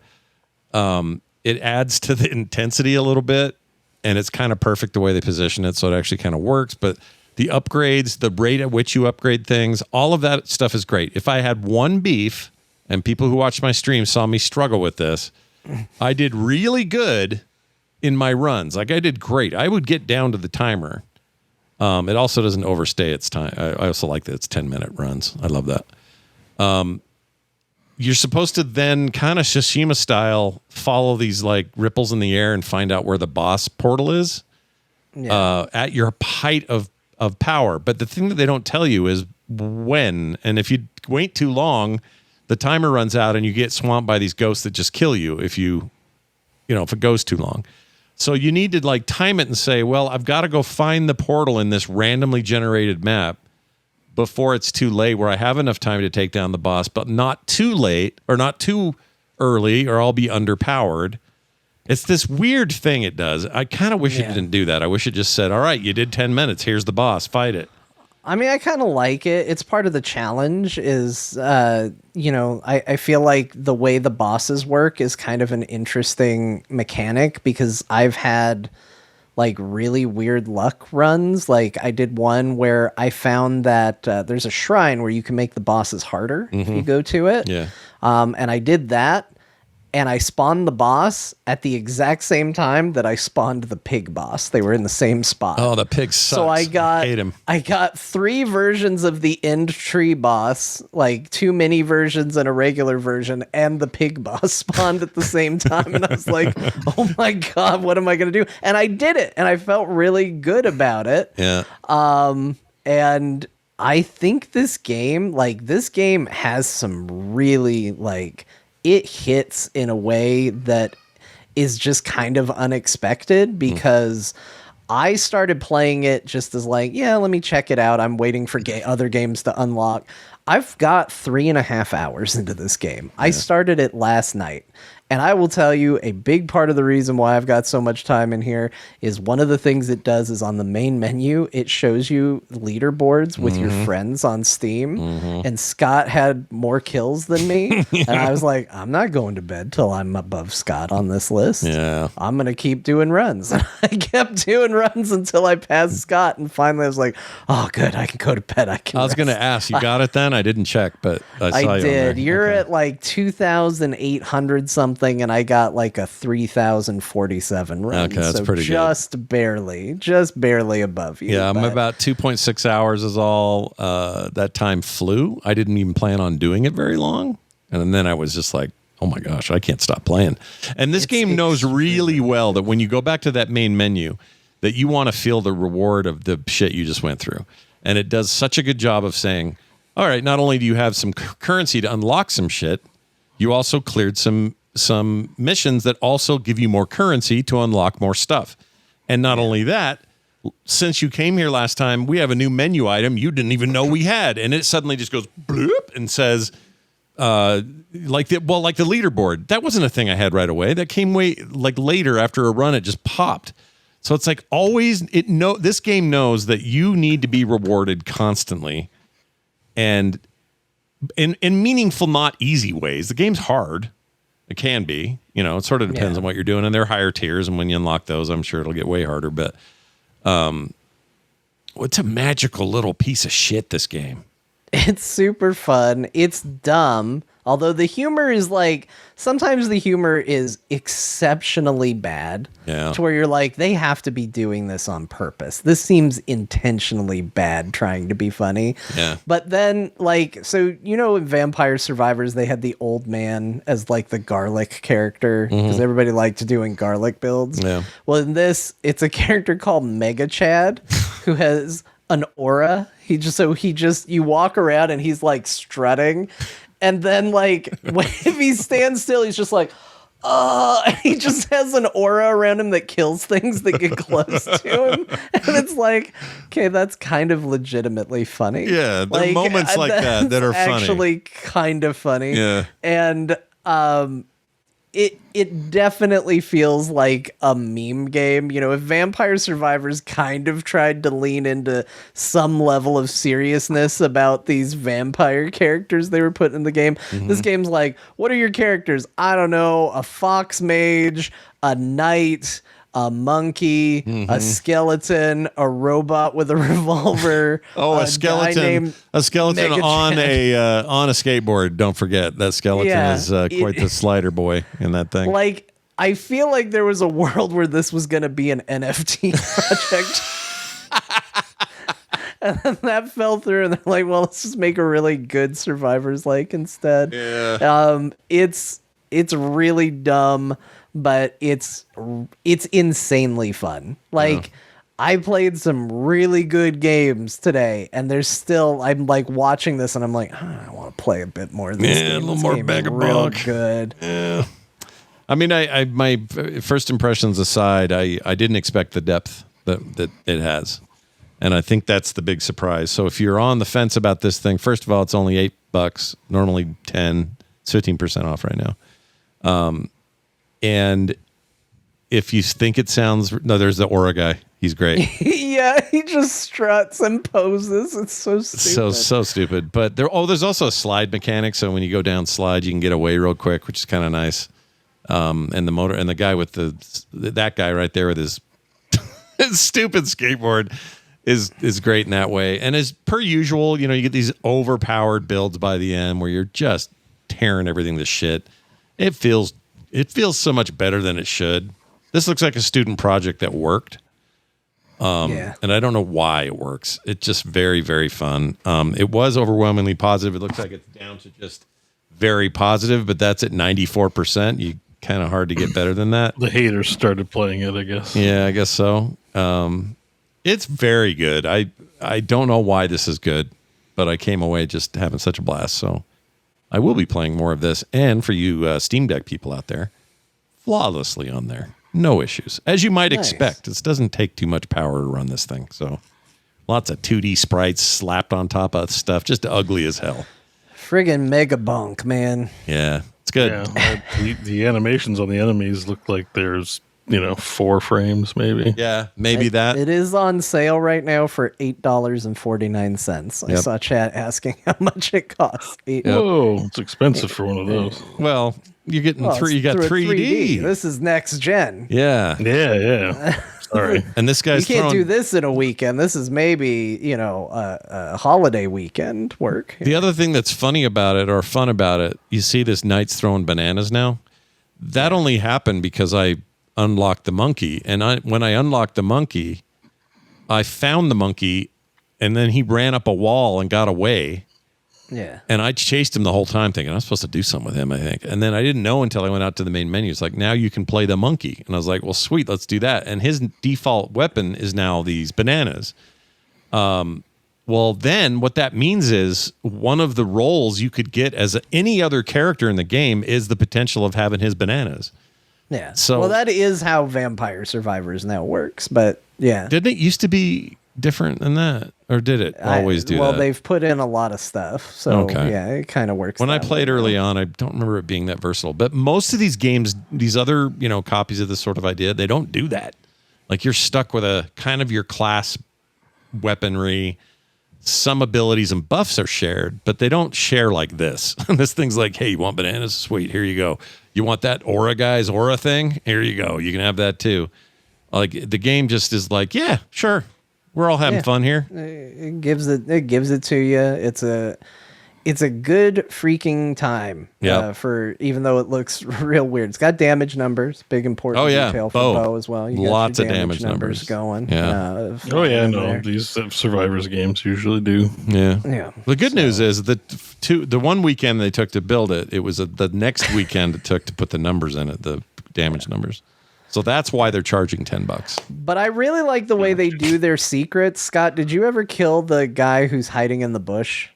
It adds to the intensity a little bit, and it's kind of perfect the way they position it, so it actually kind of works. But the upgrades, the rate at which you upgrade things, all of that stuff is great. If I had one beef, and people who watched my stream saw me struggle with this, I did really good in my runs. Like, I did great. I would get down to the timer. It also doesn't overstay its time. I also like that it's 10-minute runs. I love that. You're supposed to then kind of Tsushima style follow these like ripples in the air and find out where the boss portal is at your height of power. But the thing that they don't tell you is when. And if you wait too long, the timer runs out and you get swamped by these ghosts that just kill you if it goes too long. So you need to like time it and say, well, I've got to go find the portal in this randomly generated map before it's too late, where I have enough time to take down the boss, but not too late or not too early, or I'll be underpowered. It's this weird thing it does. I kind of wish it didn't do that. I wish it just said, all right, you did 10 minutes. Here's the boss. Fight it. I mean, I kind of like it. It's part of the challenge is, I feel like the way the bosses work is kind of an interesting mechanic, because I've had like really weird luck runs. Like I did one where I found that there's a shrine where you can make the bosses harder if you go to it. Yeah. And I did that. And I spawned the boss at the exact same time that I spawned the pig boss. They were in the same spot. Oh, the pig sucks. So I hate him. got 3 versions of the end tree boss, like 2 mini versions and a regular version, and the pig boss spawned at the same time. And I was like, oh my God, what am I going to do? And I did it. And I felt really good about it. Yeah. And I think this game has some really like, it hits in a way that is just kind of unexpected, because I started playing it just as like, yeah, let me check it out. I'm waiting for other games to unlock. I've got 3.5 hours into this game. I started it last night. And I will tell you, a big part of the reason why I've got so much time in here is one of the things it does is on the main menu, it shows you leaderboards with your friends on Steam. And Scott had more kills than me. And I was like, I'm not going to bed till I'm above Scott on this list. Yeah. I'm going to keep doing runs. And I kept doing runs until I passed Scott. And finally I was like, oh, good. I can go to bed. I was going to ask, you got it then? I didn't check, but I saw you on did. there. You're at like 2,800 something. And I got like a 3,047 run. Okay, that's so pretty just barely above you. Yeah, I'm about 2.6 hours is all. That time flew. I didn't even plan on doing it very long. And then I was just like, oh my gosh, I can't stop playing. And this game knows really well that when you go back to that main menu, that you want to feel the reward of the shit you just went through. And it does such a good job of saying, all right, not only do you have some currency to unlock some shit, you also cleared some missions that also give you more currency to unlock more stuff. And not only that, since you came here last time, we have a new menu item you didn't even know we had. And it suddenly just goes bloop and says, like the leaderboard. That wasn't a thing I had right away. That came later after a run, it just popped. So it's like always, this game knows that you need to be rewarded constantly. And in meaningful, not easy ways. The game's hard. It can be, it sort of depends on what you're doing, and they're higher tiers. And when you unlock those, I'm sure it'll get way harder. But it's a magical little piece of shit, this game. It's super fun. It's dumb. Although the humor is like, sometimes the humor is exceptionally bad. Yeah. To where you're like, they have to be doing this on purpose. This seems intentionally bad trying to be funny. Yeah. But then so in Vampire Survivors, they had the old man as like the garlic character because everybody liked doing garlic builds. Yeah. Well, in this, it's a character called Mega Chad who has an aura. You walk around and he's like strutting. And then, if he stands still, he's just like, he just has an aura around him that kills things that get close to him. And it's like, okay, that's kind of legitimately funny. Yeah, there are moments like that are funny. Actually kind of funny. Yeah. And it definitely feels like a meme game. You know, if Vampire Survivors kind of tried to lean into some level of seriousness about these vampire characters they were putting in the game, this game's like, what are your characters? I don't know, a fox mage, a knight, a monkey, a skeleton, a robot with a revolver. Oh, a skeleton! A skeleton on Megatron. on a skateboard. Don't forget that skeleton is quite the slider boy in that thing. Like, I feel like there was a world where this was going to be an NFT project. And then that fell through, and they're like, well, let's just make a really good Survivors like instead. Yeah. It's really dumb, but it's insanely fun. Like, I played some really good games today, and there's still, I'm like watching this and I'm like, I want to play a bit more of this game. A little This more game is real Megabonk. good. Yeah. I mean, I my first impressions aside, I didn't expect the depth that it has. And I think that's the big surprise. So if you're on the fence about this thing, first of all, it's only $8, normally 10. It's 15% off right now. And if you think it sounds, no, there's the Aura guy. He's great. Yeah, he just struts and poses. It's so stupid. So stupid. But there's also a slide mechanic. So when you go down slide, you can get away real quick, which is kind of nice. And the motor and the guy with that guy right there with his stupid skateboard is great in that way. And as per usual, you know, you get these overpowered builds by the end where you're just tearing everything to shit. It feels so much better than it should. This looks like a student project that worked. And I don't know why it works. It's just very, very fun. It was overwhelmingly positive. It looks like it's down to just very positive, but that's at 94%. You kind of hard to get better than that. The haters started playing it, I guess. Yeah, I guess so. It's very good. I don't know why this is good, but I came away just having such a blast. So I will be playing more of this. And for you Steam Deck people out there, flawlessly on there. No issues. As you might expect, it doesn't take too much power to run this thing. So lots of 2D sprites slapped on top of stuff. Just ugly as hell. Friggin' Megabonk, man. Yeah, it's good. Yeah, the animations on the enemies look like there's 4 frames maybe. Yeah, maybe that. It is on sale right now for $8.49. I saw chat asking how much it costs. Whoa, it's expensive for one of those. Well, you're getting three. You got 3D. This is next gen. Yeah. Sorry. And this guy's you can't do this in a weekend. This is maybe a holiday weekend work. The other thing that's funny about it, or fun about it, you see this knight's throwing bananas now. That only happened because I unlocked the monkey, and when I unlocked the monkey, I found the monkey, and then he ran up a wall and got away. Yeah. And I chased him the whole time thinking I'm supposed to do something with him, I think. And then I didn't know until I went out to the main menu. It's like, now you can play the monkey. And I was like, well, sweet, let's do that. And his default weapon is now these bananas. Well, then what that means is one of the roles you could get as any other character in the game is the potential of having his bananas. Yeah. So, well, that is how Vampire Survivors now works. But yeah. Didn't it used to be different than that? Or did it always do that? Well, they've put in a lot of stuff. So yeah, it kind of works. When I played early on, I don't remember it being that versatile. But most of these games, these other, copies of this sort of idea, they don't do that. Like you're stuck with a kind of your class weaponry. Some abilities and buffs are shared, but they don't share like this. This thing's like, hey, you want bananas? Sweet, here you go. You want that Aura guy's Aura thing? Here you go. You can have that too. Like the game just is like, yeah, sure. We're all having fun here. It gives it to you. It's a good freaking time. For even though it looks real weird. It's got damage numbers, big important detail for Beau as well. You Lots got of damage numbers going. Yeah. These Survivors games usually do. Yeah. The good news is that the one weekend they took to build it, it was the next weekend it took to put the numbers in it, the damage numbers. So that's why they're charging $10. But I really like the way they do their secrets. Scott, did you ever kill the guy who's hiding in the bush?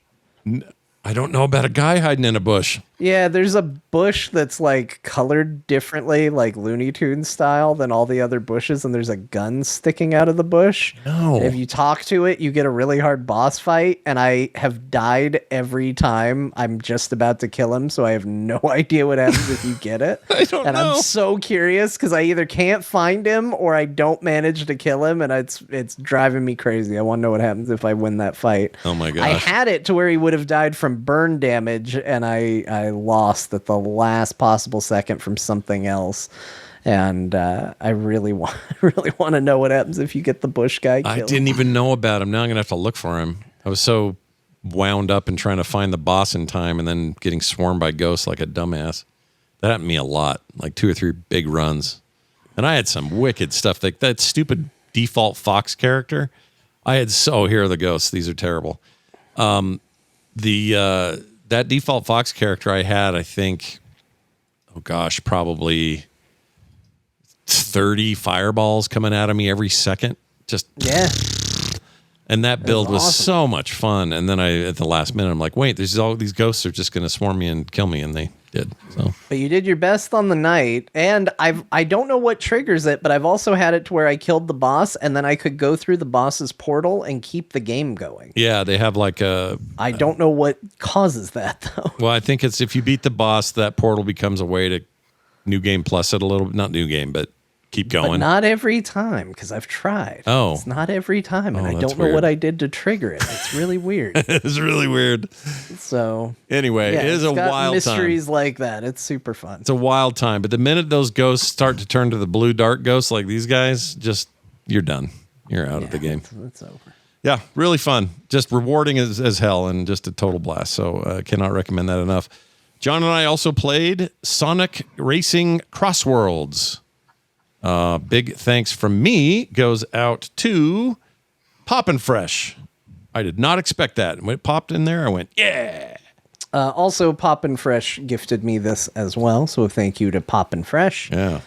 I don't know about a guy hiding in a bush. Yeah, there's a bush that's like colored differently, like Looney Tunes style, than all the other bushes, and there's a gun sticking out of the bush. No. And if you talk to it, you get a really hard boss fight, and I have died every time I'm just about to kill him, so I have no idea what happens if you get it. I don't know. I'm so curious because I either can't find him or I don't manage to kill him, and it's driving me crazy. I want to know what happens if I win that fight. Oh my gosh. I had it to where he would have died from burn damage, and I lost at the last possible second from something else. And I really want to know what happens if you get the bush guy killed. I didn't even know about him. Now I'm gonna have to look for him. I was so wound up in trying to find the boss in time, and then getting swarmed by ghosts like a dumbass. That happened to me a lot, like 2 or 3 big runs. And I had some wicked stuff, like that stupid default Fox character. Here are the ghosts. These are terrible. That default Fox character I had, I think, probably 30 fireballs coming out of me every second. Just Yeah. And that build was awesome. so much fun. And then at the last minute, I'm like, wait, all these ghosts are just going to swarm me and kill me. And they did. So, But you did your best on the night, and I don't know what triggers it, but I've also had it to where I killed the boss, and then I could go through the boss's portal and keep the game going. yeah, they have like a... I don't know what causes that, though. Well, I think it's if you beat the boss, that portal becomes a way to New Game Plus it a little bit. Not New Game, but keep But going. not every time, because I've tried. Oh. It's not every time, and Oh, I that's don't know weird. what I did to trigger it. It's really weird. It's really weird. So, Anyway, yeah, it is it's a got wild time. mysteries like that. It's super fun. It's a wild time. But the minute those ghosts start to turn to the blue dark ghosts like these guys, you're done. You're out of the game. It's over. Yeah, really fun. Just rewarding as hell and just a total blast. So cannot recommend that enough. John and I also played Sonic Racing CrossWorlds. Big thanks from me goes out to Poppin' Fresh. I did not expect that. When it popped in there, I went, yeah. Also, Poppin' Fresh gifted me this as well, so thank you to Poppin' Fresh. Yeah.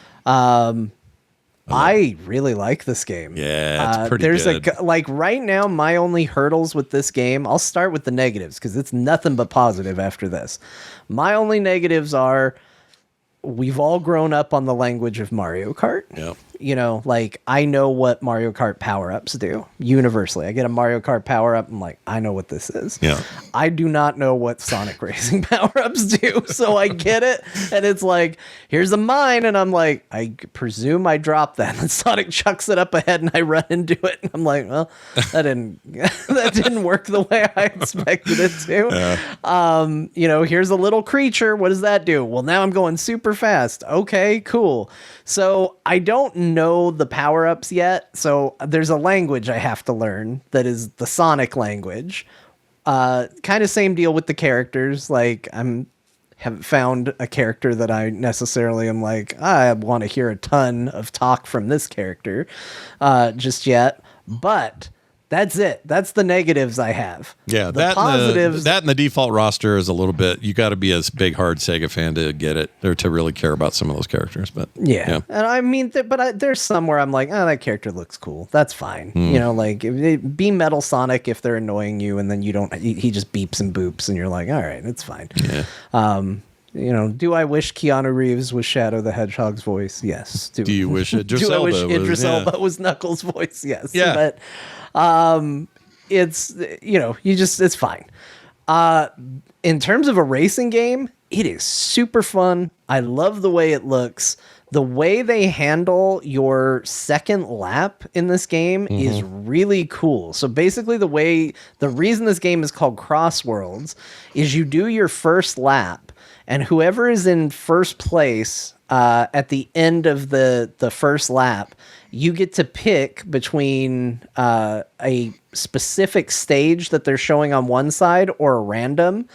I really like this game. Yeah, it's pretty there's good. Like right now, my only hurdles with this game, I'll start with the negatives because it's nothing but positive after this. My only negatives are we've all grown up on the language of Mario Kart. Yep. You know, like I know what Mario Kart power-ups do universally. I get a Mario Kart power-up, I'm like, I know what this is. Yeah. I do not know what Sonic Racing power-ups do, so I get it, and it's like, here's a mine, and I'm like, I presume I drop that, and Sonic chucks it up ahead, and I run into it, and I'm like, well, that didn't work the way I expected it to. You know, here's a little creature. What does that do? Well, now I'm going super fast. Okay, cool. So I don't know the power-ups yet, so there's a language I have to learn that is the Sonic language. Kind of same deal with the characters. Like haven't found a character that I necessarily am like, I want to hear a ton of talk from this character just yet. But that's it. That's the negatives I have. Yeah, the that positives. that and the default roster is a little bit. You got to be a big hard Sega fan to get it or to really care about some of those characters. But Yeah. And I mean, there's some where I'm like, oh, that character looks cool. That's fine. You know, like be Metal Sonic if they're annoying you, and then you don't. He just beeps and boops, and you're like, all right, it's fine. Yeah. You know, do I wish Keanu Reeves was Shadow the Hedgehog's voice? Yes. Do you wish Idris do I wish Elba was- Idris yeah. Elba was Knuckles' voice? Yes. Yeah. But it's, you know, it's fine. In terms of a racing game, it is super fun. I love the way it looks. The way they handle your second lap in this game is really cool. So basically the reason this game is called CrossWorlds is you do your first lap, and whoever is in first place at the end of the first lap, you get to pick between a specific stage that they're showing on one side or a random,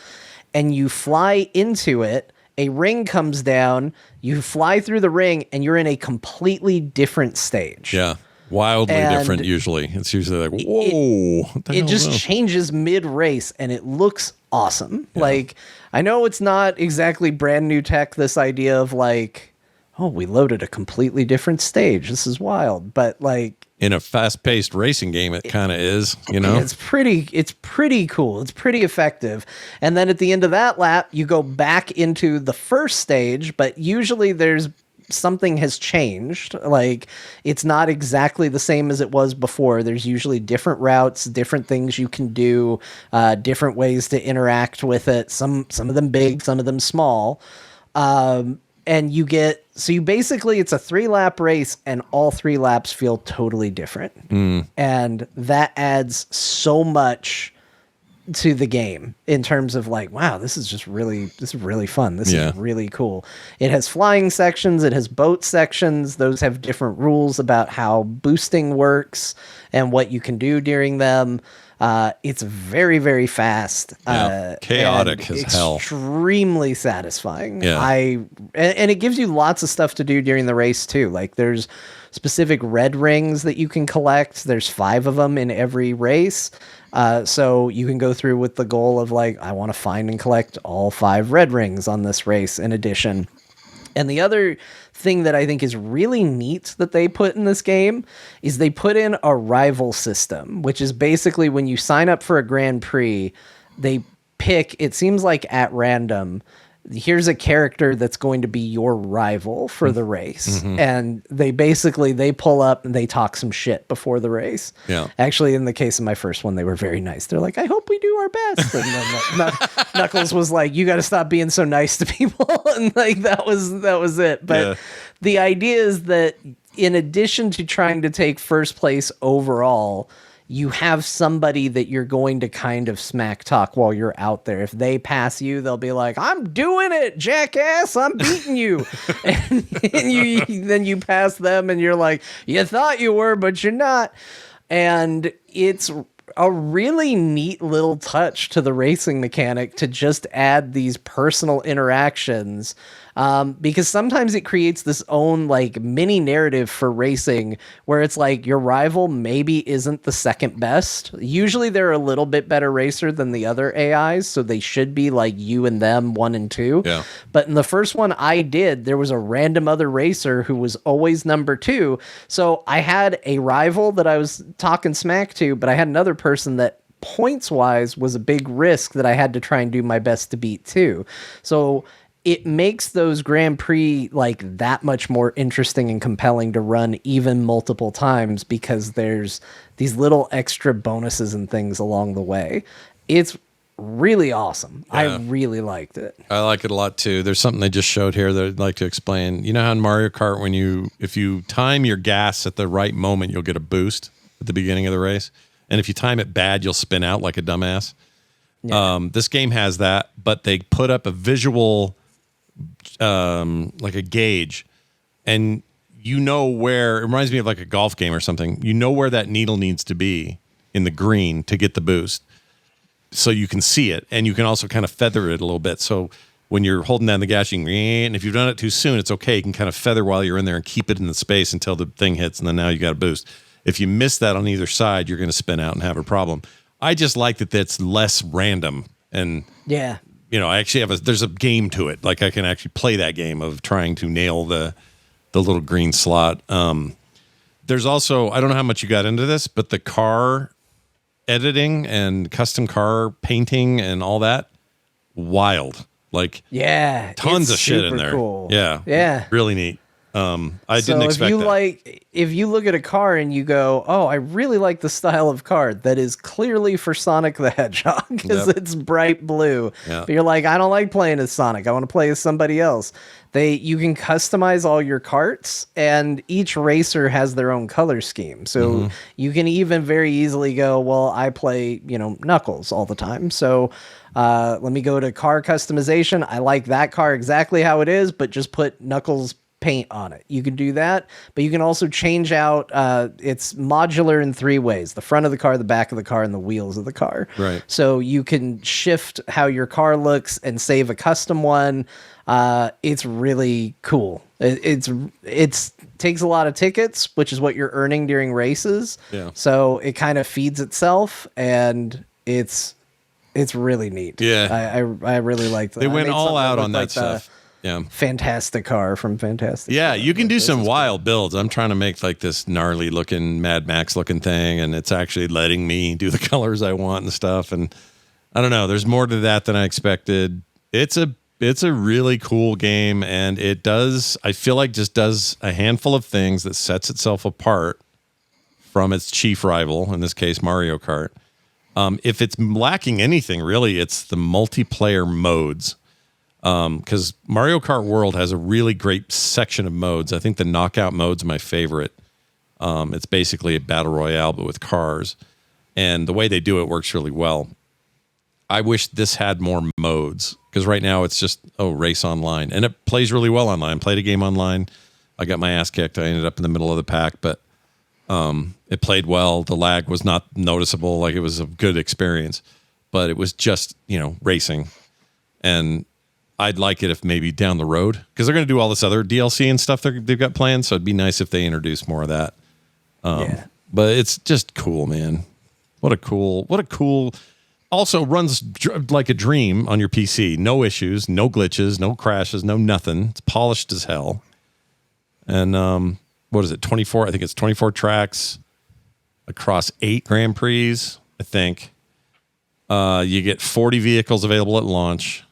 and you fly into it. A ring comes down, you fly through the ring, and you're in a completely different stage. Yeah. Wildly And different usually. It's usually like, whoa. what the It hell just is that? changes mid-race, and it looks awesome. Like, I know it's not exactly brand new tech, this idea of like, oh, we loaded a completely different stage. This is wild. But like, in a fast-paced racing game, it kind of is, you know? It's pretty cool. It's pretty effective. And then at the end of that lap, you go back into the first stage, but usually there's something has changed. Like, it's not exactly the same as it was before. There's usually different routes, different things you can do, different ways to interact with it. Some of them big, some of them small. And you basically, it's a 3-lap race, and all 3 laps feel totally different. And that adds so much to the game in terms of like, wow, this is really fun. This is really cool. It has flying sections. It has boat sections. Those have different rules about how boosting works and what you can do during them. It's very, very fast. Chaotic as hell. Extremely satisfying. Yeah. And it gives you lots of stuff to do during the race too. Like, there's specific red rings that you can collect. There's 5 of them in every race. So you can go through with the goal of like, I want to find and collect all 5 red rings on this race in addition. And the other thing that I think is really neat that they put in this game is they put in a rival system, which is basically when you sign up for a Grand Prix, they pick, it seems like at random, here's a character that's going to be your rival for the race. And they pull up and they talk some shit before the race. Yeah. Actually, in the case of my first one, they were very nice. They're like, I hope we do our best. And then Knuckles was like, you got to stop being so nice to people. And like, that was it. But the idea is that in addition to trying to take first place overall, you have somebody that you're going to kind of smack talk while you're out there. If they pass you, they'll be like, I'm doing it, jackass. I'm beating you. and then you pass them and you're like, you thought you were, but you're not. And it's a really neat little touch to the racing mechanic to just add these personal interactions. Because sometimes it creates this own like mini narrative for racing where it's like your rival maybe isn't the second best. Usually they're a little bit better racer than the other AIs, so they should be like you and them 1 and 2. Yeah. But in the first one I did, there was a random other racer who was always number 2. So I had a rival that I was talking smack to, but I had another person that points wise was a big risk that I had to try and do my best to beat too. So it makes those Grand Prix like that much more interesting and compelling to run even multiple times because there's these little extra bonuses and things along the way. It's really awesome. Yeah. I really liked it. I like it a lot too. There's something they just showed here that I'd like to explain. You know how in Mario Kart, if you time your gas at the right moment, you'll get a boost at the beginning of the race. And if you time it bad, you'll spin out like a dumbass. Yeah. This game has that, but they put up a visual like a gauge, and you know where, it reminds me of like a golf game or something. You know where that needle needs to be in the green to get the boost. So you can see it, and you can also kind of feather it a little bit. So when you're holding down the gas, you can, and if you've done it too soon, it's okay. You can kind of feather while you're in there and keep it in the space until the thing hits, and then now you got a boost. If you miss that on either side, you're going to spin out and have a problem. I just like that that's less random, and yeah. You know, I actually there's a game to it. Like I can actually play that game of trying to nail the little green slot. There's also, I don't know how much you got into this, but the car editing and custom car painting and all that, wild. Like, yeah, tons of shit in there. Cool. Yeah. Really neat. I didn't expect that. If you look at a car and you go, oh, I really like the style of car that is clearly for Sonic the Hedgehog because it's bright blue. Yeah. But you're like, I don't like playing as Sonic. I want to play as somebody else. You can customize all your karts, and each racer has their own color scheme. So you can even very easily go, well, I play, Knuckles all the time. So let me go to car customization. I like that car exactly how it is, but just put Knuckles paint on it. You can do that, but you can also change out, it's modular in 3 ways: the front of the car, the back of the car, and the wheels of the car. Right. So you can shift how your car looks and save a custom one. It's really cool. It's takes a lot of tickets, which is what you're earning during races. Yeah. So it kind of feeds itself, and it's really neat. Yeah. I really liked that. They went all out on that stuff. Fantastic car from Fantastic. Yeah, Car. you can do This some is wild builds. I'm trying to make like this gnarly looking Mad Max looking thing, and it's actually letting me do the colors I want and stuff. And I don't know, there's more to that than I expected. It's a really cool game, and it does, I feel like, just does a handful of things that sets itself apart from its chief rival, in this case Mario Kart. If it's lacking anything, really, it's the multiplayer modes. Because Mario Kart World has a really great section of modes. I think the knockout mode's my favorite. It's basically a battle royale, but with cars. And the way they do it works really well. I wish this had more modes, because right now it's just, race online. And it plays really well online. Played a game online. I got my ass kicked. I ended up in the middle of the pack, but it played well. The lag was not noticeable. Like, it was a good experience. But it was just, racing. And I'd like it if maybe down the road, because they're going to do all this other DLC and stuff they've got planned. So it'd be nice if they introduce more of that. But it's just cool, man. What a cool. Also runs like a dream on your PC. No issues, no glitches, no crashes, no nothing. It's polished as hell. And what is it? 24. I think it's 24 tracks across 8 Grand Prix. I think you get 40 vehicles available at launch.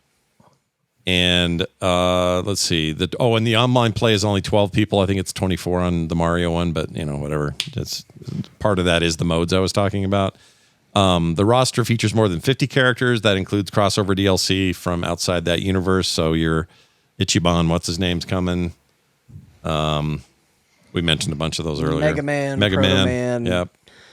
And let's see. And the online play is only 12 people. I think it's 24 on the Mario one, but whatever. It's part of that is the modes I was talking about. The roster features more than 50 characters. That includes crossover DLC from outside that universe. So your Ichiban, what's his name's coming. We mentioned a bunch of those earlier. Mega Man. Yep.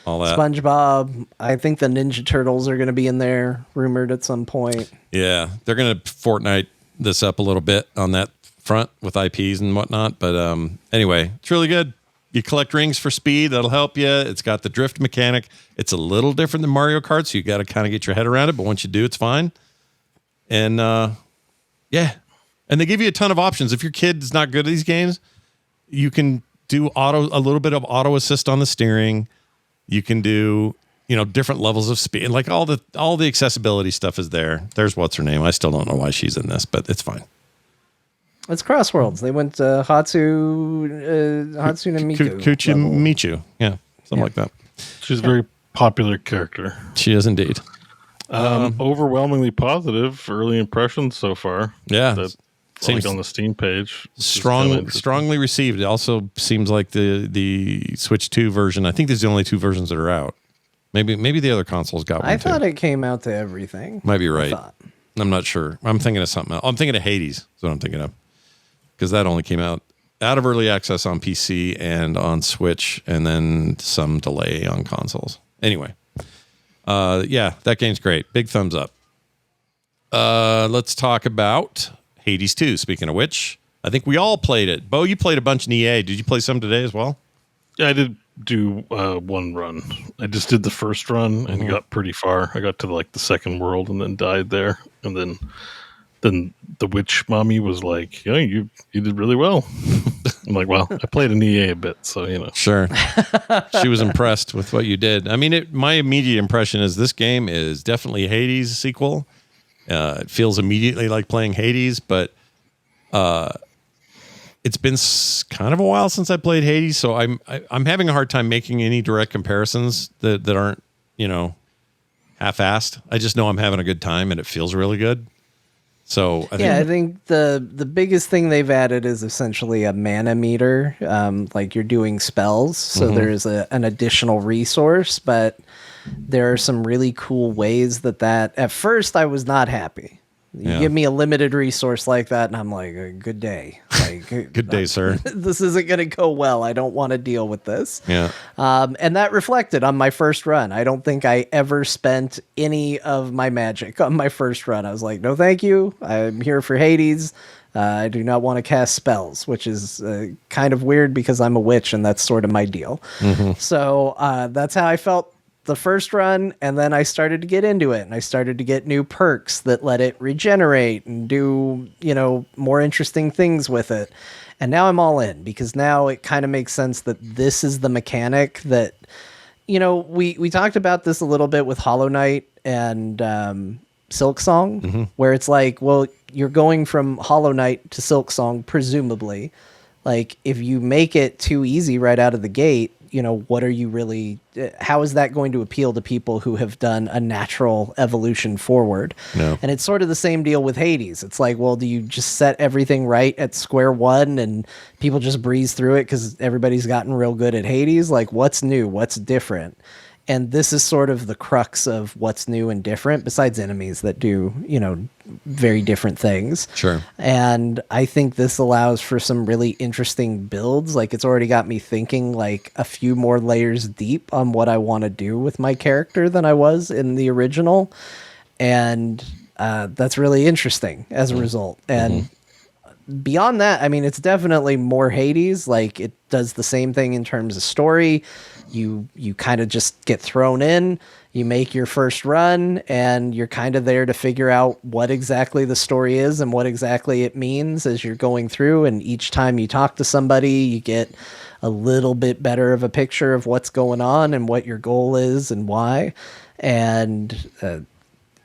All that. SpongeBob. I think the Ninja Turtles are going to be in there, rumored at some point. Yeah, they're going to Fortnite this up a little bit on that front with IPs and whatnot. But anyway, it's really good. You collect rings for speed. That'll help you. It's got the drift mechanic. It's a little different than Mario Kart, so you got to kind of get your head around it. But once you do, it's fine. And yeah, and they give you a ton of options. If your kid is not good at these games, you can do a little bit of auto assist on the steering. You can do different levels of speed, and like all the accessibility stuff is there. There's what's her name. I still don't know why she's in this, but it's fine. It's CrossWorlds. They went Hatsune Miku. Michu. Yeah, something like that. She's a very popular character. She is indeed. Overwhelmingly positive early impressions so far. Yeah. That, seems on the Steam page. Strongly received. It also seems like the Switch 2 version. I think there's the only 2 versions that are out. Maybe the other consoles got one too. I thought it came out to everything. Might be right. I'm not sure. I'm thinking of something else. I'm thinking of Hades. That's what I'm thinking of. Because that only came out of early access on PC and on Switch, and then some delay on consoles. Anyway, yeah, that game's great. Big thumbs up. Let's talk about Hades 2. Speaking of which, I think we all played it. Beau, you played a bunch in EA. Did you play some today as well? Yeah, I did do one run. I just did the first run and got pretty far. I got to like the second world and then died there. And then the witch mommy was like, "Yeah, you did really well." I'm like, "Well, I played an EA a bit, so Sure. She was impressed with what you did. I mean, my immediate impression is this game is definitely a Hades sequel. It feels immediately like playing Hades, but it's been kind of a while since I played Hades, so I'm having a hard time making any direct comparisons that aren't half-assed. I just know I'm having a good time and it feels really good. So I think the biggest thing they've added is essentially a mana meter. Like you're doing spells, so there's an additional resource, but there are some really cool ways that at first I was not happy. You give me a limited resource like that, and I'm like, good day. Like, good day, sir. This isn't going to go well. I don't want to deal with this. Yeah. And that reflected on my first run. I don't think I ever spent any of my magic on my first run. I was like, no, thank you. I'm here for Hades. I do not want to cast spells, which is kind of weird because I'm a witch, and that's sort of my deal. So that's how I felt the first run, and then I started to get into it, and I started to get new perks that let it regenerate and do more interesting things with it. And now I'm all in, because now it kind of makes sense that this is the mechanic that we talked about this a little bit with Hollow Knight and Silksong, where it's like, well, you're going from Hollow Knight to Silksong, presumably. Like, if you make it too easy right out of the gate, you know, what are you really, how is that going to appeal to people who have done a natural evolution forward? No. And it's sort of the same deal with Hades. It's like, well, do you just set everything right at square one and people just breeze through it because everybody's gotten real good at Hades? Like, what's new? What's different? And this is sort of the crux of what's new and different, besides enemies that do, you know, very different things. Sure. And I think this allows for some really interesting builds. Like, it's already got me thinking like a few more layers deep on what I want to do with my character than I was in the original. And that's really interesting as a result. And beyond that, I mean, it's definitely more Hades. Like, it does the same thing in terms of story. You kind of just get thrown in, you make your first run, and you're kind of there to figure out what exactly the story is and what exactly it means as you're going through. And each time you talk to somebody, you get a little bit better of a picture of what's going on and what your goal is and why. And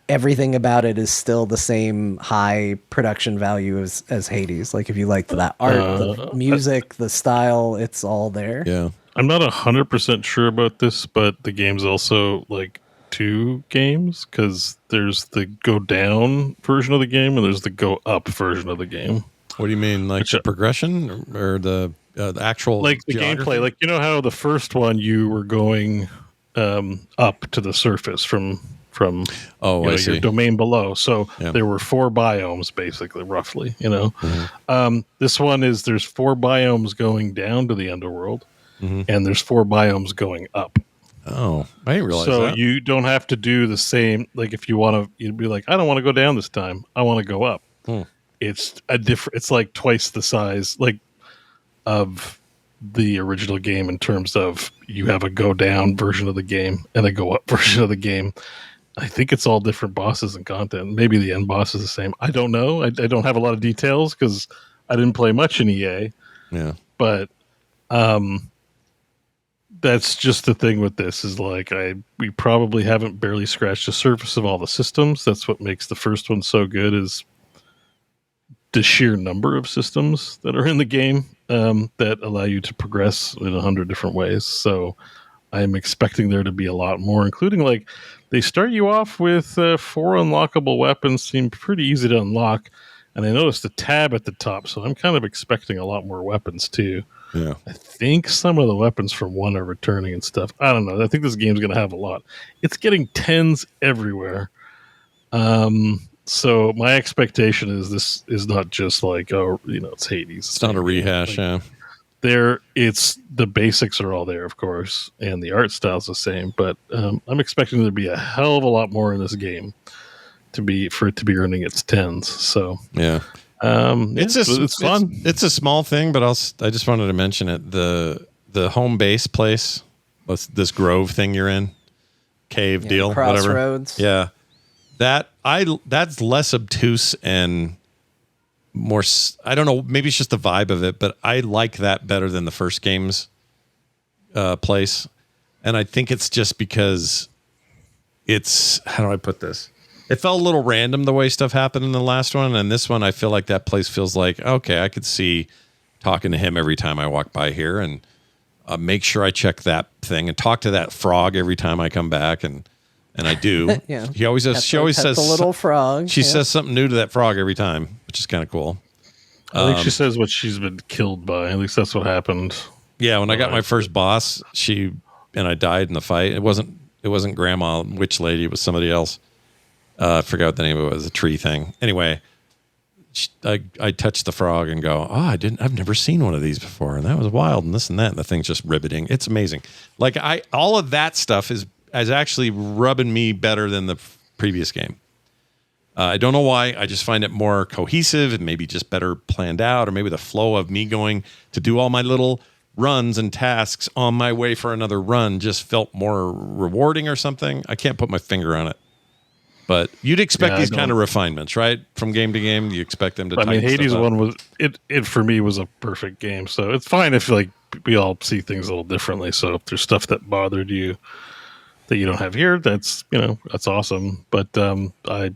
everything about it is still the same high production value as Hades. Like, if you like that art, the music, the style, it's all there. Yeah. I'm not 100% sure about this, but the game's also like 2 games, because there's the go down version of the game and there's the go up version of the game. What do you mean, like the progression or the actual, like the geography? gameplay? Like, you know how the first one you were going up to the surface from your domain below. So there were 4 biomes, basically, roughly. You know, this one is there's 4 biomes going down to the underworld. And there's 4 biomes going up. Oh, I didn't realize so that. you don't have to do the same. Like, if you want to, you'd be like, I don't want to go down this time. I want to go up. It's a different. It's like twice the size, like, of the original game in terms of you have a go down version of the game and a go up version of the game. I think it's all different bosses and content. Maybe the end boss is the same. I don't know. I don't have a lot of details because I didn't play much in EA. Yeah, but that's just the thing with this is like we probably haven't barely scratched the surface of all the systems. That's what makes the first one so good, is the sheer number of systems that are in the game that allow you to progress in 100 different ways. So I'm expecting there to be a lot more, including, like, they start you off with 4 unlockable weapons, seem pretty easy to unlock. And I noticed the tab at the top, so I'm kind of expecting a lot more weapons too. Yeah, I think some of the weapons from 1 are returning and stuff. I don't know. I think this game's going to have a lot. It's getting 10s everywhere. So my expectation is this is not just like, oh, you know, it's Hades. it's not a rehash. Like, it's the basics are all there, of course, and the art style's the same. But I'm expecting there to be a hell of a lot more in this game for it to be earning its 10s. So yeah. It's fun. It's a small thing, but I just wanted to mention it. The home base place, this grove thing you're in, cave deal, Crossroads. whatever. Yeah, that's less obtuse and more. I don't know. Maybe it's just the vibe of it, but I like that better than the first game's place, and I think it's just because it's, how do I put this? It felt a little random the way stuff happened in the last one, and this one I feel like that place feels like, okay, I could see talking to him every time I walk by here, and make sure I check that thing and talk to that frog every time I come back, and I do. Yeah. He always says, she always says a little frog. She says something new to that frog every time, which is kind of cool. I think she says what she's been killed by. At least that's what happened. Yeah, when I got my first boss, I died in the fight. It wasn't Grandma Witch Lady. It was somebody else. I forgot what the name of it was. A tree thing. Anyway, I touched the frog and go, I've never seen one of these before, and that was wild, and this and that, and the thing's just riveting. It's amazing. Like, all of that stuff is actually rubbing me better than the previous game. I don't know why. I just find it more cohesive and maybe just better planned out, or maybe the flow of me going to do all my little runs and tasks on my way for another run just felt more rewarding or something. I can't put my finger on it. But you'd expect these kind of refinements, right? From game to game, you expect them to. I mean, Hades one was it for me was a perfect game, so it's fine if, like, we all see things a little differently. So if there's stuff that bothered you that you don't have here, that's awesome. But I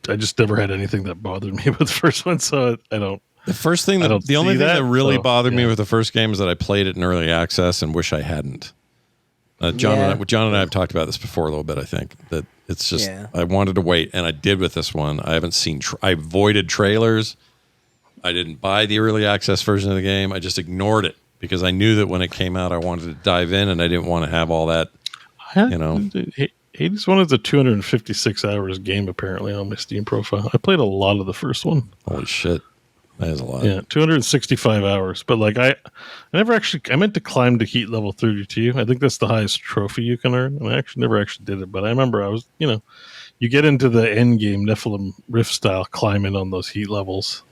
I just never had anything that bothered me with the first one, so I don't. The first thing that the only thing that really bothered me with the first game is that I played it in early access and wish I hadn't. John and I have talked about this before a little bit. I think that it's just I wanted to wait, and I did with this one. I haven't seen. I avoided trailers. I didn't buy the early access version of the game. I just ignored it because I knew that when it came out, I wanted to dive in, and I didn't want to have all that. Hades 1 is a 256 hours game apparently on my Steam profile. I played a lot of the first one. Holy shit. That is a lot. Yeah, 265 hours. But like I meant to climb to heat level 32. I think that's the highest trophy you can earn. And I never did it. But I remember I was, you get into the end game Nephilim Rift style climbing on those heat levels.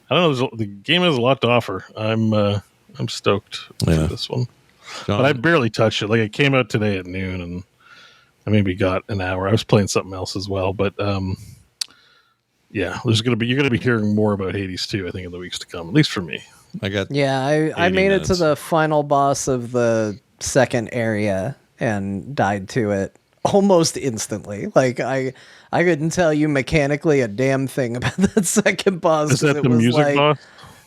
I don't know. The game has a lot to offer. I'm stoked for this one. John, but I barely touched it. Like it came out today at noon, and I maybe got an hour. I was playing something else as well, but yeah, you're gonna be hearing more about Hades 2, I think, in the weeks to come. At least for me. I made it to the final boss of the second area and died to it almost instantly. Like I couldn't tell you mechanically a damn thing about that second boss. Is that the music boss?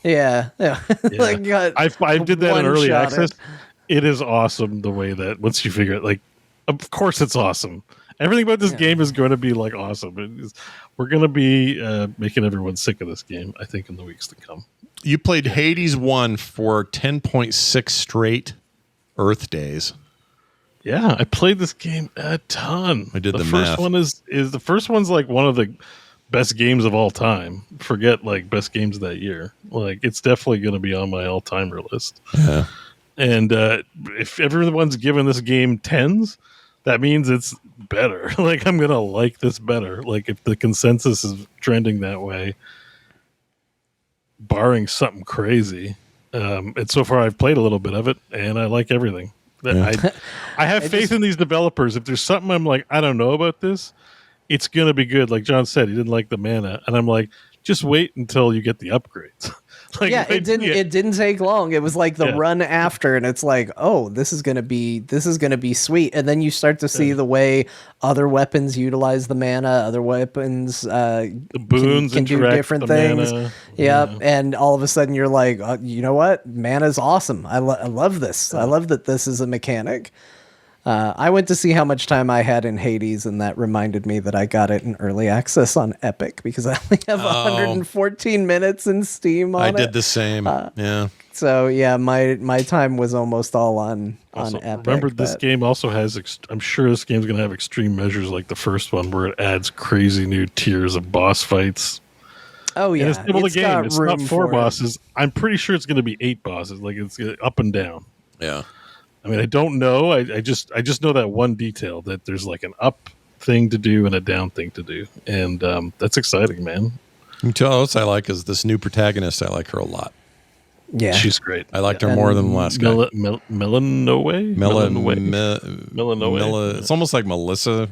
Yeah. Like I did that in early access. It is awesome the way that once you figure it, like, of course it's awesome. Everything about this game is going to be like awesome. We're going to be making everyone sick of this game, I think, in the weeks to come. You played Hades 1 for 10.6 straight Earth days. Yeah, I played this game a ton. I did the first math. one is the first one's like one of the best games of all time. Forget like best games of that year. Like it's definitely going to be on my all-timer list. Yeah. And if everyone's giving this game 10s, that means it's better. Like I'm going to like this better. Like if the consensus is trending that way, barring something crazy. And so far I've played a little bit of it and I like everything. I have faith in these developers. If there's something I'm like, I don't know about this, it's going to be good. Like John said, he didn't like the mana. And I'm like, just wait until you get the upgrades. Like, it didn't take long. It was like the run after, and it's like, oh, this is gonna be sweet. And then you start to see the way other weapons utilize the mana, other weapons the boons can do different things. Yep. And all of a sudden you're like, you know what? Mana's awesome. I love this. I love that this is a mechanic. I went to see how much time I had in Hades, and that reminded me that I got it in early access on Epic because I only have 114 minutes in Steam on it. I did the same. Yeah. So yeah, my time was almost all on Epic. Remember, this game also has. I'm sure this game's going to have extreme measures like the first one, where it adds crazy new tiers of boss fights. Oh yeah, and it's game. It's not 4 bosses. I'm pretty sure it's going to be 8 bosses. Like it's up and down. Yeah. I mean, I don't know. I just know that one detail that there's like an up thing to do and a down thing to do, and that's exciting, man. You tell us I like is this new protagonist. I like her a lot. Yeah, she's great. I liked her more than the last guy. Melanoe. It's almost like Melissa,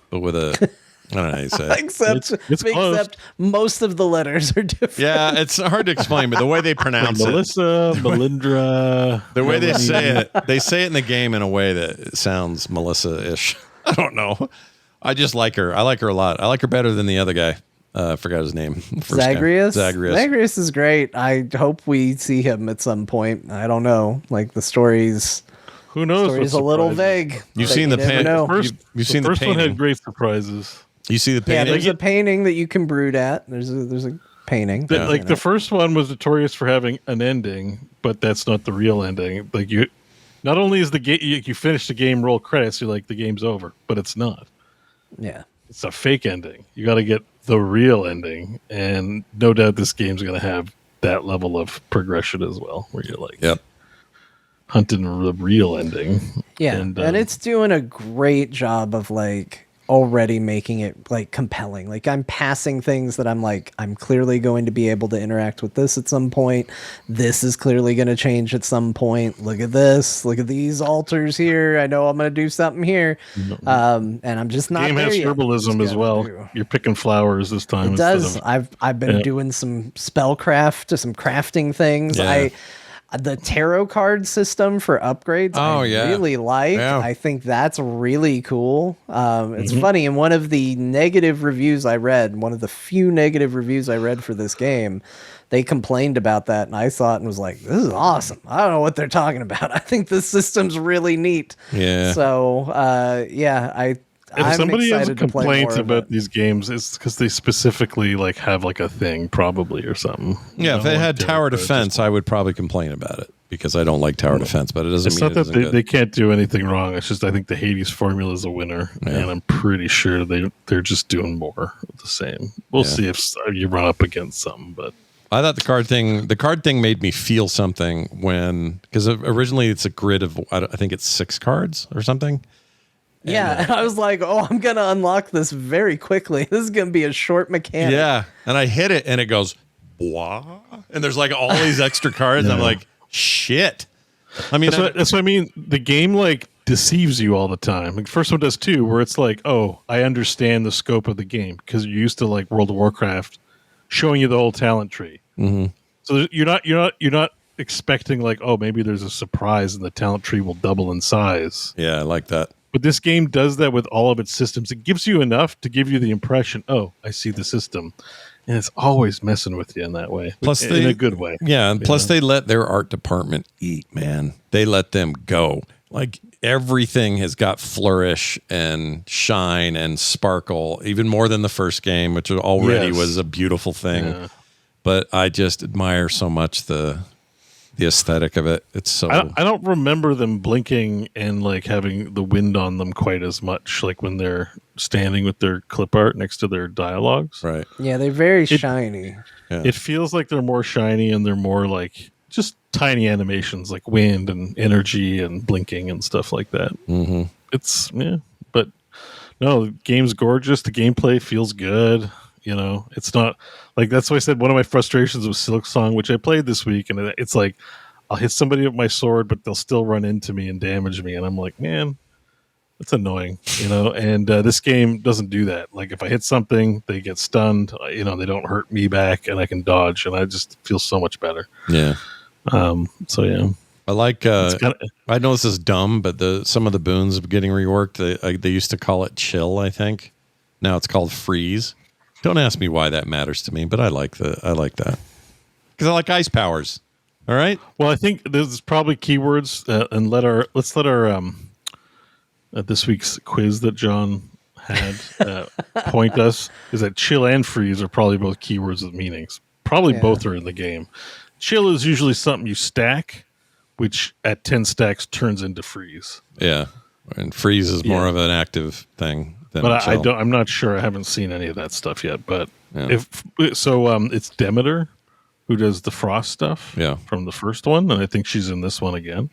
but with a. I don't know how you say it. Except most of the letters are different. Yeah, it's hard to explain, but the way they pronounce Melissa, Melindra. The way they say it in the game in a way that it sounds Melissa-ish. I don't know. I just like her. I like her a lot. I like her better than the other guy. I forgot his name. Zagreus? Zagreus is great. I hope we see him at some point. I don't know. Like the story's... Who knows? The story's a little vague. You've seen the painting. You've seen the first painting. one had great surprises. You see the painting? Yeah, there's a painting that you can brood at. There's a painting. The first one was notorious for having an ending, but that's not the real ending. Like you, not only is the game you finish the game, roll credits, you're like the game's over, but it's not. Yeah, it's a fake ending. You got to get the real ending, and no doubt this game's going to have that level of progression as well, where you're like, yep, hunting the real ending. Yeah, and it's doing a great job of like already making it like compelling. Like I'm passing things that I'm like, I'm clearly going to be able to interact with this at some point. This is clearly going to change at some point. Look at this. Look at these altars here. I know I'm going to do something here. And I'm just not game there has yet. herbalism as well. You're picking flowers this time. It does. I've been doing some spellcraft, some crafting things. Yeah. The tarot card system for upgrades, I really like. Yeah. I think that's really cool. It's funny, in one of the negative reviews I read, one of the few negative reviews I read for this game, they complained about that, and I saw it and was like, this is awesome. I don't know what they're talking about. I think this system's really neat. Yeah. So, If somebody has excited to play complaints more of about it. these games, it's because they specifically like have like a thing, probably, or something. Yeah, if they had tower defense, defense, I would probably complain about it because I don't like tower defense, but it doesn't it's mean not it that isn't good. they can't do anything wrong. It's just I think the Hades formula is a winner, and I'm pretty sure they're just doing more of the same. We'll see if you run up against something, but I thought the card thing made me feel something because originally it's a grid of, I think it's 6 cards or something. Yeah, and I was like, oh, I'm going to unlock this very quickly. This is going to be a short mechanic. Yeah, and I hit it and it goes, blah, and there's like all these extra cards. I'm like, shit. I mean, that's what I mean. The game like deceives you all the time. Like, the first one does too, where it's like, oh, I understand the scope of the game because you're used to like World of Warcraft showing you the whole talent tree. Mm-hmm. So you're not expecting like, oh, maybe there's a surprise and the talent tree will double in size. Yeah, I like that. But this game does that with all of its systems. It gives you enough to give you the impression, oh, I see the system. And it's always messing with you in that way. Plus in a good way. Yeah, and plus they let their art department eat, man. They let them go. Like everything has got flourish and shine and sparkle, even more than the first game, which already was a beautiful thing. Yeah. But I just admire so much the aesthetic of it. It's so I don't remember them blinking and like having the wind on them quite as much, like when they're standing with their clip art next to their dialogues. Right. Yeah, they're very shiny. Yeah. It feels like they're more shiny and they're more like just tiny animations like wind and energy and blinking and stuff like that. Mm-hmm. But no, the game's gorgeous. The gameplay feels good. You know, it's not like, that's why I said one of my frustrations with Silksong, which I played this week, and it's like I'll hit somebody with my sword, but they'll still run into me and damage me, and I'm like, man, that's annoying, you know. And this game doesn't do that. Like if I hit something, they get stunned, you know, they don't hurt me back, and I can dodge, and I just feel so much better. Yeah. So yeah. I like. I know this is dumb, but some of the boons are getting reworked. They used to call it chill, I think. Now it's called freeze. Don't ask me why that matters to me, but I like that because I like ice powers. All right. Well, I think there's probably keywords, and let's let our this week's quiz that John had point us is that chill and freeze are probably both keywords with meanings. Probably both are in the game. Chill is usually something you stack, which at 10 stacks turns into freeze. Yeah, and freeze is more of an active thing. But I'm not sure. I haven't seen any of that stuff yet. But it's Demeter who does the frost stuff from the first one, and I think she's in this one again.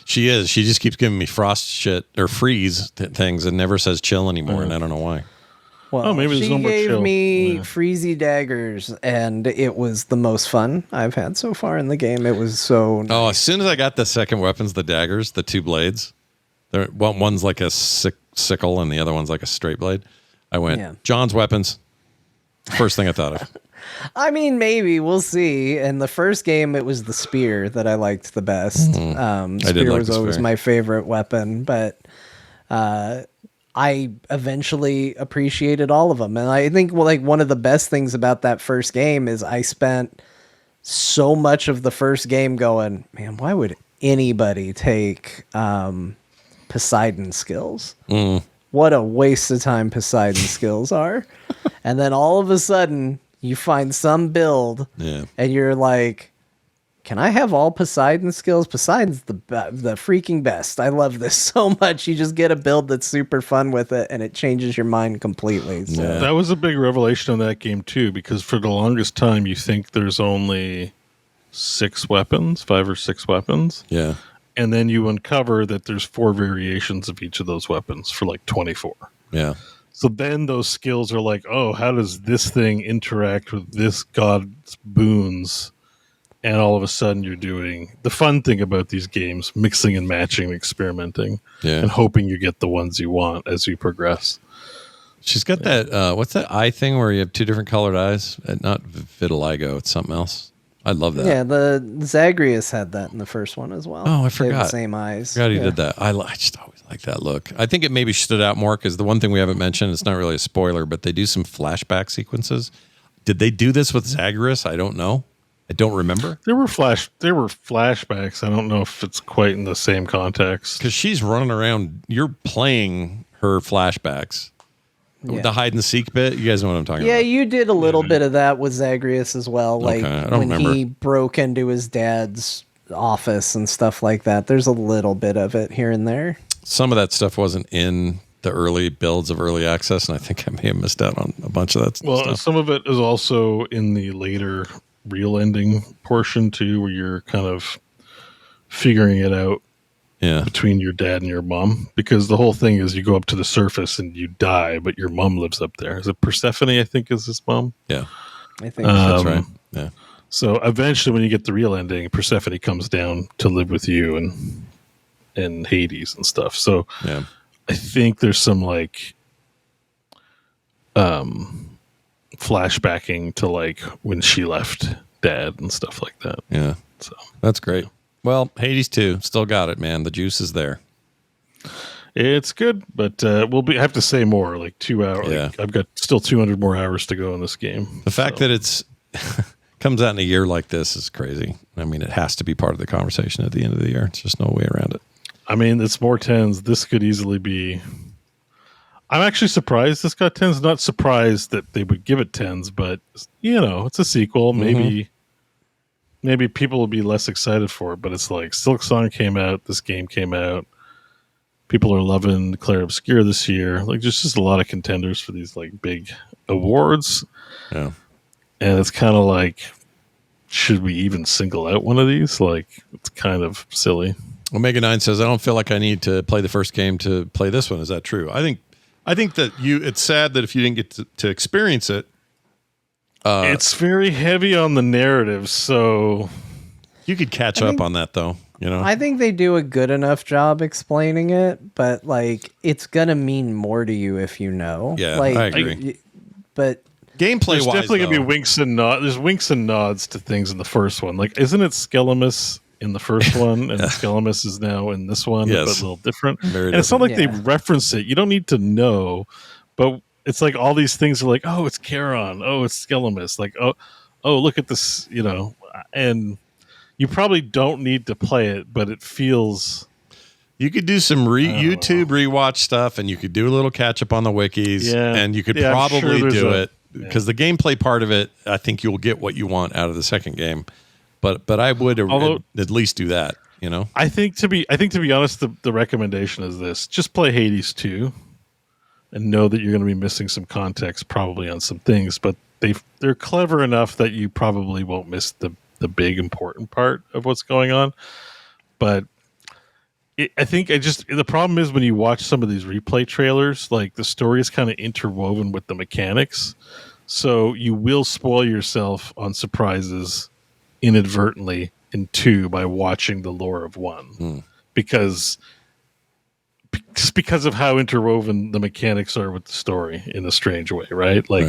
She is. She just keeps giving me frost shit or freeze things and never says chill anymore, and I don't know why. Well, maybe there's no more chill. She gave me freezy daggers, and it was the most fun I've had so far in the game. It was so nice. Oh, as soon as I got the second weapons, the daggers, the 2 blades, one's like a sickle and the other one's like a straight blade. I went, John's weapons. First thing I thought of. I mean, maybe we'll see. In the first game, it was the spear that I liked the best. Spear was always my favorite weapon, but I eventually appreciated all of them. And I think one of the best things about that first game is I spent so much of the first game going, man, why would anybody take Poseidon skills? What a waste of time Poseidon skills are. And then all of a sudden you find some build and you're like, can I have all Poseidon skills? Poseidon's the freaking best. I love this so much. You just get a build that's super fun with it and it changes your mind completely. So. That was a big revelation in that game too, because for the longest time you think there's only 5 or 6 weapons. Yeah. And then you uncover that there's 4 variations of each of those weapons for like 24. Yeah. So then those skills are like, oh, how does this thing interact with this god's boons? And all of a sudden you're doing the fun thing about these games, mixing and matching, experimenting, and hoping you get the ones you want as you progress. She's got that, what's that eye thing where you have 2 different colored eyes? Not vitiligo, it's something else. I love that. Yeah, the Zagreus had that in the first one as well. Oh, I They have forgot. the same eyes. Forgot he did that. I just always like that look. I think it maybe stood out more because the one thing we haven't mentioned, it's not really a spoiler, but they do some flashback sequences. Did they do this with Zagreus? I don't know. I don't remember. There were flashbacks. I don't know if it's quite in the same context. Because she's running around. You're playing her flashbacks. Yeah. The hide and seek bit. You guys know what I'm talking Yeah, about. you did a little bit of that with Zagreus as well. Like I don't when remember. he broke into his dad's office and stuff like that. There's a little bit of it here and there. Some of that stuff wasn't in the early builds of early access, and I think I may have missed out on a bunch of that stuff. Some of it is also in the later real ending portion too, where you're kind of figuring it out between your dad and your mom, because the whole thing is you go up to the surface and you die, but your mom lives up there. Is it Persephone, I think, is his mom? Yeah. I think That's right. Yeah. So eventually when you get the real ending, Persephone comes down to live with you and Hades and stuff. So Yeah. I think there's some like flashbacking to like when she left dad and stuff like that. Yeah. So That's great. Well, Hades 2, still got it, man. The juice is there. it's good, but I have to say more, like 2 hours. Yeah. Like, I've got still 200 more hours to go in this game. The fact that it's comes out in a year like this is crazy. I mean, it has to be part of the conversation at the end of the year. It's just no way around it. I mean, it's more tens. This could easily be. I'm actually surprised this got tens. Not surprised that they would give it tens, but it's a sequel. Maybe people will be less excited for it. But it's like Silksong came out. This game came out. People are loving Claire Obscure this year. Like, there's just a lot of contenders for these like big awards. Yeah. And it's kind of like, should we even single out one of these? Like, it's kind of silly. Omega 9 says, I don't feel like I need to play the first game to play this one. Is that true? I think that it's sad that if you didn't get to experience it. It's very heavy on the narrative, so You could catch up on that, though. I think they do a good enough job explaining it, but like it's gonna mean more to you if you know. Yeah, like, I agree. But Gameplay there's wise, definitely gonna be though, winks and nods. There's winks and nods to things in the first one. Like, isn't it Skelemus in the first one, and Skelemus is now in this one, Yes. but a little different. Very and it's not like different. they reference it. You don't need to know, but it's like all these things are like, oh, it's Charon, oh, it's Skelemus, like, oh, look at this, and you probably don't need to play it, but it feels. you could do some YouTube rewatch stuff, and you could do a little catch up on the wikis, Yeah. and you could Yeah, I'm sure probably there's do a- it because the gameplay part of it, I think you'll get what you want out of the second game. But I would at least do that. I think to be honest, the recommendation is this: just play Hades 2, and know that you're going to be missing some context probably on some things, but they're clever enough that you probably won't miss the big important part of what's going on. But I think the problem is when you watch some of these replay trailers, like the story is kind of interwoven with the mechanics, so you will spoil yourself on surprises inadvertently in 2 by watching the lore of 1 because of how interwoven the mechanics are with the story in a strange way, right? Like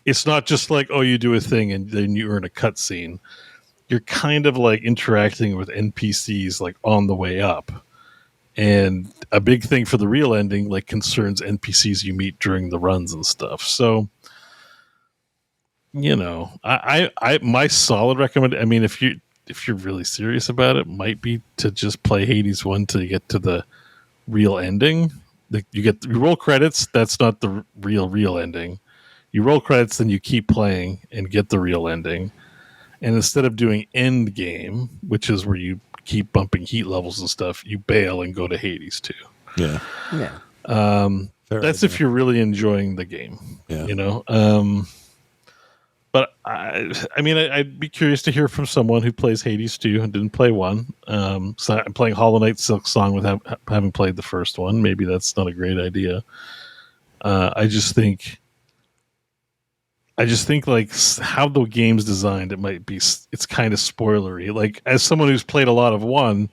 it's not just like, oh, you do a thing and then you earn a cutscene. You're kind of like interacting with NPCs like on the way up. And a big thing for the real ending like concerns NPCs you meet during the runs and stuff. So I my solid recommend. I mean, if you're really serious about it, might be to just play Hades 1 to get to the real ending. You roll credits. That's not the real ending. You roll credits, then you keep playing and get the real ending. And instead of doing end game, which is where you keep bumping heat levels and stuff, you bail and go to Hades 2. Yeah. That's if you're really enjoying the game. Yeah. But I mean, I'd be curious to hear from someone who plays Hades 2 and didn't play 1. So I'm playing Hollow Knight Silk Song with having played the first one. Maybe that's not a great idea. I just think like how the game's designed, it's kind of spoilery. Like, as someone who's played a lot of 1,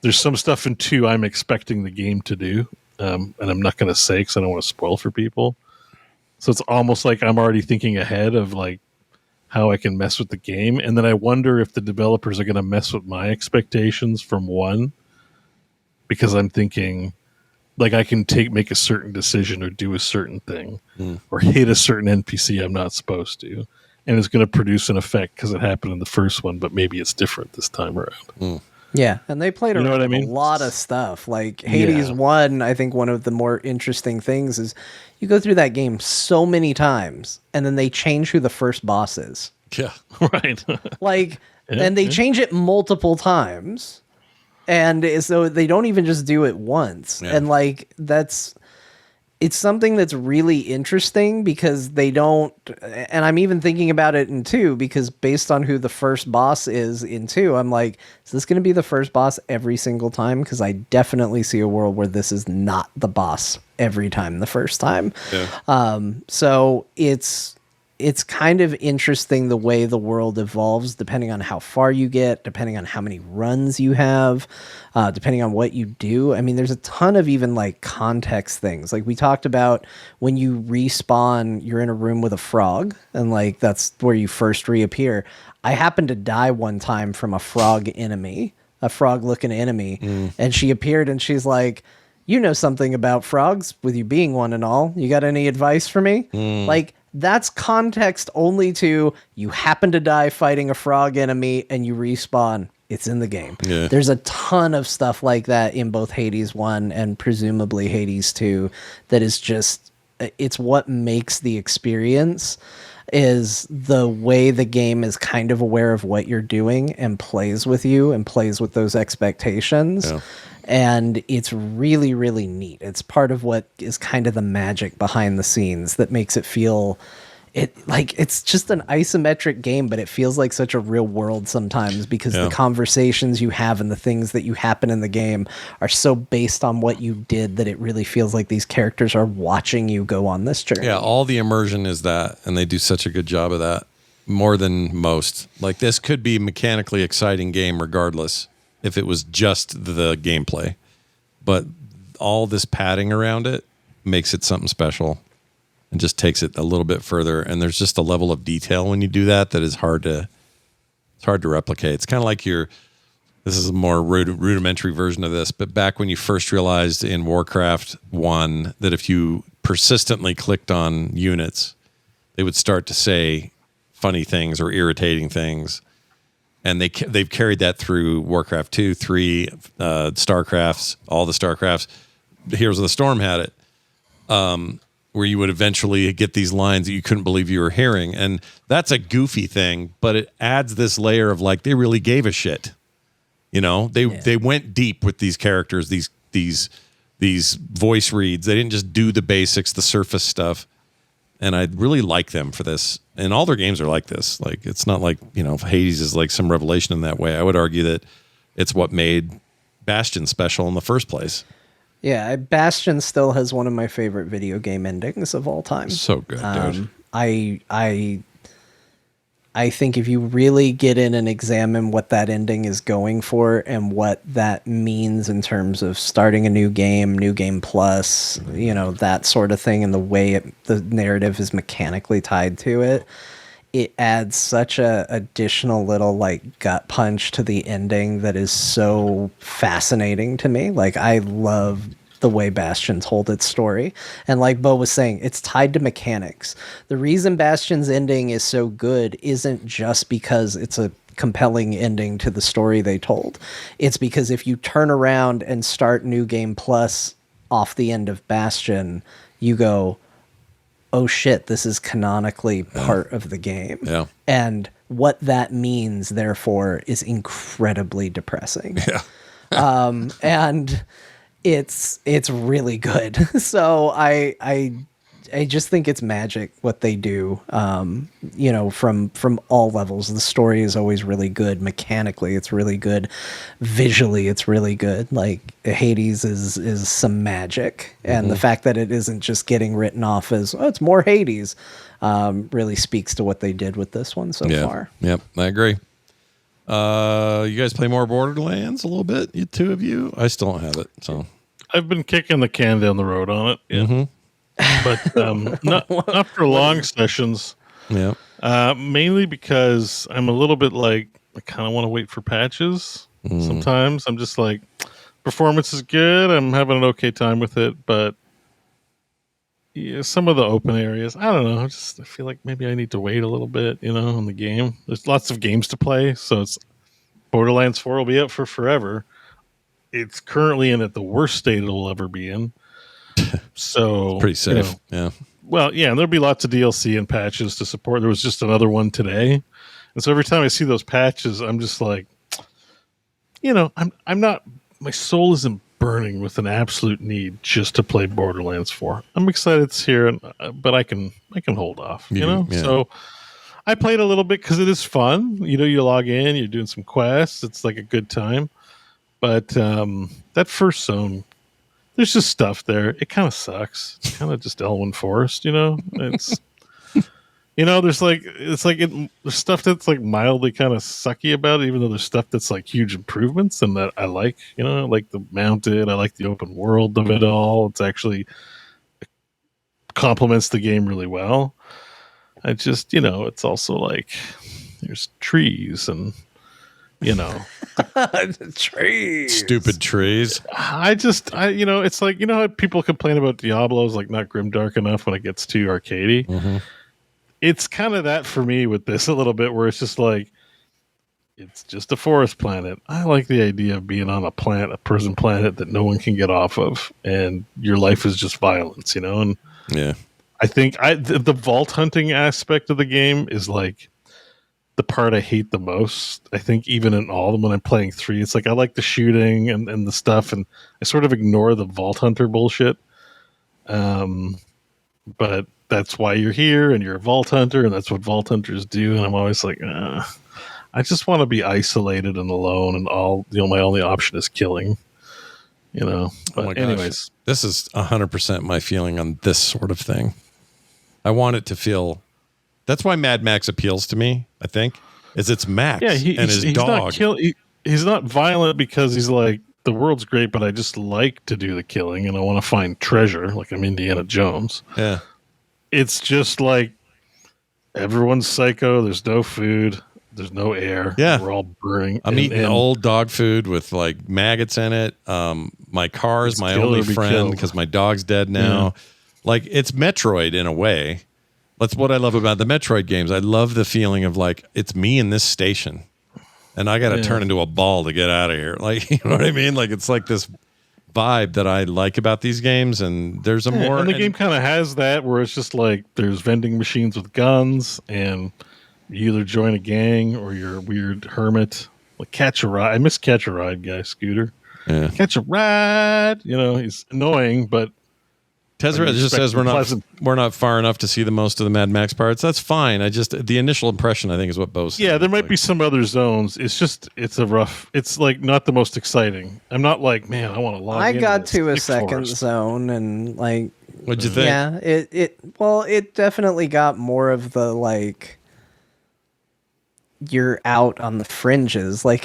there's some stuff in 2 I'm expecting the game to do. And I'm not going to say because I don't want to spoil for people. So it's almost like I'm already thinking ahead of like how I can mess with the game. And then I wonder if the developers are going to mess with my expectations from 1, because I'm thinking like I can make a certain decision or do a certain thing or hit a certain NPC I'm not supposed to. And it's going to produce an effect because it happened in the first one, but maybe it's different this time around. Yeah, and they played around what I with mean? a lot of stuff. Like Hades 1, I think one of the more interesting things is you go through that game so many times, and then they change who the first boss is. Yeah. Right. Like, and they change it multiple times. And so they don't even just do it once. Yeah. And like, it's something that's really interesting because they don't, and I'm even thinking about it in 2, because based on who the first boss is in 2, I'm like, is this going to be the first boss every single time? Because I definitely see a world where this is not the boss every time the first time. Yeah. So it's kind of interesting the way the world evolves depending on how far you get, depending on how many runs you have, depending on what you do. I mean, there's a ton of even like context things. Like we talked about when you respawn, you're in a room with a frog, and like that's where you first reappear. I happened to die one time from a frog enemy, a frog-looking enemy, and she appeared and she's like, you know something about frogs with you being one and all. You got any advice for me? Like, that's context only to you happen to die fighting a frog enemy and you respawn. It's in the game. Yeah. There's a ton of stuff like that in both Hades 1 and presumably Hades 2 that is just, it's what makes the experience, is the way the game is kind of aware of what you're doing and plays with you and plays with those expectations. Yeah. And it's really, really neat. It's part of what is kind of the magic behind the scenes that makes it feel like it's just an isometric game, but it feels like such a real world sometimes because the conversations you have and the things that you happen in the game are so based on what you did that it really feels like these characters are watching you go on this journey. Yeah, all the immersion is that, and they do such a good job of that, more than most. Like, this could be a mechanically exciting game regardless if it was just the gameplay, but all this padding around it makes it something special and just takes it a little bit further. And there's just a level of detail when you do that is hard to replicate. It's kind of like this is a more rudimentary version of this, but back when you first realized in Warcraft 1 that if you persistently clicked on units, they would start to say funny things or irritating things. And they've carried that through Warcraft 2, 3, StarCrafts, all the StarCrafts. Heroes of the Storm had it, where you would eventually get these lines that you couldn't believe you were hearing. And that's a goofy thing, but it adds this layer of like, they really gave a shit. You know, they went deep with these characters, these voice reads. They didn't just do the basics, the surface stuff. And I really like them for this. And all their games are like this. Like, it's not like, you know, Hades is like some revelation in that way. I would argue that it's what made Bastion special in the first place. Yeah, Bastion still has one of my favorite video game endings of all time. So good, dude. I think if you really get in and examine what that ending is going for and what that means in terms of starting a new game plus, you know, that sort of thing, and the way the narrative is mechanically tied to it, it adds such a additional little like gut punch to the ending that is so fascinating to me. Like, I love the way Bastion told its story. And like Beau was saying, it's tied to mechanics. The reason Bastion's ending is so good isn't just because it's a compelling ending to the story they told. It's because if you turn around and start New Game Plus off the end of Bastion, you go, oh shit, this is canonically part of the game. Yeah. And what that means, therefore, is incredibly depressing. Yeah. And it's really good. So I just think it's magic what they do. You know, from all levels. The story is always really good. Mechanically, it's really good. Visually, it's really good. Like, Hades is some magic, and the fact that it isn't just getting written off as, oh, it's more Hades, really speaks to what they did with this one so far. Yep, I agree. You guys play more Borderlands a little bit, you two of you? I still don't have it, so I've been kicking the can down the road on it, but not for long sessions. Yeah, Mainly because I'm a little bit like, I kind of want to wait for patches. Sometimes I'm just like, performance is good. I'm having an okay time with it, but yeah, some of the open areas, I don't know. I feel like maybe I need to wait a little bit, on the game. There's lots of games to play, so it's Borderlands 4 will be out for forever. It's currently in at the worst state it'll ever be in. So Pretty safe. Yeah. Well, yeah, and there'll be lots of DLC and patches to support. There was just another one today. And so every time I see those patches, I'm just like, I'm not, my soul isn't burning with an absolute need just to play Borderlands 4. I'm excited it's here, but I can hold off, Yeah. So I played a little bit because it is fun. You log in, you're doing some quests. It's like a good time. But that first zone, there's just stuff there. It kind of sucks. It's kind of just Elwyn Forest, It's, there's stuff that's like mildly kind of sucky about it, even though there's stuff that's like huge improvements and that I like. I like the mounted. I like the open world of it all. It's actually complements the game really well. I just, it's also like there's trees and. Trees. Stupid trees. It's like, how people complain about Diablo's like not grimdark enough when it gets too arcadey. Mm-hmm. It's kind of that for me with this a little bit, where it's just like, it's just a forest planet. I like the idea of being on a prison planet that no one can get off of, and your life is just violence, and yeah. I think the vault hunting aspect of the game is like the part I hate the most. I think even in all of them, when I'm playing 3, it's like I like the shooting and the stuff, and I sort of ignore the vault hunter bullshit. But that's why you're here, and you're a vault hunter, and that's what vault hunters do. And I'm always like, I just want to be isolated and alone, and my only option is killing. But anyways, this is 100% my feeling on this sort of thing. I want it to feel. That's why Mad Max appeals to me, I think, is it's Max and his dog. He's not violent because he's like, the world's great, but I just like to do the killing and I want to find treasure, like I'm Indiana Jones. Yeah. It's just like everyone's psycho. There's no food. There's no air. Yeah. We're all burning. I'm eating old dog food with like maggots in it. My car is my only friend because my dog's dead now. Yeah. Like it's Metroid in a way. That's what I love about the Metroid games. I love the feeling of like, it's me in this station and I got to turn into a ball to get out of here. Like, you know what I mean? Like, it's like this vibe that I like about these games. And there's and the game kind of has that where it's just like, there's vending machines with guns and you either join a gang or you're a weird hermit. Like Catch a Ride. I miss Catch a Ride guy, Scooter. Yeah. Catch a Ride. He's annoying, but Tezra just says we're not far enough to see the most of the Mad Max parts. That's fine. The initial impression I think is what Beau said. Yeah, there might be some other zones. It's like not the most exciting. I'm not like, man, I want to log in. I got to a second zone and like, what'd you think? Yeah, it definitely got more of the like, you're out on the fringes. Like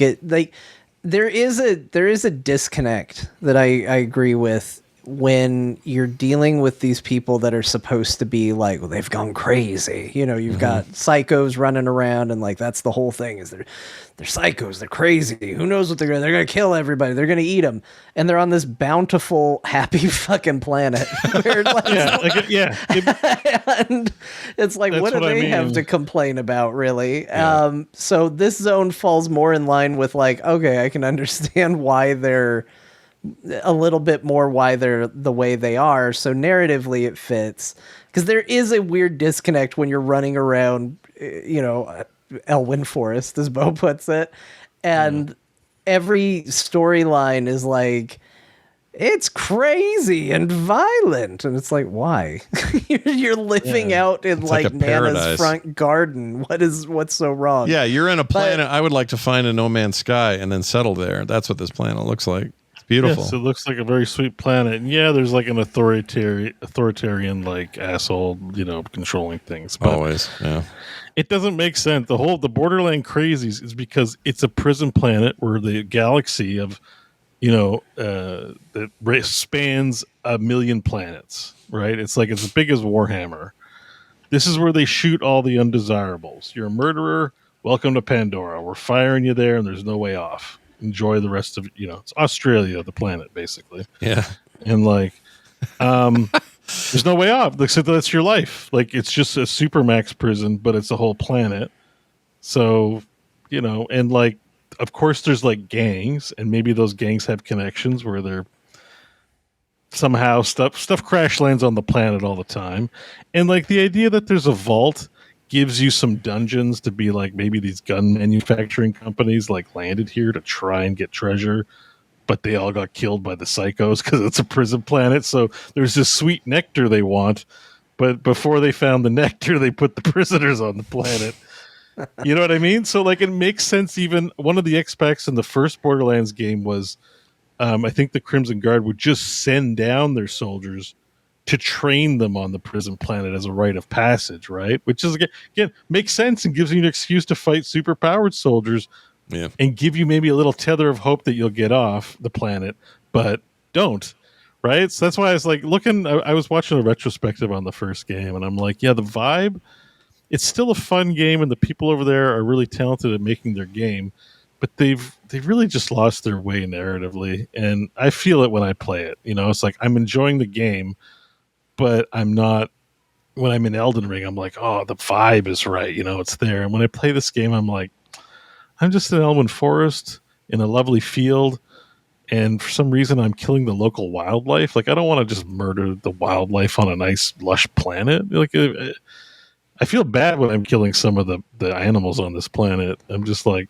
there is a disconnect that I agree with. When you're dealing with these people that are supposed to be like, well, they've gone crazy. You've got psychos running around and like, that's the whole thing is they're psychos. They're crazy. Who knows what they're going to kill everybody. They're going to eat them. And they're on this bountiful, happy fucking planet. Where and it's like, what do they have to complain about really? Yeah. So this zone falls more in line with like, okay, I can understand why they're a little bit more why they're the way they are. So narratively it fits because there is a weird disconnect when you're running around, Elwyn Forest, as Beau puts it. And every storyline is like, it's crazy and violent. And it's like, why? You're living out in like Nana's paradise. Front garden. What's so wrong? Yeah, you're in a planet. I would like to find a no man's sky and then settle there. That's what this planet looks like. Beautiful. Yes, it looks like a very sweet planet. And yeah, there's like an authoritarian like asshole, controlling things. But always, yeah. It doesn't make sense. The Borderland crazies is because it's a prison planet where the galaxy of, that spans 1 million planets, right? It's like it's as big as Warhammer. This is where they shoot all the undesirables. You're a murderer. Welcome to Pandora. We're firing you there, and there's no way off. Enjoy the rest of it's Australia, the planet, basically. Yeah. And like, there's no way off. Like, so that's your life. Like, it's just a supermax prison, but it's a whole planet. So, and like, of course, there's like gangs, and maybe those gangs have connections where they're somehow stuff crash lands on the planet all the time. And like the idea that there's a vault gives you some dungeons to be like, maybe these gun manufacturing companies like landed here to try and get treasure, but they all got killed by the psychos because it's a prison planet. So there's this sweet nectar they want, but before they found the nectar, they put the prisoners on the planet. You know what I mean? So like, it makes sense. Even one of the X-Packs in the first Borderlands game was, I think the Crimson Guard would just send down their soldiers to train them on the prison planet as a rite of passage, right? Which is, again, makes sense and gives you an excuse to fight super-powered soldiers and give you maybe a little tether of hope that you'll get off the planet, but don't, right? So that's why I was like, I was watching a retrospective on the first game, and I'm like, yeah, the vibe, it's still a fun game, and the people over there are really talented at making their game, but they've really just lost their way narratively, and I feel it when I play it. It's like I'm enjoying the game, but I'm not. When I'm in Elden Ring, I'm like, oh, the vibe is right. It's there. And when I play this game, I'm like, I'm just in Elwyn Forest in a lovely field, and for some reason, I'm killing the local wildlife. Like, I don't want to just murder the wildlife on a nice, lush planet. Like, I feel bad when I'm killing some of the animals on this planet. I'm just like,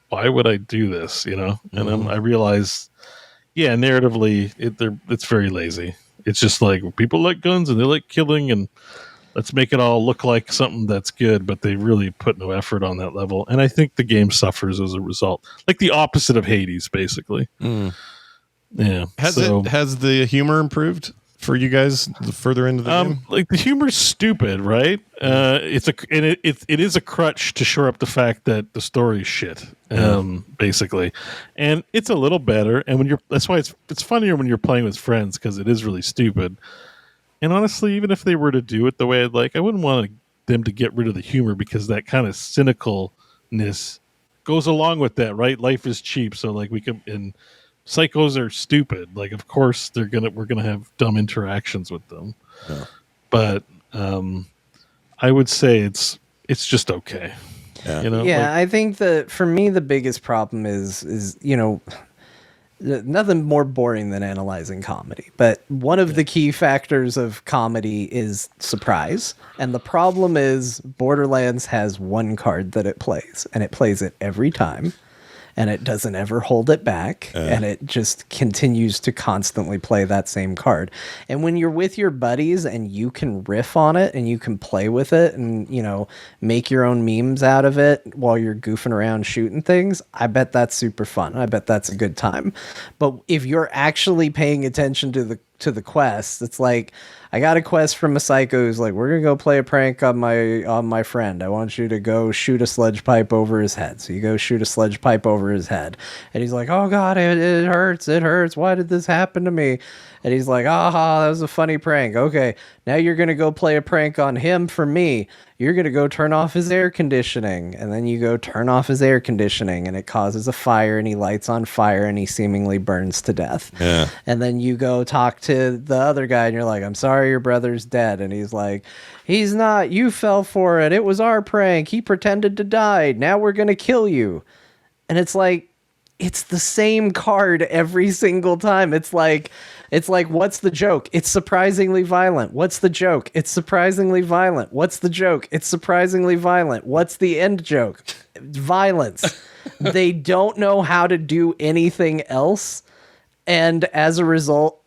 why would I do this? And I realize, narratively, it's very lazy. It's just like, people like guns and they like killing, and let's make it all look like something that's good, but they really put no effort on that level. And I think the game suffers as a result. Like the opposite of Hades, basically. Yeah. Has the humor improved for you guys further into the game? Like, the humor's stupid, right? It is a crutch to shore up the fact that the story's shit, basically. And it's a little better, and that's why it's funnier when you're playing with friends, because it is really stupid. And honestly, even if they were to do it the way I'd like, I wouldn't want them to get rid of the humor, because that kind of cynicalness goes along with that, right? Life is cheap, so like and psychos are stupid. Like, of course we're gonna have dumb interactions with them. Yeah. But I would say it's just okay. Yeah. I think that for me the biggest problem is nothing more boring than analyzing comedy. But one of the key factors of comedy is surprise. And the problem is Borderlands has one card that it plays, and it plays it every time. And it doesn't ever hold it back, and it just continues to constantly play that same card. And when you're with your buddies and you can riff on it and you can play with it and, make your own memes out of it while you're goofing around shooting things, I bet that's super fun. I bet that's a good time. But if you're actually paying attention to the quest, it's like, I got a quest from a psycho who's like, we're gonna go play a prank on my friend. I want you to go shoot a sludge pipe over his head. So you go shoot a sludge pipe over his head, and he's like, oh god, it hurts, why did this happen to me? And he's like, aha, that was a funny prank. Okay, now you're gonna go play a prank on him for me. You're gonna go turn off his air conditioning. And then you go turn off his air conditioning, and it causes a fire, and he lights on fire, and he seemingly burns to death. Yeah. And then you go talk to the other guy, and you're like, I'm sorry your brother's dead. And he's like, he's not, you fell for it. It was our prank. He pretended to die. Now we're gonna kill you. And it's like, it's the same card every single time. It's like, what's the joke? It's surprisingly violent. What's the joke? It's surprisingly violent. What's the joke? It's surprisingly violent. What's the end joke? Violence. They don't know how to do anything else. And as a result,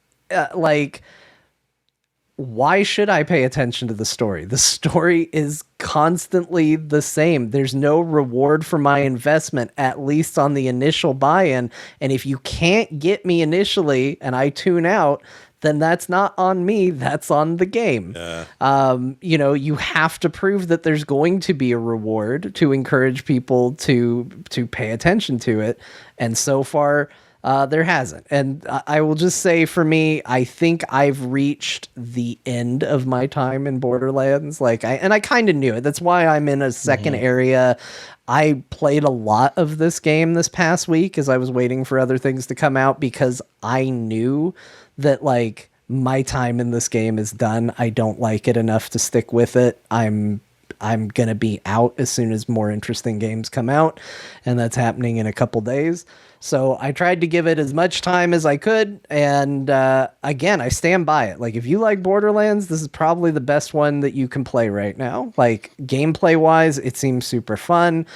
why should I pay attention to the story? The story is constantly the same. There's no reward for my investment, at least on the initial buy-in. And if you can't get me initially and I tune out, then that's not on me. That's on the game. You have to prove that there's going to be a reward to encourage people to pay attention to it. And so far, There hasn't. And I will just say, for me, I think I've reached the end of my time in Borderlands. I kind of knew it. That's why I'm in a second area. I played a lot of this game this past week as I was waiting for other things to come out, because I knew that my time in this game is done. I don't like it enough to stick with it. I'm going to be out as soon as more interesting games come out, and that's happening in a couple days. So I tried to give it as much time as I could, and again, I stand by it. If you like Borderlands, this is probably the best one that you can play right now. Gameplay-wise, it seems super fun.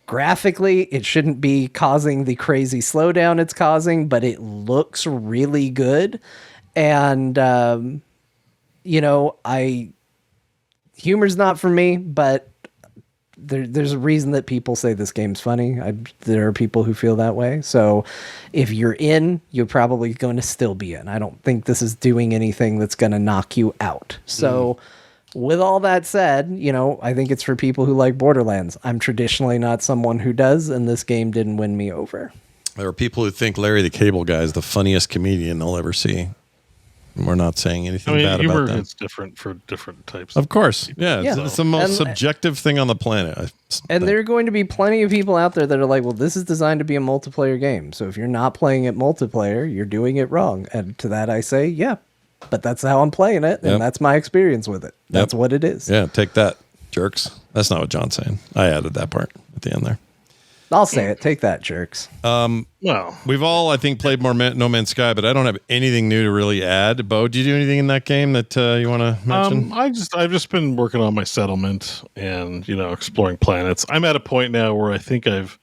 Graphically, it shouldn't be causing the crazy slowdown it's causing, but it looks really good. And, humor's not for me, but there's a reason that people say this game's funny. There are people who feel that way. So if you're in, you're probably going to still be in. I don't think this is doing anything that's going to knock you out. So with all that said, I think it's for people who like Borderlands. I'm traditionally not someone who does, and this game didn't win me over. There are people who think Larry the Cable Guy is the funniest comedian they'll ever see. We're not saying anything bad about them. It's different for different types. Of course. Yeah. It's the most subjective thing on the planet. And there are going to be plenty of people out there that are like, well, this is designed to be a multiplayer game. So if you're not playing it multiplayer, you're doing it wrong. And to that I say, yeah, but that's how I'm playing it. And that's my experience with it. That's what it is. Yeah, take that, jerks. That's not what John's saying. I added that part at the end there. I'll say it. Take that, jerks. Well, we've all, I think, played more No Man's Sky, but I don't have anything new to really add. Beau, did you do anything in that game that you want to mention? I've just been working on my settlement and exploring planets. I'm at a point now where I think I've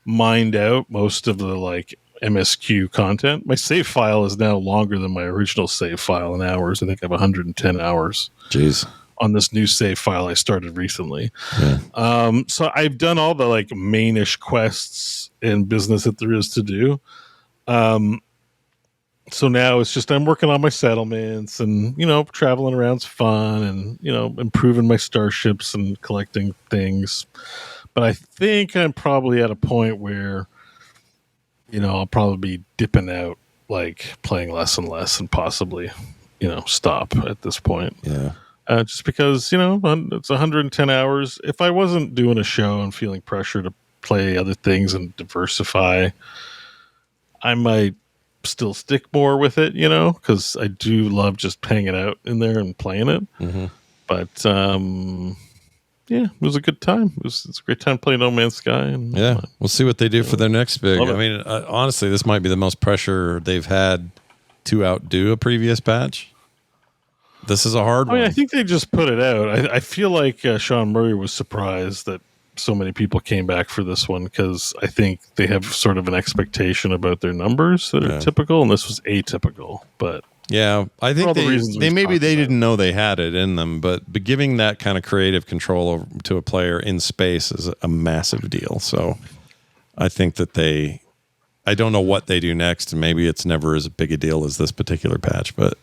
mined out most of the MSQ content. My save file is now longer than my original save file in hours. I think I have 110 hours. Jeez. On this new save file I started recently. Yeah. So I've done all the mainish quests and business that there is to do. So now it's just I'm working on my settlements and traveling around's fun and improving my starships and collecting things. But I think I'm probably at a point where I'll probably be dipping out, playing less and less, and possibly stop at this point. Yeah. Just because, it's 110 hours. If I wasn't doing a show and feeling pressure to play other things and diversify, I might still stick more with it, because I do love just hanging out in there and playing it. Mm-hmm. But, it was a good time. It's a great time playing No Man's Sky. And, we'll see what they do for their next big. I mean, honestly, this might be the most pressure they've had to outdo a previous patch. This is a hard one. I think they just put it out. I feel like Sean Murray was surprised that so many people came back for this one, because I think they have sort of an expectation about their numbers that are typical, and this was atypical. But I think they didn't know they had it in them, but giving that kind of creative control to a player in space is a massive deal. So I think that I don't know what they do next, and maybe it's never as big a deal as this particular patch, but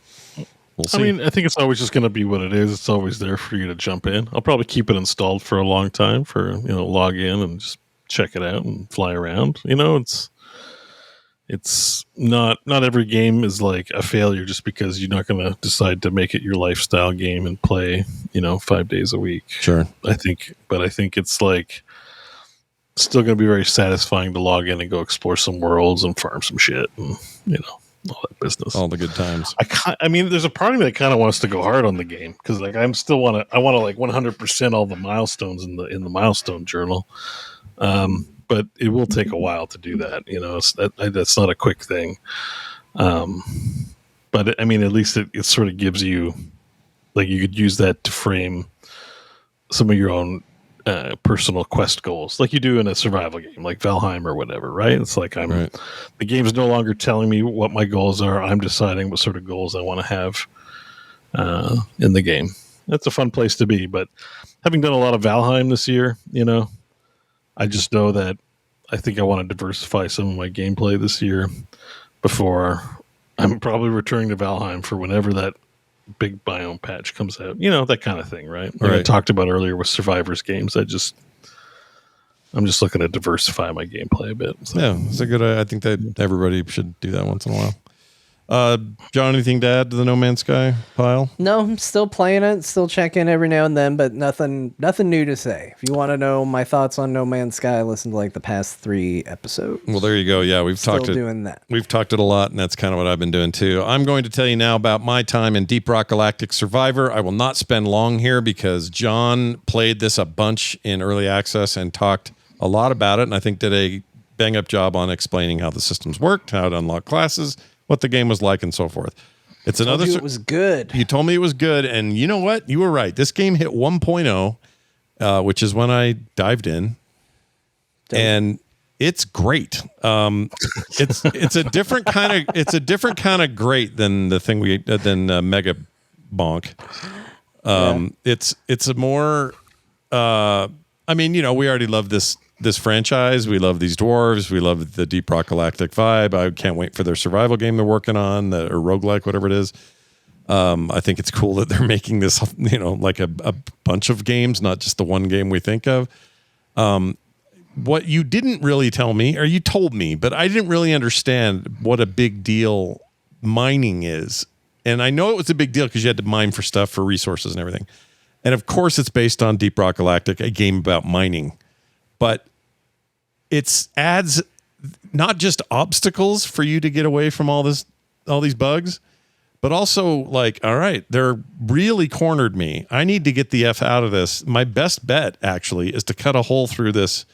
we'll see. I mean, I think it's always just going to be what it is. It's always there for you to jump in. I'll probably keep it installed for a long time for, log in and just check it out and fly around. It's not every game is a failure just because you're not going to decide to make it your lifestyle game and play, 5 days a week. Sure. I think it's still going to be very satisfying to log in and go explore some worlds and farm some shit and, all that business, all the good times. I mean, there's a part of me that kind of wants to go hard on the game because, I want to 100% all the milestones in the milestone journal. But it will take a while to do that. That's not a quick thing. But I mean, at least it sort of gives you, you could use that to frame some of your own personal quest goals, like you do in a survival game like Valheim or whatever, right? It's the game's no longer telling me what my goals are. I'm deciding what sort of goals I want to have in the game. That's a fun place to be. But having done a lot of Valheim this year, I just know that I think I want to diversify some of my gameplay this year before I'm probably returning to Valheim for whenever that big biome patch comes out, that kind of thing, right? Like I talked about earlier with Survivors games. I'm just looking to diversify my gameplay a bit. So. Yeah, it's a good. I think that everybody should do that once in a while. John, anything to add to the No Man's Sky pile? No, I'm still playing it, still checking every now and then, but nothing new to say. If you want to know my thoughts on No Man's Sky, listen to like the past 3 episodes. Well, there you go. Yeah, we've talked doing that. We've talked it a lot, and that's kind of what I've been doing too. I'm going to tell you now about my time in Deep Rock Galactic Survivor. I will not spend long here because John played this a bunch in early access and talked a lot about it, and I think did a bang up job on explaining how the systems worked, how to unlock classes, what the game was like, and so forth. It's another. It was good. You told me it was good, and you know what? You were right. This game hit 1.0, which is when I dived in, and it's great. It's a different kind of great than the thing than Megabonk. It's a more. I mean, we already love this franchise. We love these dwarves. We love the Deep Rock Galactic vibe. I can't wait for their survival game they're working on, or roguelike, whatever it is. I think it's cool that they're making this, like a bunch of games, not just the one game we think of. What you didn't really tell me, or you told me, but I didn't really understand what a big deal mining is. And I know it was a big deal because you had to mine for stuff, for resources and everything. And of course, it's based on Deep Rock Galactic, a game about mining. But it adds not just obstacles for you to get away from all these bugs, but also like, all right, they're really cornered me. I need to get the F out of this. My best bet actually is to cut a hole through this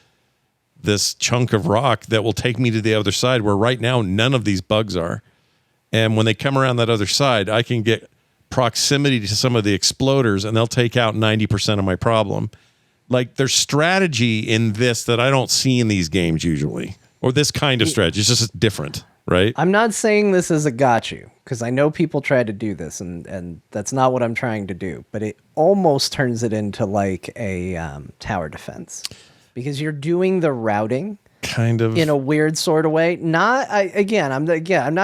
chunk of rock that will take me to the other side, where right now none of these bugs are. And when they come around that other side, I can get proximity to some of the exploders and they'll take out 90% of my problem. Like, there's strategy in this that I don't see in these games usually, or this kind of strategy. It's just different, right? I'm not saying this is a got you, because I know people try to do this, and that's not what I'm trying to do. But it almost turns it into like a tower defense, because you're doing the routing kind of in a weird sort of way. I'm not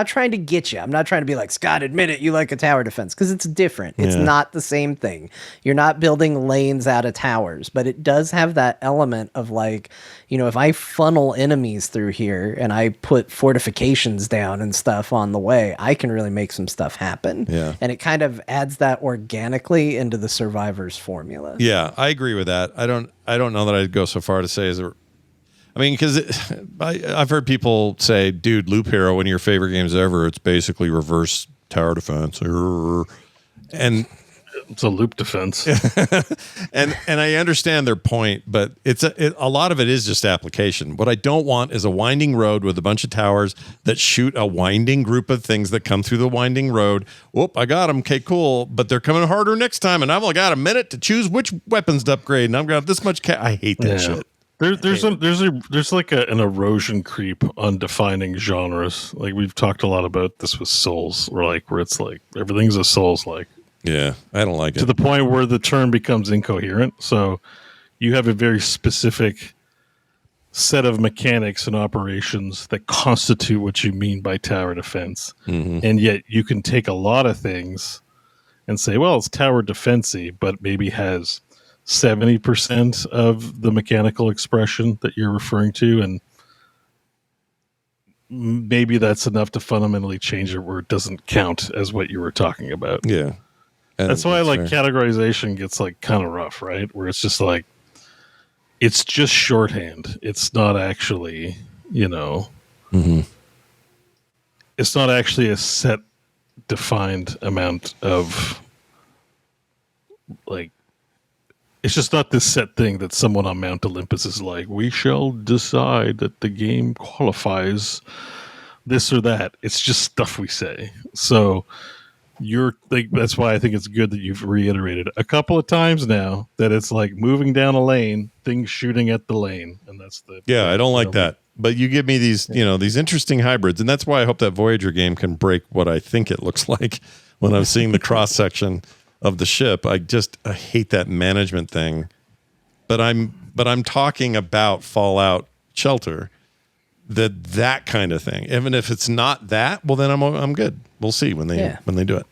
trying to get you. I'm not trying to be like, Scott, admit it, you like a tower defense, because it's different. It's not the same thing. You're not building lanes out of towers, but it does have that element of like, if I funnel enemies through here and I put fortifications down and stuff on the way, I can really make some stuff happen. Yeah. And it kind of adds that organically into the Survivor's formula. Yeah, I agree with that. I don't know that I'd go so far to say because I've heard people say, dude, Loop Hero, one of your favorite games ever, it's basically reverse tower defense. And it's a loop defense. and I understand their point, but a lot of it is just application. What I don't want is a winding road with a bunch of towers that shoot a winding group of things that come through the winding road. Whoop, I got them. Okay, cool. But they're coming harder next time, and I've only got a minute to choose which weapons to upgrade, and I've got this much I hate that shit. There's like an erosion creep on defining genres. Like, we've talked a lot about this with Souls, where it's like everything's a Souls like. Yeah, I don't like it. To the point where the term becomes incoherent. So you have a very specific set of mechanics and operations that constitute what you mean by tower defense. Mm-hmm. And yet you can take a lot of things and say, well, it's tower defense-y, but maybe has 70% of the mechanical expression that you're referring to, and maybe that's enough to fundamentally change it where it doesn't count as what you were talking about. Yeah. And that's why categorization gets like kind of rough, right? Where it's just like, it's just shorthand. It's not actually, mm-hmm. It's not actually a set defined amount of like, it's just not this set thing that someone on Mount Olympus is like, we shall decide that the game qualifies this or that. It's just stuff we say. So that's why I think it's good that you've reiterated a couple of times now that it's like moving down a lane, things shooting at the lane. And that's I don't like that. But you give me these, these interesting hybrids. And that's why I hope that Voyager game can break what I think it looks like when I'm seeing the cross section of the ship. I hate that management thing, but I'm talking about Fallout Shelter, that kind of thing. Even if it's not that, well, then I'm good. We'll see when they do it.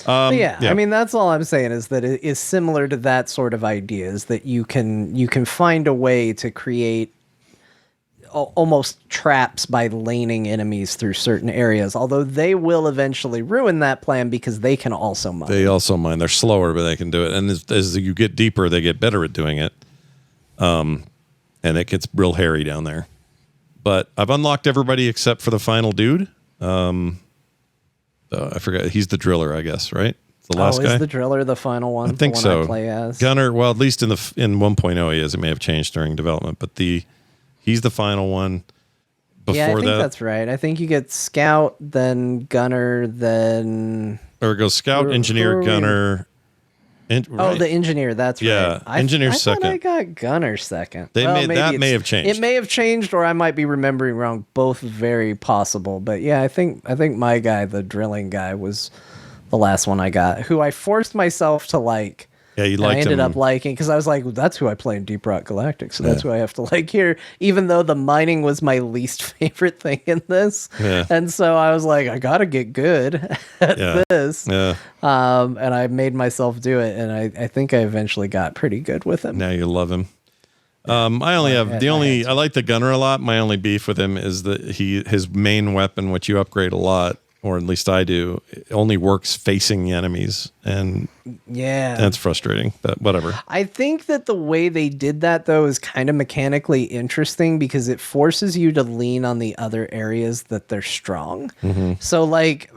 I mean, that's all I'm saying is that it is similar to that sort of idea, is that you can find a way to create almost traps by laning enemies through certain areas, although they will eventually ruin that plan because they can also mine. They also mine. They're slower, but they can do it. And as you get deeper, they get better at doing it. And it gets real hairy down there. But I've unlocked everybody except for the final dude. I forgot. He's the driller, I guess, right? The last guy. Is the driller the final one? I think the one so. I play as? Gunner. Well, at least in 1.0 he is. It may have changed during development, but he's the final one. Before I think that, that's right. I think you get scout, then gunner, then or it goes scout, engineer, gunner. Right. The engineer. That's right. I engineer second. I got gunner second. That may have changed. It may have changed, or I might be remembering wrong. Both very possible. But yeah, I think my guy, the drilling guy, was the last one I got. Who I forced myself to like. Yeah, you liked him. I ended up liking because I was like, that's who I play in Deep Rock Galactic, so that's who I have to like here. Even though the mining was my least favorite thing in this, and so I was like, I gotta get good at this. Yeah. And I made myself do it, and I think I eventually got pretty good with him. Now you love him. I like the gunner a lot. My only beef with him is that his main weapon, which you upgrade a lot, or at least I do, it only works facing the enemies, and that's frustrating, but whatever. I think that the way they did that, though, is kind of mechanically interesting because it forces you to lean on the other areas that they're strong. Mm-hmm. So, like,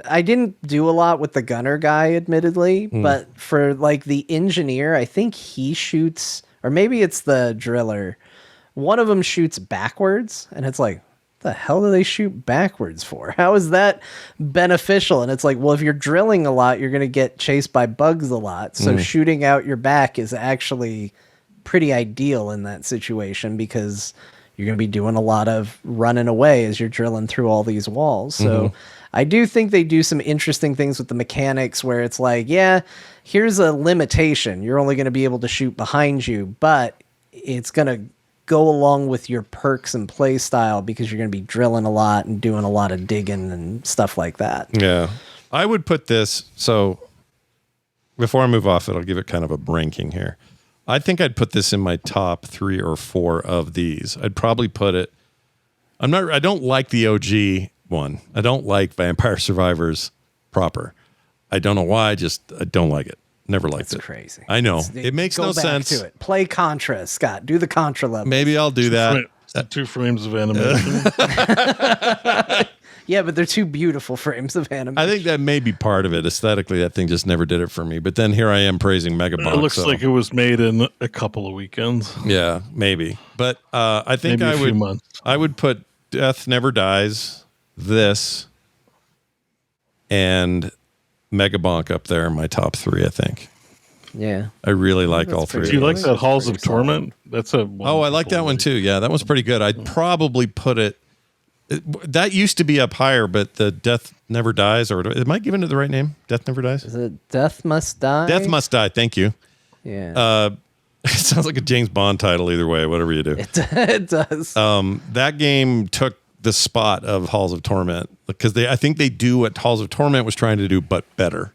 I didn't do a lot with the gunner guy, admittedly, but for, like, the engineer, I think he shoots, or maybe it's the driller, one of them shoots backwards, and it's like, the hell do they shoot backwards for? How is that beneficial? And it's like, well, if you're drilling a lot, you're going to get chased by bugs a lot. So shooting out your back is actually pretty ideal in that situation because you're going to be doing a lot of running away as you're drilling through all these walls. So I do think they do some interesting things with the mechanics where it's like, yeah, here's a limitation. You're only going to be able to shoot behind you, but it's going to go along with your perks and play style because you're going to be drilling a lot and doing a lot of digging and stuff like that. Yeah. I would put this, so before I move off it, I'll give it kind of a ranking here. I think I'd put this in my top 3 or 4 of these. I'd probably put it, I don't like the OG one. I don't like Vampire Survivors proper. I don't know why, I don't like it. Never liked it. Crazy. I know. It makes no sense. To it. Play Contra, Scott. Do the Contra level. Maybe I'll do that. 2 frames of animation. Yeah, but they're 2 beautiful frames of animation. I think that may be part of it. Aesthetically, that thing just never did it for me. But then here I am praising Megabonk. It looks like it was made in a couple of weekends. Yeah, maybe. But I think maybe I would put Death Never Dies, this, and Megabonk up there in my top 3, I think. Yeah. I really like all 3. Do you like that Halls of Torment? That's a I like that one too. Yeah, that one's pretty good. I'd probably put it that used to be up higher, but the Death Never Dies, or am I giving it the right name? Death Never Dies? Is it Death Must Die? Death Must Die, thank you. Yeah. It sounds like a James Bond title either way, whatever you do. It does. That game took the spot of Halls of Torment because I think they do what Halls of Torment was trying to do, but better.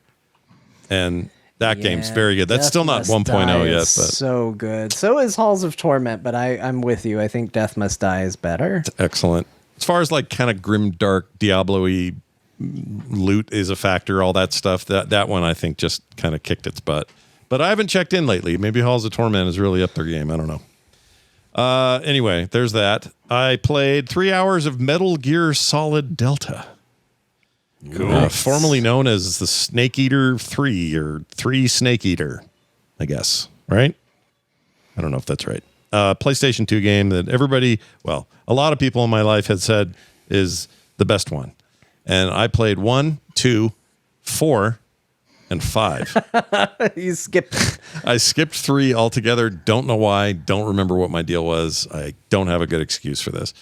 And that game's very good. That's Death still not Must 1.0 Die yet, is but so good. So is Halls of Torment, but I'm with you. I think Death Must Die is better. It's excellent. As far as like kind of grim, dark, Diablo-y loot is a factor, all that stuff, that one I think just kind of kicked its butt. But I haven't checked in lately. Maybe Halls of Torment is really up their game. I don't know. Anyway, there's that. I played 3 hours of Metal Gear Solid Delta. Cool. Formerly known as the Snake Eater 3 or 3 Snake Eater, I guess. Right? I don't know if that's right. PlayStation 2 game that a lot of people in my life had said is the best one. And I played 1, 2, 4, and 5. You skipped. I skipped 3 altogether. Don't know why. Don't remember what my deal was. I don't have a good excuse for this.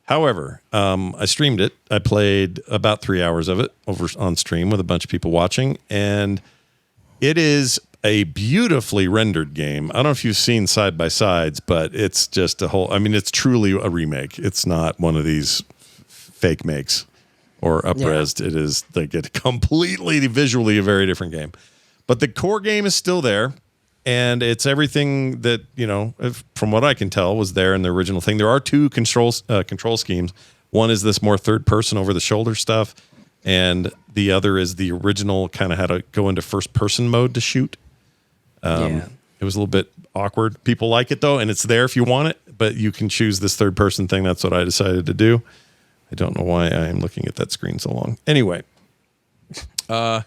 However, I streamed it. I played about 3 hours of it over on stream with a bunch of people watching, and it is a beautifully rendered game. I don't know if you've seen side by sides, but it's just it's truly a remake. It's not one of these fake makes or up-resed. Yeah. It is like completely visually a very different game. But the core game is still there. and it's everything that, from what I can tell, was there in the original thing. There are two control schemes. One is this more third person over the shoulder stuff, and the other is the original kind of how to go into first person mode to shoot. It was a little bit awkward. People like it though, and it's there if you want it, but you can choose this third person thing. That's what I decided to do. I don't know why I am looking at that screen so long. Anyway, this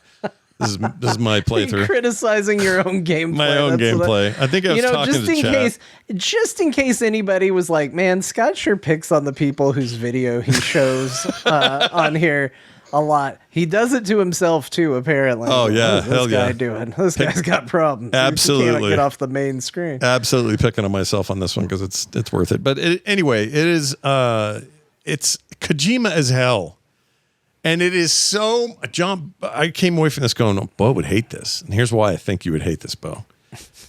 is my playthrough. Criticizing your own gameplay. My own gameplay. I think I was talking to chat. Just in case anybody was like, man, Scott sure picks on the people whose video he shows on here a lot. He does it to himself too, apparently. Oh yeah, what is this guy doing? This guy's got problems. Absolutely, he can't get off the main screen. Absolutely picking on myself on this one because it's worth it. But anyway, it is it's Kojima as hell, and it is so. John, I came away from this going, oh, Beau would hate this, and here's why I think you would hate this, Beau.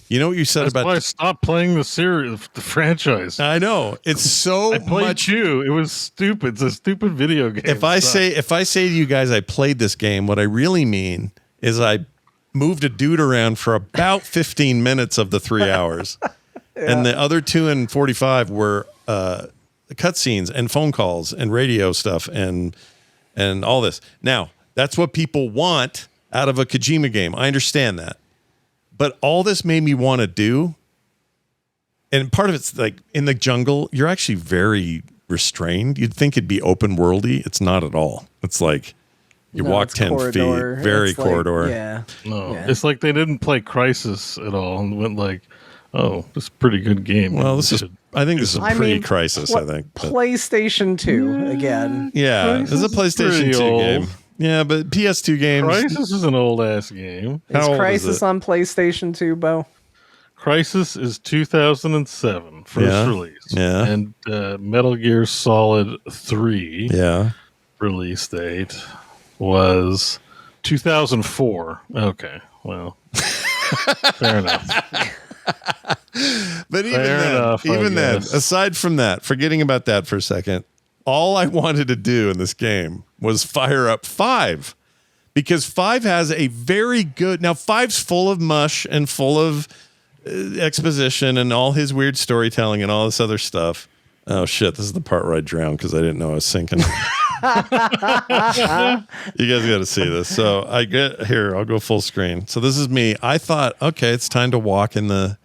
You know what you said about? Why I stopped playing the series, the franchise. I know it's so. I played much. It was stupid. It's a stupid video game. If I say to you guys, I played this game, what I really mean is I moved a dude around for about 15 minutes of the 3 hours, and the other 2 and 45 were cutscenes and phone calls and radio stuff and all this. Now that's what people want out of a Kojima game. I understand that. But all this made me want to do, and part of it's like in the jungle, you're actually very restrained. You'd think it'd be open worldy. It's not at all. It's like you walk 10 corridor. feet, very it's corridor. It's like they didn't play Crisis at all and went like, oh, this is a pretty good game. Well, I think this is pre-Crisis, I think. But PlayStation 2 again. Yeah, this is a PlayStation 2 game. Yeah, but PS2 games. Crisis is an old ass game. Is Crisis on PlayStation 2, Beau? Crisis is 2007 first release. Yeah. And Metal Gear Solid 3 release date was 2004. Okay, well, fair enough. But even then, aside from that, forgetting about that for a second, all I wanted to do in this game was fire up 5, because 5 has a very good. Now 5's full of mush and full of exposition and all his weird storytelling and all this other stuff. Oh shit! This is the part where I drowned because I didn't know I was sinking. You guys got to see this. So I get here. I'll go full screen. So this is me. I thought, okay, it's time to walk in the.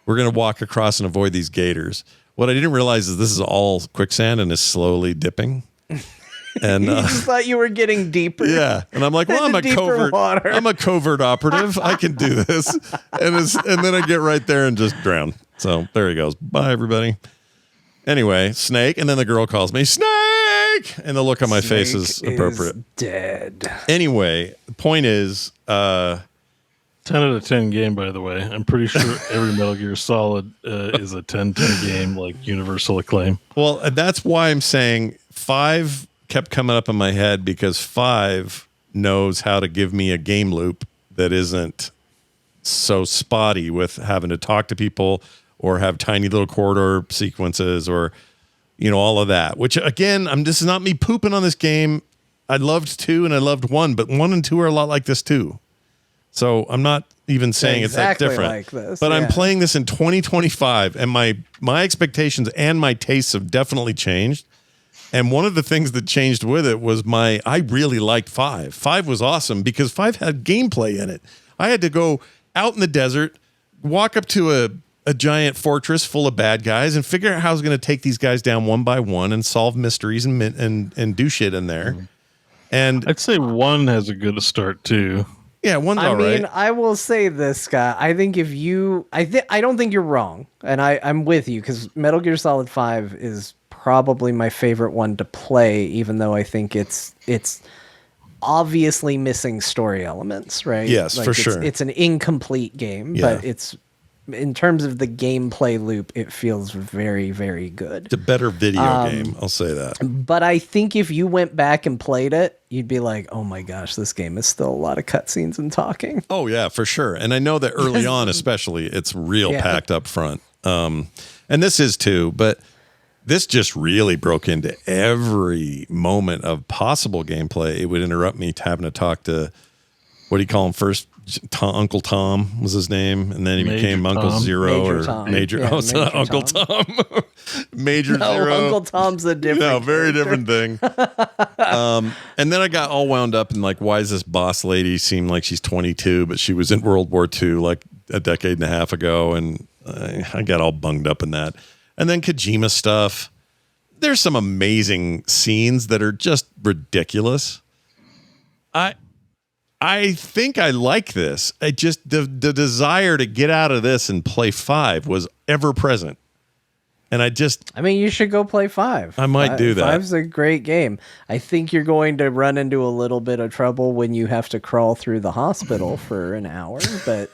We're gonna walk across and avoid these gators. What I didn't realize is this is all quicksand and is slowly dipping. And you just thought you were getting deeper. Yeah, and I'm like, well, I'm a covert operative. I can do this. And then I get right there and just drown. So there he goes. Bye, everybody. Anyway, Snake, and then the girl calls me Snake, and the look on my face is appropriate. Dead. Anyway, the point is, 10 out of 10 game, by the way. I'm pretty sure every Metal Gear Solid is a 10/10 game, like universal acclaim. Well, that's why I'm saying 5 kept coming up in my head, because 5 knows how to give me a game loop that isn't so spotty with having to talk to people or have tiny little corridor sequences or, all of that. Which, again, this is not me pooping on this game. I loved 2 and I loved 1, but 1 and 2 are a lot like this too. So I'm not even saying exactly it's that different. like this, but I'm playing this in 2025, and my expectations and my tastes have definitely changed. And one of the things that changed with it was I really liked 5. 5 was awesome because 5 had gameplay in it. I had to go out in the desert, walk up to a giant fortress full of bad guys, and figure out how I was going to take these guys down one by one and solve mysteries and do shit in there. And I'd say 1 has a good start too. Yeah, 1's all right. I mean, I will say this, Scott. I think if I don't think you're wrong, and I'm with you, because Metal Gear Solid 5 is probably my favorite one to play, even though I think it's obviously missing story elements, right? Yes, for sure. It's an incomplete game, but it's in terms of the gameplay loop, it feels very, very good. It's a better video game, I'll say that. But I think if you went back and played it, you'd be like, oh my gosh, this game is still a lot of cutscenes and talking. Oh, yeah, for sure. And I know that early on, especially, it's real packed up front. And this is too, but this just really broke into every moment of possible gameplay. It would interrupt me having to talk to, what do you call them, first Uncle Tom was his name, and then he Major became Uncle Tom. Zero Major or Tom. Major. Yeah, Oh, it's not Major Uncle Tom. Tom. Major No, Zero. Uncle Tom's a different. No, very character. different thing. And then I got all wound up in like, why does this boss lady seem like she's 22, but she was in World War II like a decade and a half ago, and I got all bunged up in that. And then Kojima stuff. There's some amazing scenes that are just ridiculous. I think I like this. I just the desire to get out of this and play 5 was ever present. And I mean, you should go play 5. I might do that. 5's a great game. I think you're going to run into a little bit of trouble when you have to crawl through the hospital for an hour, but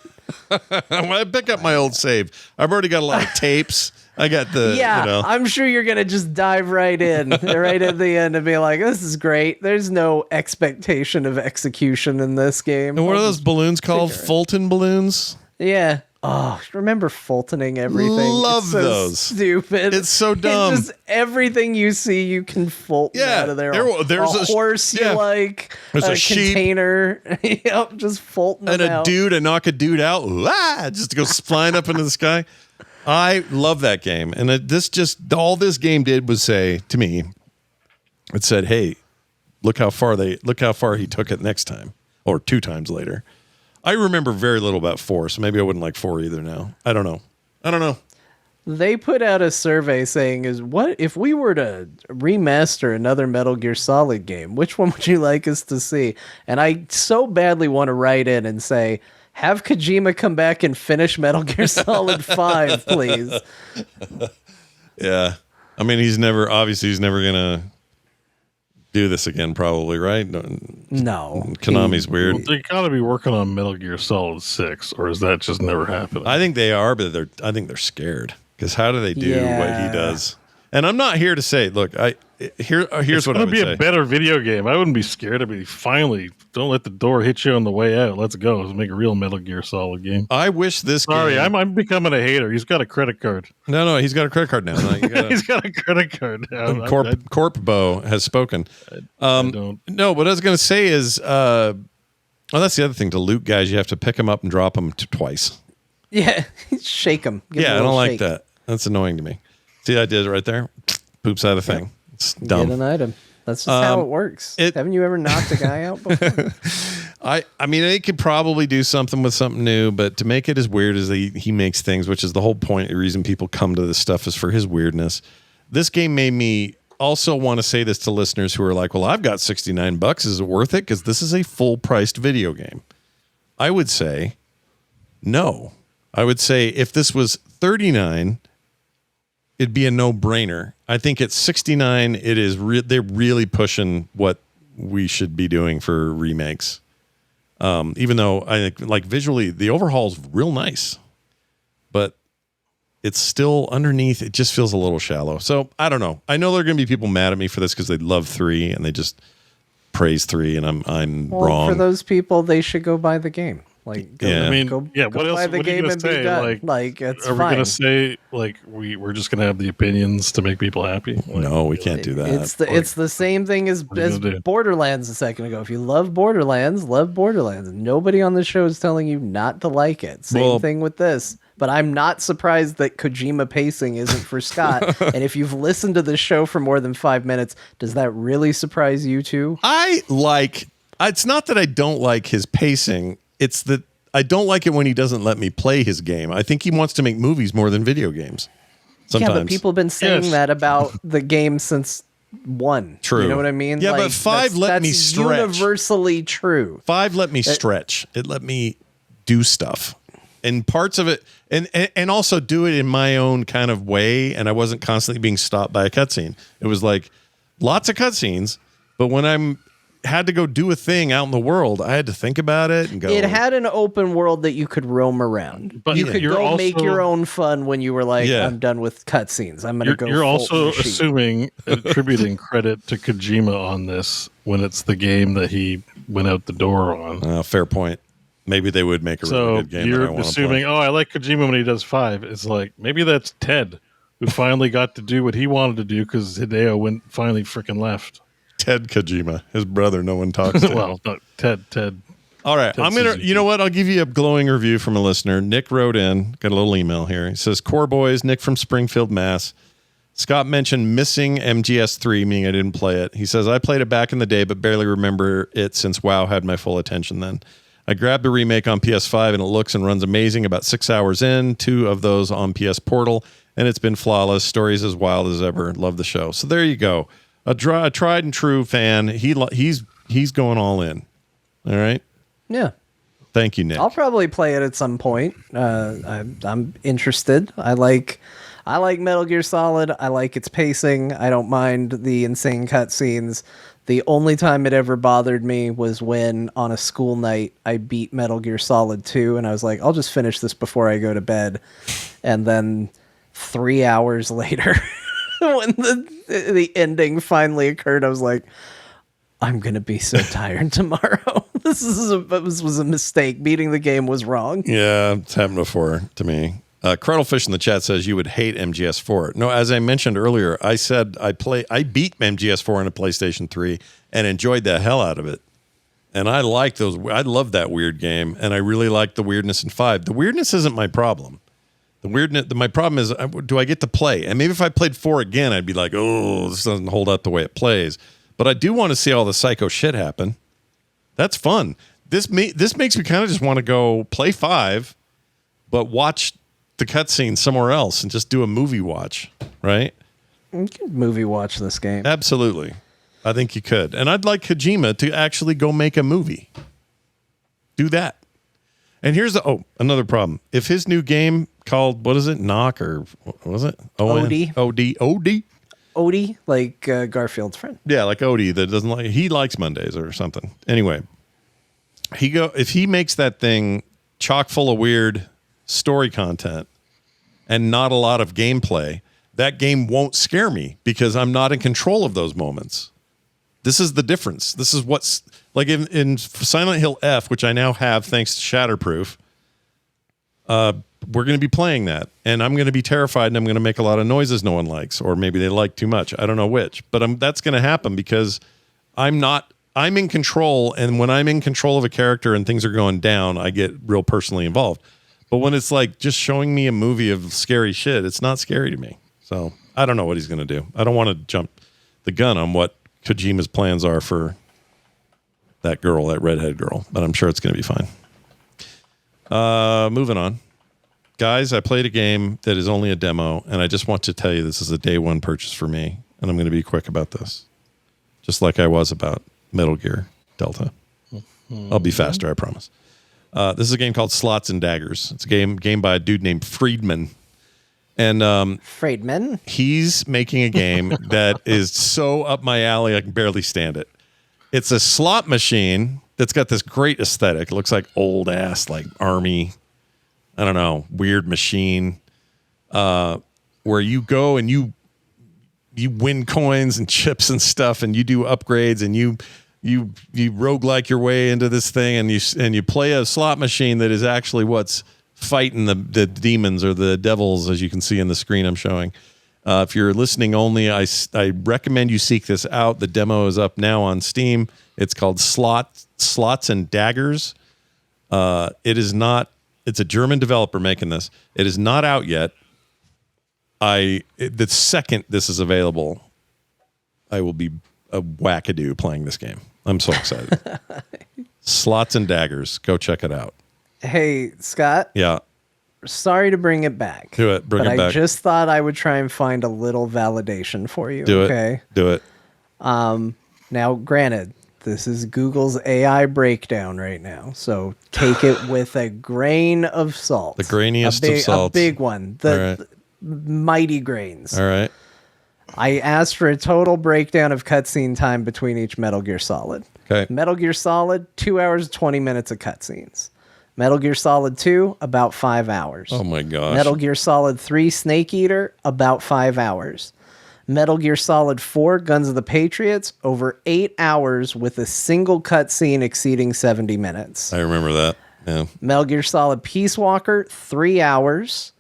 when I pick up my old save, I've already got a lot of tapes. I got the I'm sure you're gonna just dive right in right at the end and be like, this is great. There's no expectation of execution in this game. And what are those balloons called? Fulton balloons? Yeah. Oh, remember Fultoning everything? Love It's so those. Stupid. It's so dumb. It's just everything you see, you can Fulton out of there. There's a horse you like. There's a sheep. Container. Yep, just Fulton And them a out. dude, and knock a dude out, just to go flying up into the sky. I love that game, and all this game did was say to me, it said, "Hey, look how far he took it next time, or 2 times later." I remember very little about 4, so maybe I wouldn't like 4 either now. I don't know. They put out a survey saying, what if we were to remaster another Metal Gear Solid game, which one would you like us to see? And I so badly want to write in and say, have Kojima come back and finish Metal Gear Solid 5, please. Yeah. I mean, he's never going to do this again, probably, right? No. Konami's weird. Well, they gotta be working on Metal Gear Solid 6, or is that just never happening? I think they are, but I think they're scared. Because how do they do what he does? And I'm not here to say, look, here's what I would say. It's gonna be a better video game. I wouldn't be scared. I'd be finally, don't let the door hit you on the way out. Let's go. Let's make a real Metal Gear Solid game. I wish this Sorry, game... I'm becoming a hater. He's got a credit card. No, he's got a credit card now. He's got a credit card now. Corp Beau has spoken. I don't. No, what I was going to say is, that's the other thing. To loot guys, you have to pick them up and drop them twice. Yeah, shake them. Yeah, I don't like that. That's annoying to me. See, I did it right there. Poops out a thing. It's dumb. Get an item. That's just how it works. Haven't you ever knocked a guy out before? I mean, it could probably do something with something new, but to make it as weird as he makes things, which is the whole point, the reason people come to this stuff is for his weirdness. This game made me also want to say this to listeners who are like, well, I've got $69. Is it worth it? Because this is a full-priced video game. I would say no. I would say if this was $39, it'd be a no-brainer. I think at $69, it is they're really pushing what we should be doing for remakes. Even though I think, like, visually, the overhaul's real nice, but it's still underneath. It just feels a little shallow. So I don't know. I know there are going to be people mad at me for this because they love 3 and they just praise 3, and I'm wrong. For those people, they should go buy the game. Like, go, Yeah. I mean, go what buy else? the What are you game gonna and be say? done. Like, it's are we fine. gonna say like we're just gonna have the opinions to make people happy? Like, No, we can't do that. It's the same thing as you gonna do? Borderlands a second ago. If you love Borderlands, love Borderlands. Nobody on the show is telling you not to like it. Same thing with this. But I'm not surprised that Kojima pacing isn't for Scott. And if you've listened to the show for more than 5 minutes, does that really surprise you too? It's not that I don't like his pacing. It's that I don't like it when he doesn't let me play his game. I think he wants to make movies more than video games. Sometimes. Yeah, but people have been saying Yes. that about the game since 1. True. You know what I mean? Yeah, but 5 let me stretch. Universally true. 5 let me stretch. It let me do stuff. And parts of it, and also do it in my own kind of way, and I wasn't constantly being stopped by a cutscene. It was like lots of cutscenes, but when I'm had to go do a thing out in the world, I had to think about it and go. It had an open world that you could roam around. But you could you're go also- make your own fun when you were like, Yeah. I'm done with cutscenes. I'm going to go. You're also Fulton sheep. assuming attributing credit to Kojima on this when it's the game that he went out the door on. Fair point. Maybe they would make a really So good game. that I you're wanna assuming, play. I like Kojima when he does 5. It's like maybe that's Ted, who finally got to do what he wanted to do because Hideo finally freaking left. Ted Kojima, his brother. No one talks to. Well, not Ted. All right. You know what? I'll give you a glowing review from a listener. Nick wrote in, got a little email here. He says, Core Boys, Nick from Springfield, Mass. Scott mentioned missing MGS3, meaning I didn't play it. He says, I played it back in the day, but barely remember it since WoW had my full attention then. I grabbed the remake on PS5 and it looks and runs amazing. About 6 hours in, 2 of those on PS Portal, and it's been flawless. Stories as wild as ever. Love the show. So there you go. A tried and true fan. He's going all in. All right. Yeah. Thank you, Nick. I'll probably play it at some point. I'm interested. I like Metal Gear Solid. I like its pacing. I don't mind the insane cutscenes. The only time it ever bothered me was when, on a school night, I beat Metal Gear Solid 2, and I was like, I'll just finish this before I go to bed. And then 3 hours later, when the ending finally occurred, I was like, I'm going to be so tired tomorrow. This was a mistake. Beating the game was wrong. Yeah, it's happened before to me. Cruddlefish in the chat says you would hate MGS4. No, as I mentioned earlier, I said I beat MGS4 on a PlayStation 3 and enjoyed the hell out of it. And I like those. I love that weird game, and I really like the weirdness in 5. The weirdness isn't my problem. My problem is, do I get to play? And maybe if I played 4 again, I'd be like, oh, this doesn't hold up the way it plays. But I do want to see all the psycho shit happen. That's fun. This makes me kind of just want to go play 5, but watch the cutscene somewhere else and just do a movie watch, right? You could movie watch this game. Absolutely. I think you could. And I'd like Kojima to actually go make a movie. Do that. And here's another problem. If his new game called, what is it? Knock, or what was it? OD, like Garfield's friend. Yeah, like Odie that doesn't like, he likes Mondays or something. Anyway, if he makes that thing chock full of weird story content and not a lot of gameplay, that game won't scare me because I'm not in control of those moments. This is the difference. This is what's like in Silent Hill F, which I now have thanks to Shatterproof. We're going to be playing that, and I'm going to be terrified, and I'm going to make a lot of noises no one likes, or maybe they like too much. I don't know which, but that's going to happen because I'm in control, and when I'm in control of a character and things are going down, I get real personally involved. But when it's like just showing me a movie of scary shit, it's not scary to me. So I don't know what he's going to do. I don't want to jump the gun on what Kojima's plans are for that girl, that redhead girl, but I'm sure it's going to be fine. Moving on. Guys, I played a game that is only a demo, and I just want to tell you this is a day one purchase for me, and I'm going to be quick about this, just like I was about Metal Gear Delta. I'll be faster, I promise. This is a game called Slots and Daggers. It's a game by a dude named Friedman. And Friedman? He's making a game that is so up my alley I can barely stand it. It's a slot machine that's got this great aesthetic. It looks like old ass, like army, I don't know, weird machine, where you go and you win coins and chips and stuff, and you do upgrades, and you roguelike your way into this thing, and you play a slot machine that is actually what's fighting the demons or the devils, as you can see in the screen I'm showing. If you're listening only, I recommend you seek this out. The demo is up now on Steam. It's called Slots and Daggers. It's a German developer making this. It is not out yet. The second this is available, I will be a wackadoo playing this game. I'm so excited. Slots and Daggers. Go check it out. Hey, Scott. Yeah. Sorry to bring it back. Do it. Bring it back. I just thought I would try and find a little validation for you. Do it. Okay. Do it. Now, granted, this is Google's AI breakdown right now, so take it with a grain of salt. The grainiest of salt. A big one. The mighty grains. All right. I asked for a total breakdown of cutscene time between each Metal Gear Solid. Okay. Metal Gear Solid, 2 hours, 20 minutes of cutscenes. Metal Gear Solid 2, about 5 hours. Oh my gosh. Metal Gear Solid 3, Snake Eater, about 5 hours. Metal Gear Solid 4, Guns of the Patriots, over 8 hours with a single cutscene exceeding 70 minutes. I remember that. Yeah. Metal Gear Solid Peace Walker, 3 hours.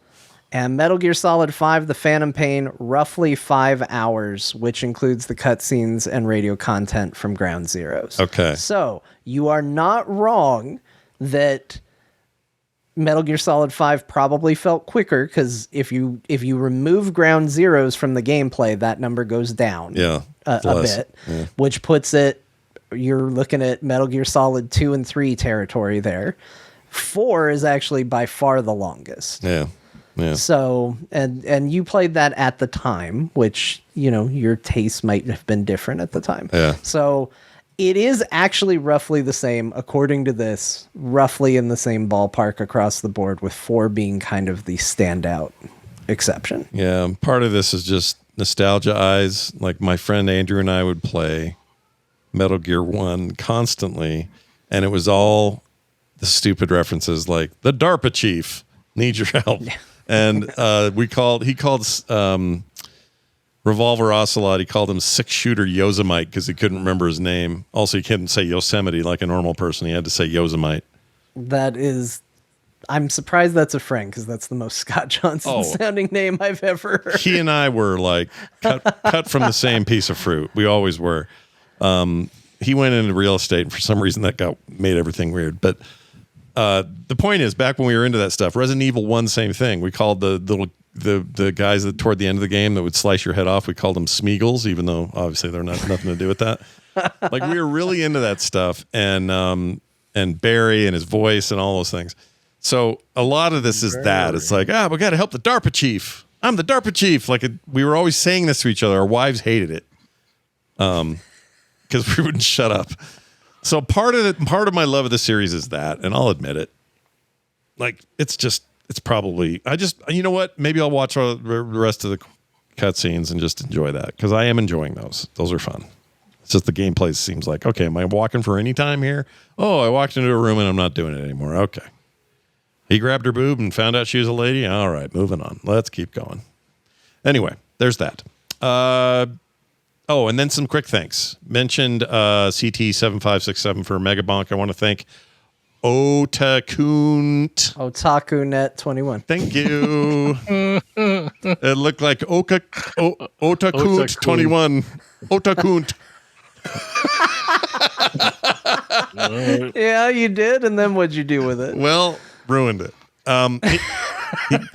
And Metal Gear Solid 5, The Phantom Pain, roughly 5 hours, which includes the cutscenes and radio content from Ground Zeroes. Okay. So you are not wrong that Metal Gear Solid 5 probably felt quicker, because if you remove Ground Zeroes from the gameplay, that number goes down a bit, which puts it, you're looking at Metal Gear Solid 2 and 3 territory there. 4 is actually by far the longest. Yeah. Yeah. So, and you played that at the time, which, you know, your tastes might have been different at the time. Yeah. So it is actually roughly the same, according to this, roughly in the same ballpark across the board, with 4 being kind of the standout exception. Yeah. Part of this is just nostalgia eyes. Like my friend Andrew and I would play Metal Gear 1 constantly, and it was all the stupid references like the DARPA chief needs your help. And he called Revolver Ocelot, he called him six-shooter Yosemite because he couldn't remember his name. Also, he couldn't say Yosemite like a normal person. He had to say Yosemite. That is... I'm surprised that's a friend, because that's the most Scott Johnson sounding name I've ever heard. He and I were like cut from the same piece of fruit. We always were. He went into real estate, and for some reason that made everything weird. But the point is, back when we were into that stuff, Resident Evil 1, same thing. We called the guys that toward the end of the game that would slice your head off, we called them Smeagol's, even though obviously they're nothing to do with that. Like, we were really into that stuff, and Barry and his voice and all those things. So a lot of this is that. It's like, we got to help the DARPA chief. I'm the DARPA chief. Like, we were always saying this to each other. Our wives hated it because we wouldn't shut up. So part of my love of the series is that, and I'll admit it. Like, it's probably, you know what? Maybe I'll watch the rest of the cutscenes and just enjoy that, because I am enjoying those. Those are fun. It's just the gameplay seems like, okay, am I walking for any time here? Oh, I walked into a room and I'm not doing it anymore. Okay. He grabbed her boob and found out she was a lady. All right, moving on. Let's keep going. Anyway, there's that. And then some quick thanks. Mentioned CT7567 for Megabonk. I want to thank OtakuNet21. Thank you. It looked like Otakunt21. Otakunt. Yeah, you did. And then what'd you do with it? Well, ruined it.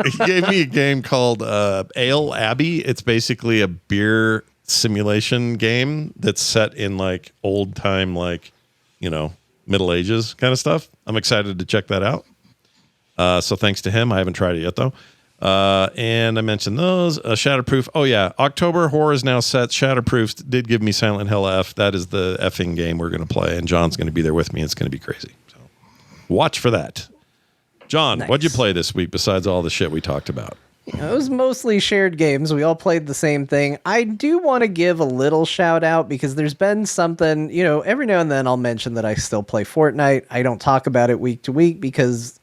He gave me a game called Ale Abbey. It's basically a beer simulation game that's set in like old time, like, you know, Middle Ages kind of stuff. I'm excited to check that out. So thanks to him. I haven't tried it yet though. And I mentioned those. Shatterproof. Oh yeah, October horror is now set. Shatterproof did give me Silent Hill F. That is the effing game we're going to play, and John's going to be there with me. It's going to be crazy. So watch for that. John, What'd you play this week besides all the shit we talked about? It was mostly shared games. We all played the same thing. I do want to give a little shout out, because there's been something, you know, every now and then I'll mention that I still play Fortnite. I don't talk about it week to week because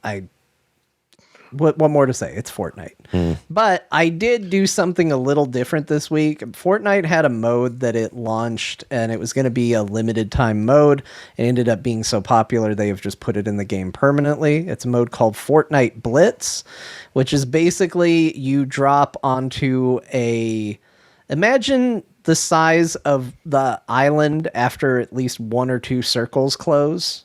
what more to say? It's Fortnite. But I did do something a little different this week. Fortnite had a mode that it launched, and it was going to be a limited time mode. It ended up being so popular, they have just put it in the game permanently. It's a mode called Fortnite Blitz, which is basically you drop onto imagine the size of the island after at least one or two circles close.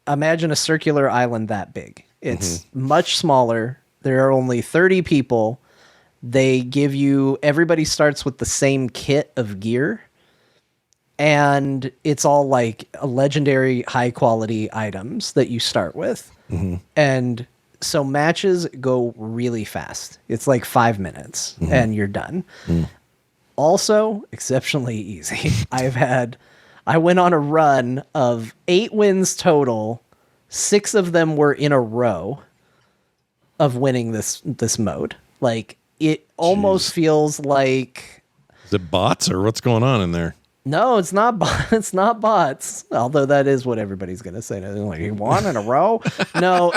Imagine a circular island that big. It's much smaller. There are only 30 people. Everybody starts with the same kit of gear. And it's all like legendary high quality items that you start with. And so matches go really fast. It's like 5 minutes and you're done. Also, exceptionally easy. I went on a run of 8 wins total. 6 of them were in a row of winning this mode. Like, it almost feels like... Is it bots or what's going on in there? No, it's not it's not bots. Although that is what everybody's going to say. They're like, you won in a row? No,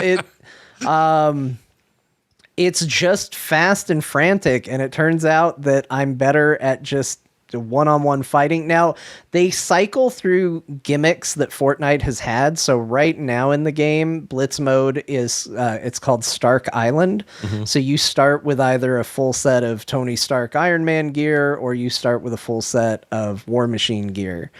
it's just fast and frantic. And it turns out that I'm better at just one-on-one fighting. Now, they cycle through gimmicks that Fortnite has had. So right now in the game, Blitz mode is it's called Stark Island. So you start with either a full set of Tony Stark Iron Man gear, or you start with a full set of War Machine gear.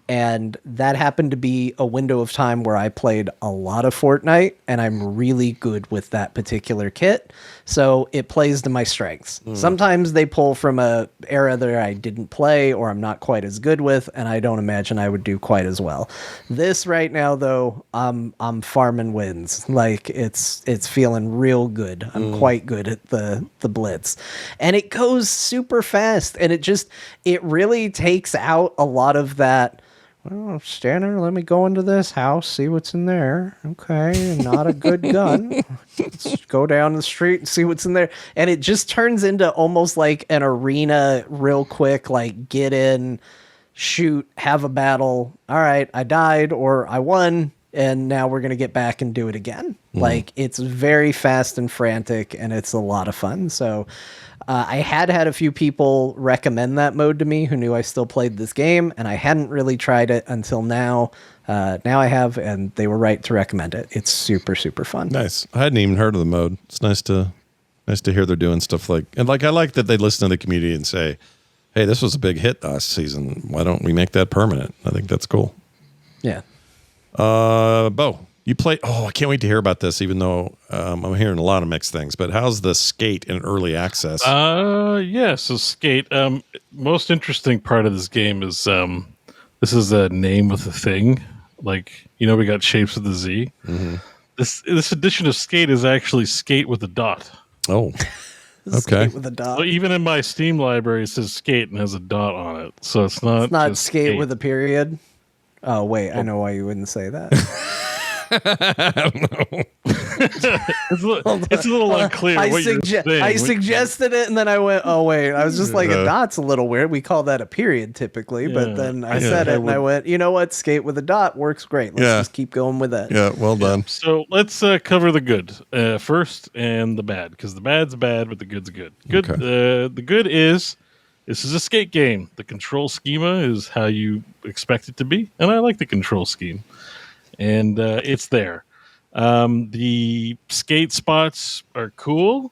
And that happened to be a window of time where I played a lot of Fortnite, and I'm really good with that particular kit. So it plays to my strengths. Sometimes they pull from a era that I didn't play or I'm not quite as good with, and I don't imagine I would do quite as well. This right now, though, I'm farming wins. Like it's feeling real good. I'm quite good at the Blitz, and it goes super fast, and it really takes out a lot of that. Well, stand there, let me go into this house, see what's in there. Okay, not a good gun. Let's go down the street and see what's in there. And it just turns into almost like an arena real quick, like get in, shoot, have a battle. All right, I died or I won, and now we're going to get back and do it again. Like, it's very fast and frantic, and it's a lot of fun. So I had a few people recommend that mode to me who knew I still played this game, and I hadn't really tried it until now. Now I have, and they were right to recommend it. It's super, super fun. Nice. I hadn't even heard of the mode. It's nice to hear they're doing stuff I like that they listen to the community and say, hey, this was a big hit last season. Why don't we make that permanent? I think that's cool. Yeah. Beau, you play. Oh, I can't wait to hear about this, even though I'm hearing a lot of mixed things. But how's the Skate in early access? Yeah, so Skate. Most interesting part of this game is this is a name with a thing. Like, we got shapes with a Z. This edition of Skate is actually Skate with a dot. Oh, okay. Skate with a dot. So even in my Steam library, it says Skate and has a dot on it. So it's not just skate with a period. Oh, wait, I know why you wouldn't say that. I don't know. It's a little unclear. I suggested it, and then I went, oh, wait. I was just like, a dot's a little weird. We call that a period typically, but then I said it, and I went, you know what? Skate with a dot works great. Let's just keep going with that. Yeah, well done. So let's cover the good first and the bad, because the bad's bad, but the good's good. Good. Okay. The good is this is a Skate game. The control schema is how you expect it to be, and I like the control scheme. And it's there. The skate spots are cool.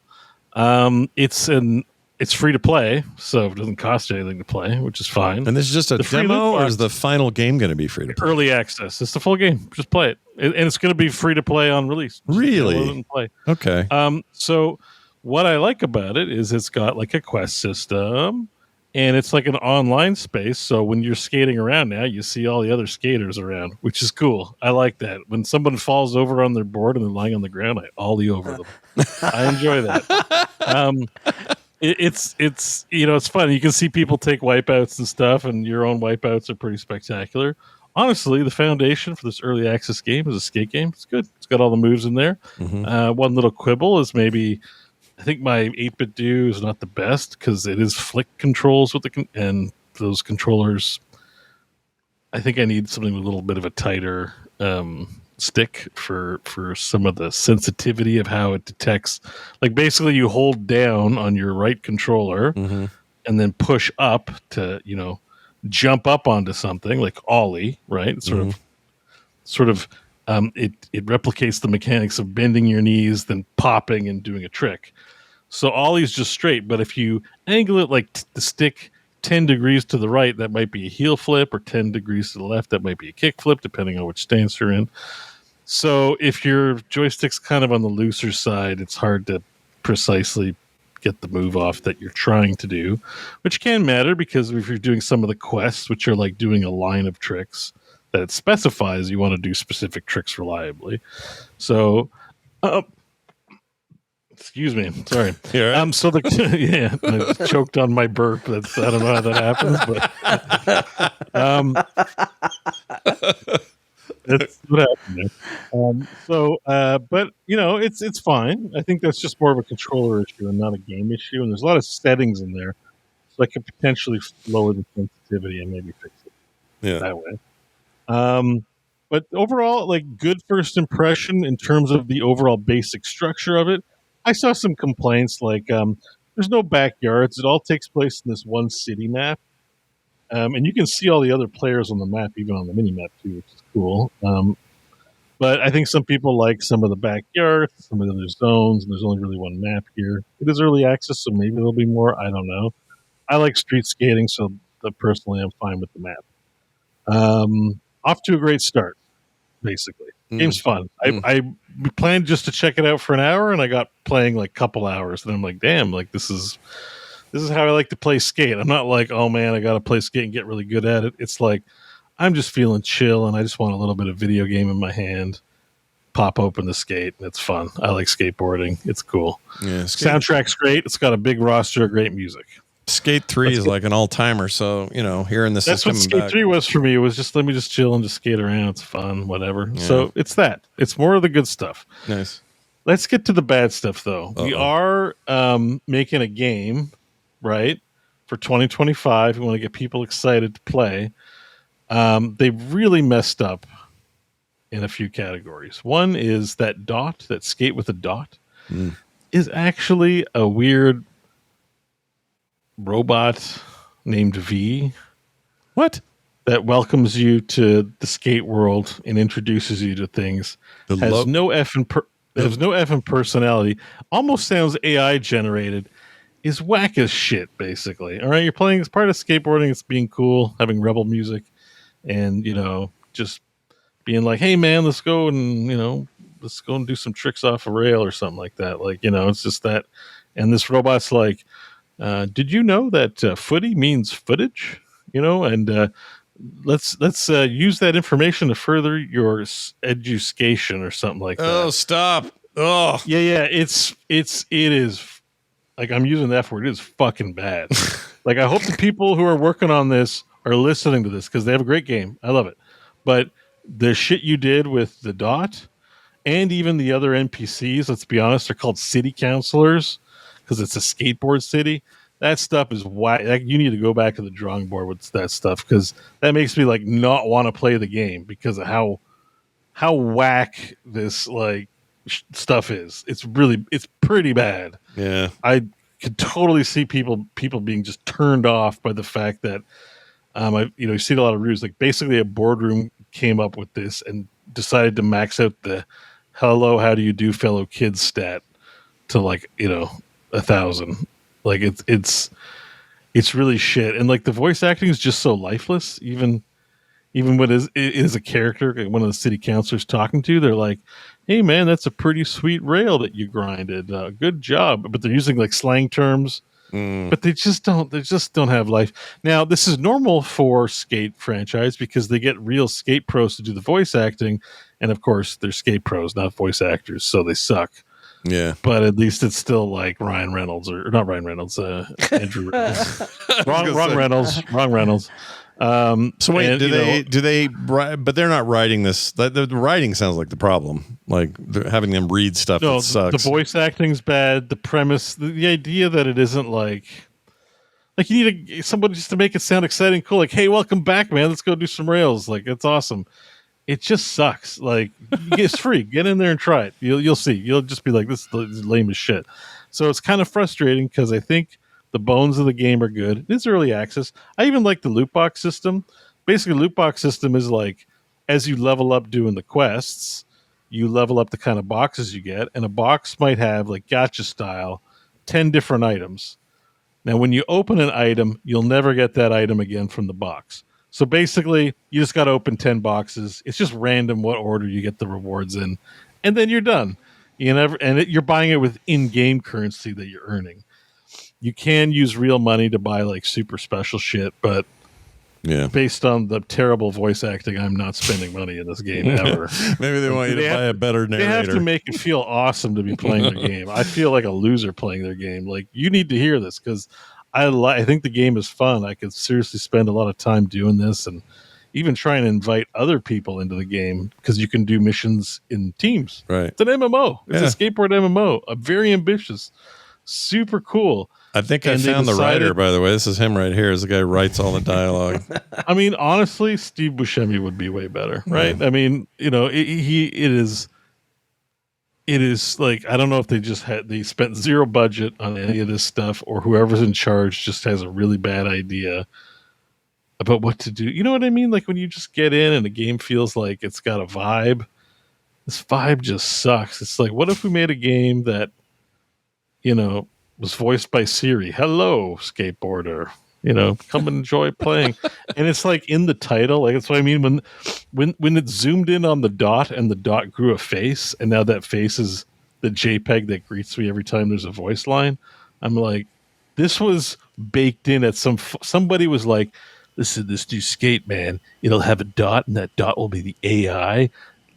It's free to play, so it doesn't cost you anything to play, which is fine. And this is just a demo, or is the final game going to be free to play? Early access. It's the full game. Just play it, and it's going to be free to play on release. Really? Play. Okay. So what I like about it is it's got like a quest system. And it's like an online space, so when you're skating around now, you see all the other skaters around, which is cool. I like that. When someone falls over on their board and they're lying on the ground, I ollie over them. I enjoy that. It's fun. You can see people take wipeouts and stuff, and your own wipeouts are pretty spectacular. Honestly, the foundation for this early access game is a skate game. It's good. It's got all the moves in there. One little quibble is maybe, I think my 8-bit do is not the best because it is flick controls with and those controllers. I think I need something with a little bit of a tighter stick for some of the sensitivity of how it detects. Like basically, you hold down on your right controller and then push up to jump up onto something like ollie, right? Sort of. It replicates the mechanics of bending your knees, then popping and doing a trick. So ollie's just straight, but if you angle it like the stick 10 degrees to the right, that might be a heel flip, or 10 degrees to the left, that might be a kick flip, depending on which stance you're in. So if your joystick's kind of on the looser side, it's hard to precisely get the move off that you're trying to do, which can matter because if you're doing some of the quests, which are like doing a line of tricks, that it specifies you want to do specific tricks reliably. So, excuse me, sorry. Yeah. So I choked on my burp. I don't know how that happens, but that's what happened there. But it's fine. I think that's just more of a controller issue and not a game issue. And there's a lot of settings in there, so I could potentially lower the sensitivity and maybe fix it that way. But overall, like, good first impression in terms of the overall basic structure of it. I saw some complaints like there's no backyards. It all takes place in this one city map. And you can see all the other players on the map, even on the mini map too, which is cool. But I think some people like some of the backyards, some of the other zones, and there's only really one map here. It is early access, so maybe there'll be more. I don't know. I like street skating, so personally, I'm fine with the map. Off to a great start, basically. Game's fun. I planned just to check it out for an hour, and I got playing like a couple hours, and I'm like, damn, like this is how I like to play skate. I'm not like, oh man, I got to play skate and get really good at it. It's like I'm just feeling chill, and I just want a little bit of video game in my hand. Pop open the skate, and it's fun. I like skateboarding. It's cool. Yeah, soundtrack's great. It's got a big roster of great music. Skate 3 is like an all-timer, so, hearing the system. That's what Skate 3 was for me. It was just, let me just chill and just skate around. It's fun, whatever. Yeah. So it's that. It's more of the good stuff. Nice. Let's get to the bad stuff, though. We are making a game, right, for 2025. We want to get people excited to play. They really messed up in a few categories. One is that skate with a dot, is actually a weird robot named V. What? That welcomes you to the skate world and introduces you to things. Has no effing personality. Almost sounds AI generated. Is whack as shit, basically. All right, you're playing as part of skateboarding. It's being cool, having rebel music, and just being like, hey man, let's go and do some tricks off a rail or something like that. Like, it's just that. And this robot's like, did you know that footy means footage? And let's use that information to further your education or something like that. Oh, stop! Oh, yeah. It is like, I'm using the F word. It is fucking bad. Like, I hope the people who are working on this are listening to this because they have a great game. I love it, but the shit you did with the dot and even the other NPCs, let's be honest, they're called city councilors because it's a skateboard city. That stuff is whack. You need to go back to the drawing board with that stuff because that makes me like not want to play the game because of how whack this like stuff is. It's pretty bad. Yeah, I could totally see people being just turned off by the fact that you see a lot of reviews. Like basically, a boardroom came up with this and decided to max out the "Hello, how do you do, fellow kids" stat to 1,000. Like it's really shit, and like the voice acting is just so lifeless. Even when it is a character, like one of the city councilors talking to, they're like, "Hey man, that's a pretty sweet rail that you grinded. Good job." But they're using like slang terms. But they just don't have life. Now, this is normal for skate franchise because they get real skate pros to do the voice acting, and of course they're skate pros, not voice actors, so they suck. Yeah, but at least it's still like Ryan Reynolds or not Ryan Reynolds, Andrew Reynolds. wrong Reynolds. So wait, do they? But they're not writing this. The writing sounds like the problem. Like having them read stuff. No, that sucks. The voice acting's bad. The premise, the idea that it isn't like you need somebody just to make it sound exciting, cool. Like, hey, welcome back, man. Let's go do some rails. Like, it's awesome. It just sucks. Like, it's free. Get in there and try it. You'll see. You'll just be like, this is lame as shit. So it's kind of frustrating because I think the bones of the game are good. It's early access. I even like the loot box system. Basically, loot box system is like, as you level up doing the quests, you level up the kind of boxes you get, and a box might have, like gacha style, 10 different items. Now, when you open an item, you'll never get that item again from the box. So basically, you just got to open 10 boxes. It's just random what order you get the rewards in, and then you're done. You're buying it with in-game currency that you're earning. You can use real money to buy like super special shit, but based on the terrible voice acting, I'm not spending money in this game ever. Maybe they want you to buy a better narrator. They have to make it feel awesome to be playing their game. I feel like a loser playing their game. Like, you need to hear this because I think the game is fun. I could seriously spend a lot of time doing this and even try and invite other people into the game because you can do missions in teams. Right. It's an MMO. It's a skateboard MMO. Very ambitious. Super cool. I think I found the writer, by the way. This is him right here. Is the guy who writes all the dialogue. I mean, honestly, Steve Buscemi would be way better, right? Yeah. I mean, it is like, I don't know if they spent zero budget on any of this stuff, or whoever's in charge just has a really bad idea. about what to do. You know what I mean? Like when you just get in and the game feels like it's got a vibe. This vibe just sucks. It's like, what if we made a game that, was voiced by Siri? Hello, skateboarder. Come and enjoy playing. And it's like in the title, like that's what I mean when it zoomed in on the dot and the dot grew a face, and now that face is the JPEG that greets me every time there's a voice line. I'm like, this was baked in at somebody was like, listen, this new skate, man, it'll have a dot, and that dot will be the AI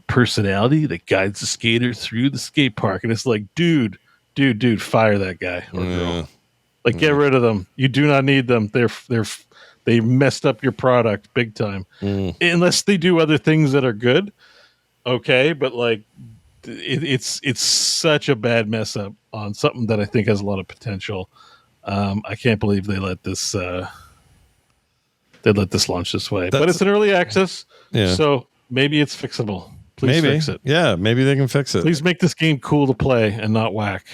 personality that guides the skater through the skate park. And it's like, dude, fire that guy or girl. Like, get rid of them. You do not need them. They messed up your product big time. Unless they do other things that are good, okay. But like, it's such a bad mess up on something that I think has a lot of potential. I can't believe they let this launch this way. But it's an early access, so maybe it's fixable. Please fix it. Yeah, maybe they can fix it. Please make this game cool to play and not whack.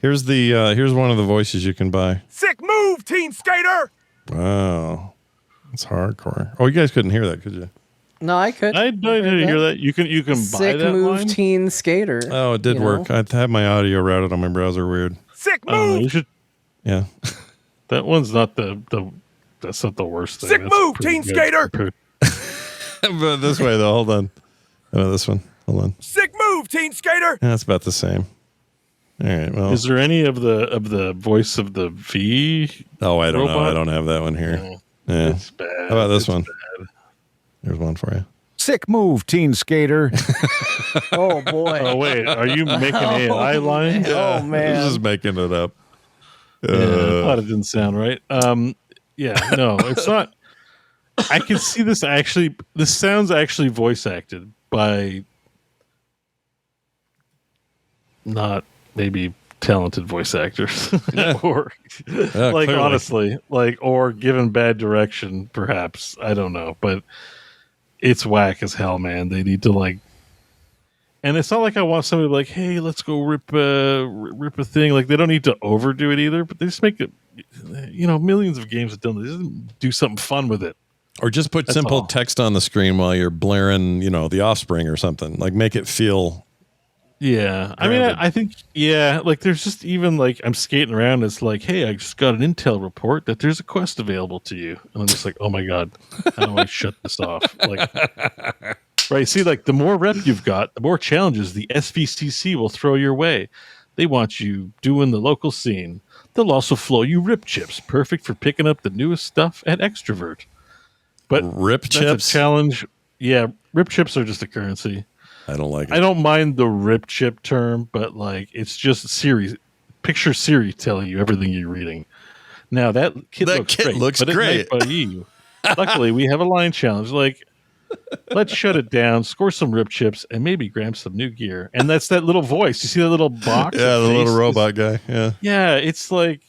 Here's here's one of the voices you can buy. Sick move, Teen Skater! Wow. That's hardcore. Oh, you guys couldn't hear that, could you? No, I could. I didn't hear that. You can buy Sick that move, line? Teen Skater. Oh, it did work. I had my audio routed on my browser weird. Sick move! You should. Yeah. That one's not that's not the worst thing. Sick That's move, pretty Teen good. Skater! But this way though, hold on. Oh, this one. Hold on. Sick move, Teen Skater! Yeah, that's about the same. All right. Well, Is there any of the voice of the V? oh, I don't know. robot? I don't have that one here. Yeah. Yeah. It's bad. How about this It's one? bad. There's one for you. Sick move, Teen Skater. Oh boy. Oh wait, are you making AI line? Oh man. This is making it up. Yeah, I thought it didn't sound right. Yeah, no, it's not. I can see this actually. This sounds actually voice acted by not maybe talented voice actors, or like clearly. honestly, like or given bad direction, perhaps. I don't know, but it's whack as hell, man. They need to like. And it's not like I want somebody to be like, hey, let's go rip a thing. Like, they don't need to overdo it either, but they just make it, millions of games have done this. Just do something fun with it. Or just put simple text on the screen while you're blaring, the Offspring or something. Like, make it feel. Yeah. I mean, I think, like, there's just even, like, I'm skating around. It's like, hey, I just got an intel report that there's a quest available to you. And I'm just like, oh, my God, how do I shut this off? Like, right. See, like the more rep you've got, the more challenges the SVCC will throw your way. They want you doing the local scene. They'll also flow you rip chips, perfect for picking up the newest stuff at Extrovert. But Rip that's chips? a challenge. Yeah, rip chips are just a currency. I don't like it. I don't mind the rip chip term, but like it's just Siri. Picture Siri telling you everything you're reading. Now that kid looks great, but it may bug you. Luckily, we have a line challenge. Like, let's shut it down, score some rip chips, and maybe grab some new gear. And that's that little voice. You see that little box? Yeah, the little robot guy. Yeah. Yeah, it's like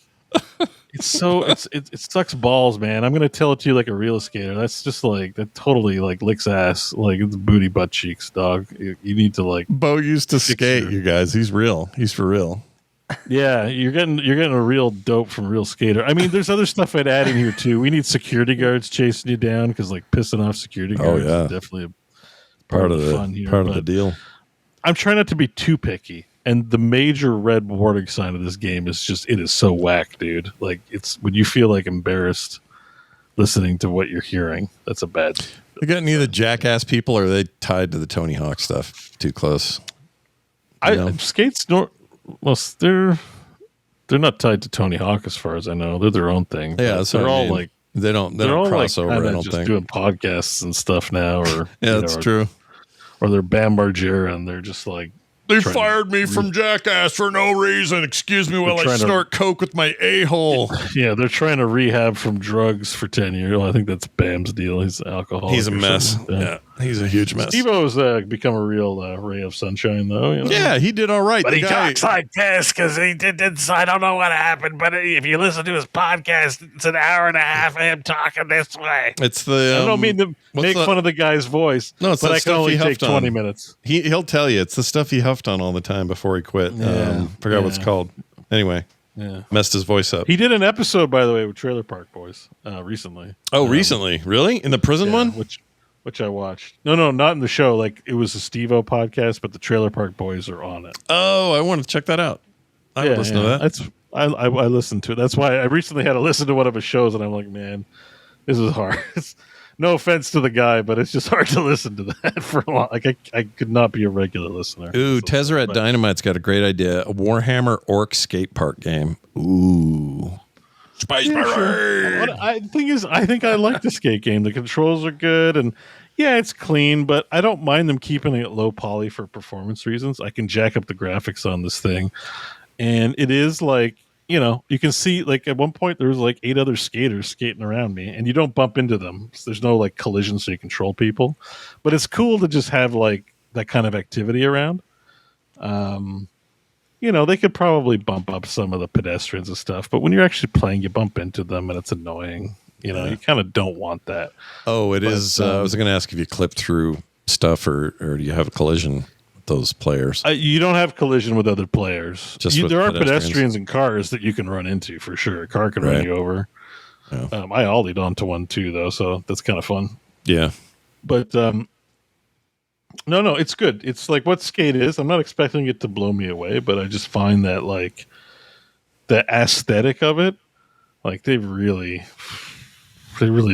it sucks balls, man. I'm gonna tell it to you like a real skater. That's just like that totally like licks ass. Like it's booty butt cheeks, dog. You need to like Beau used to skate, you guys. He's real. He's for real. yeah, you're getting a real dope from real skater. I mean, there's other stuff I'd add in here too. We need security guards chasing you down because like pissing off security guards is definitely a part of the fun here. Part of the deal. I'm trying not to be too picky. And the major red warning sign of this game is just it is so whack, dude. Like it's when you feel like embarrassed listening to what you're hearing. That's a bad. They got any of the jackass people, or are they tied to the Tony Hawk stuff too close? Skates. Well, they're not tied to Tony Hawk as far as I know. They're their own thing. Yeah, so they're all like they don't all cross like, over. I don't just think doing podcasts and stuff now, or yeah, that's true. Or they're Bam Margera and they're just like they fired me from Jackass for no reason. Excuse me while I snort coke with my a-hole. Yeah, they're trying to rehab from drugs for 10 years. Well, I think that's Bam's deal. He's alcoholic. He's a mess. Like yeah, he's a huge mess. Steve-O's become a real ray of sunshine, though. Yeah, he did all right. But he talks like this because he did. I don't know what happened, but if you listen to his podcast, it's an hour and a half of him talking this way. It's the. I don't mean to make fun of the guy's voice. No, it's but the I can only take 20 on. minutes. He'll tell you it's the stuff he huffed on all the time before he quit. Forgot what it's called. Anyway, Yeah. Messed his voice up. He did an episode, by the way, with Trailer Park Boys recently. Oh, recently? Really? In the prison one? Which I watched. No, not in the show. Like, it was a Steve-O podcast, but the Trailer Park Boys are on it. Oh, I want to check that out. I would listen to that. I listened to it. That's why I recently had to listen to one of his shows, and I'm like, man, this is hard. No offense to the guy, but it's just hard to listen to that for a while. Like, I could not be a regular listener. Ooh, Tezzeret Dynamite's got a great idea. A Warhammer Orc skate park game. Ooh. Spice Parade! The thing is, I think I like the skate game. The controls are good, and yeah, it's clean, but I don't mind them keeping it low poly for performance reasons. I can jack up the graphics on this thing, and it is like, you can see, like, at one point there was like 8 other skaters skating around me, and you don't bump into them. So there's no like collision, so you control people. But it's cool to just have like that kind of activity around. They could probably bump up some of the pedestrians and stuff, but when you're actually playing, you bump into them, and it's annoying. You kind of don't want that. Oh, it is. I was going to ask if you clip through stuff, or do you have a collision with those players? You don't have collision with other players. There are pedestrians and cars that you can run into for sure. A car can run you over. Yeah. I ollied onto one too, though, so that's kind of fun. Yeah. But no, it's good. It's like what skate is. I'm not expecting it to blow me away, but I just find that like the aesthetic of it, like they really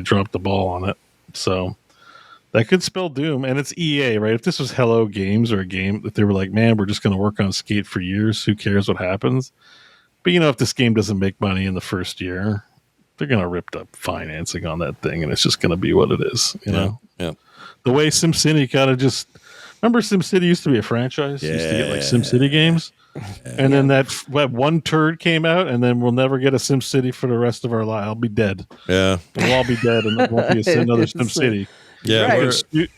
dropped the ball on it. So that could spell doom. And it's EA, right? If this was Hello Games or a game that they were like, man, we're just going to work on skate for years, who cares what happens? But if this game doesn't make money in the first year, they're going to rip up financing on that thing, and it's just going to be what it is, you know? Yeah. The way SimCity kind of just... Remember SimCity used to be a franchise? Used to get like SimCity games? And then that one turd came out, and then we'll never get a SimCity for the rest of our life. I'll be dead. Yeah. We'll all be dead, and there won't be another SimCity. Yeah. Right.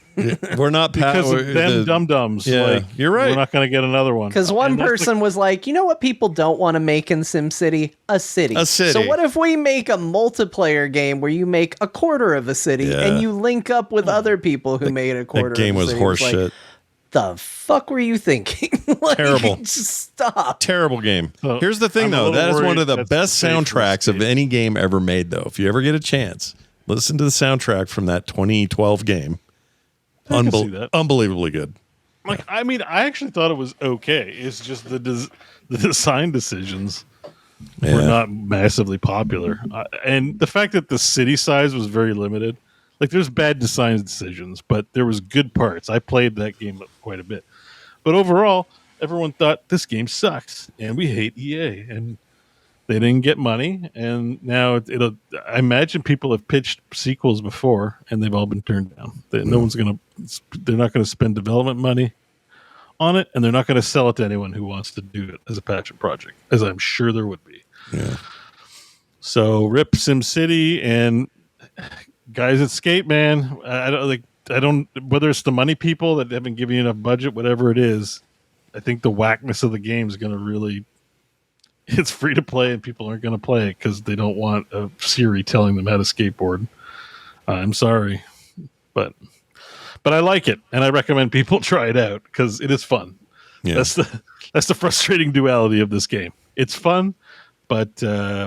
We're not because of them dum-dums. Yeah, like, you're right. We're not going to get another one. Because one person was like, you know what people don't want to make in SimCity? A city. A city. So what if we make a multiplayer game where you make a quarter of a city and you link up with other people who made a quarter of a city? That game was horseshit. The fuck were you thinking? Terrible. Just stop. Terrible game. Here's the thing, though. That is one of the best soundtracks of any game ever made, though. If you ever get a chance, listen to the soundtrack from that 2012 game. Unbelievably good. Like, I mean, I actually thought it was okay. It's just the design decisions were not massively popular. And the fact that the city size was very limited. Like, there's bad design decisions, but there was good parts. I played that game quite a bit. But overall, everyone thought this game sucks, and we hate EA. And they didn't get money, and now I imagine people have pitched sequels before, and they've all been turned down. They're not going to spend development money on it, and they're not going to sell it to anyone who wants to do it as a passion project, as I'm sure there would be. Yeah. So rip SimCity and guys at Skate, man. I don't whether it's the money people that haven't given you enough budget, whatever it is. I think the whackness of the game is going to really. It's free to play, and people aren't going to play it because they don't want a Siri telling them how to skateboard. I'm sorry, but I like it, and I recommend people try it out because it is fun. Yeah. That's the frustrating duality of this game. It's fun, but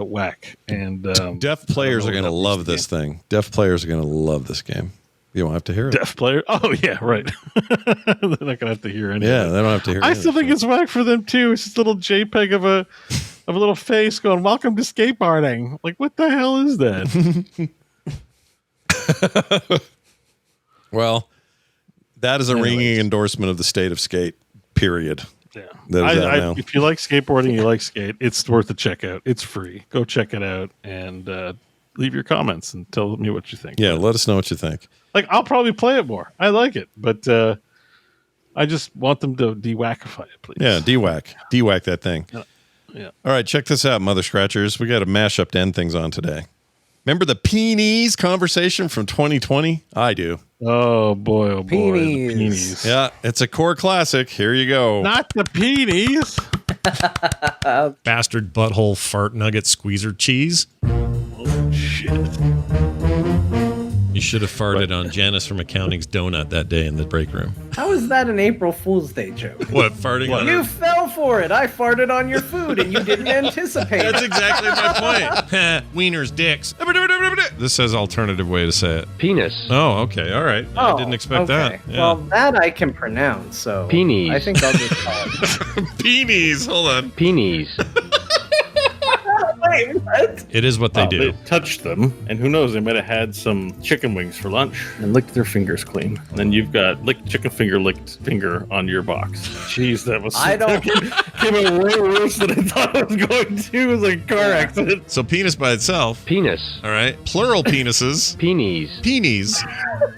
whack. And deaf players are going to love this thing. Deaf players are going to love this game. You don't have to hear it. Deaf player? Oh yeah, right. They're not going to have to hear anything. Yeah, they don't have to hear. I still think it's whack for them too. It's just a little JPEG of a little face going, "Welcome to skateboarding." Like, what the hell is that? Well, that is a ringing endorsement of the state of skate. Period. Yeah. If you like skateboarding, you like skate. It's worth a check out. It's free. Go check it out and leave your comments and tell me what you think. Yeah, let us know what you think. Like, I'll probably play it more. I like it, but I just want them to de-wackify it, please. Yeah, de-wack that thing. Yeah. All right, check this out, Mother Scratchers. We got a mashup to end things on today. Remember the Peenies conversation from 2020? I do. Oh boy, the Peenies. Yeah, it's a core classic. Here you go. Not the Peenies. Bastard butthole fart nugget squeezer cheese. Oh shit. You You should have farted on Janice from accounting's donut that day in the break room. How is that an April Fool's Day joke? What, farting on You her? fell for it. I farted on your food and you didn't anticipate That's it. exactly my point. Wieners, dicks. This says alternative way to say it. Penis. Oh, okay. All right. I didn't expect okay. that. Yeah. Well, that I can pronounce, so Peenies. I think I'll just call it. Peenies. Hold on. Peenies. Wait, what? It is what they do. They touched them, and who knows, they might have had some chicken wings for lunch and licked their fingers clean. And then you've got licked finger on your box. Jeez, that was I don't- came out way worse than I thought it was going to. It was like a car accident. So penis by itself. Penis. All right. Plural penises. Peenies. Peenies.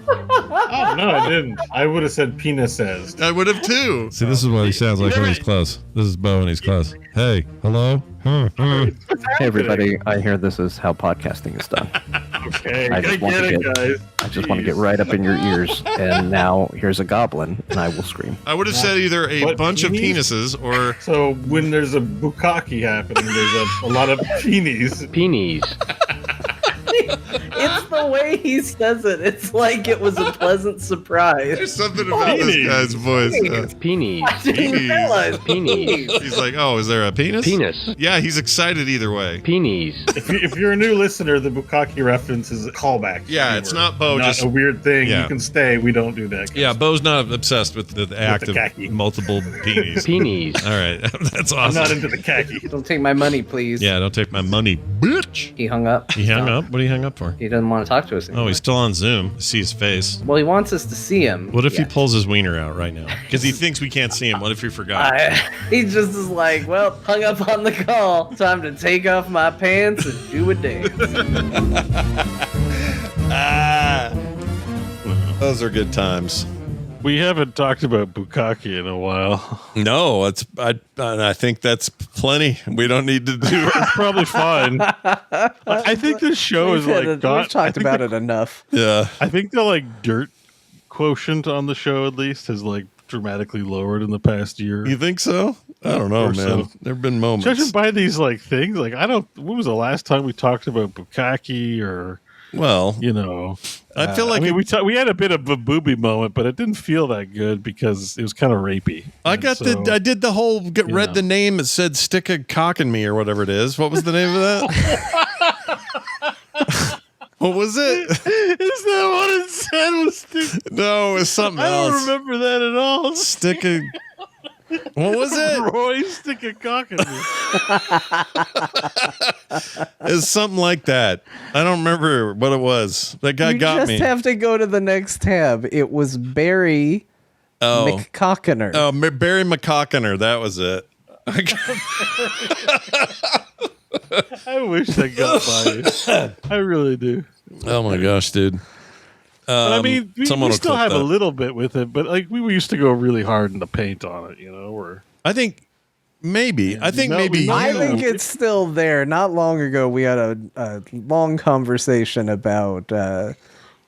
Oh, no, I didn't. I would have said penises. I would have too. See, this is what he sounds like when he's close. This is Beau when he's close. Hey, hello? Hey everybody, I hear this is how podcasting is done. Okay, I I just want get to it, get- guys. I just want to get right up in your ears, and now here's a goblin, and I will scream. I would have said either a What, bunch of peenies? penises or So when there's a bukkake happening, there's a lot of peenies. Peenies. It's the way he says it. It's like it was a pleasant surprise. there's something about this Peenies. guy's voice. Peenies. I didn't Peenies. realize. Peenies. He's like, oh, is there a penis? Penis. Yeah, he's excited either way. Peenies. If you're a new listener, the bukkake reference is a callback. Yeah, it's not Beau, Not just- a weird thing. Yeah. You can stay. We don't do that. Yeah, Beau's not obsessed with the act of khaki. multiple peenies. Peenies. All right, that's I'm awesome. not into the khaki. Don't take my money, please. Yeah, don't take my money, bitch. He hung up. He hung up? What did he hung up for? He doesn't want to talk to us anymore. Oh, he's still on Zoom. I see his face. Well, he wants us to see him. What if he Yeah. pulls his wiener out right now? Because he thinks we can't see him. What if he forgot? He just is like, well, hung up on the call. Time to take off my pants and do a dance. Those are good times. We haven't talked about bukkake in a while. No, I think that's plenty. We don't need to do It's probably fine. I think this show is like We've talked about it enough. Yeah. I think the like dirt quotient on the show at least has like dramatically lowered in the past year. You think so? I don't know, Or man. so. There have been moments. Judging by these like things, like I don't. When was the last time we talked about bukkake or Well, you know? I feel like I mean, we had a bit of a booby moment, but it didn't feel that good because it was kind of rapey. I And got so- I did the whole read know. the name. It said "stick a cock in me" or whatever it is. What was the name of that? What was it? Is that what it said? Was stick? No, it's something I don't else. remember that at all. Stick a. What was it? Roy, stick a cock in me. It's something like that. I don't remember what it was. That guy You got just me. have to go to the next tab. It was Barry Oh, McCockiner. oh, Barry McCockiner. That was it. I wish I got by. I really do. Oh my gosh, dude. But I mean, we someone will still clip have a that. little bit with it, but like we used to go really hard in the paint on it, you know. Or I think maybe. I think No, maybe we- you. I think it's still there. Not long ago, we had a long conversation about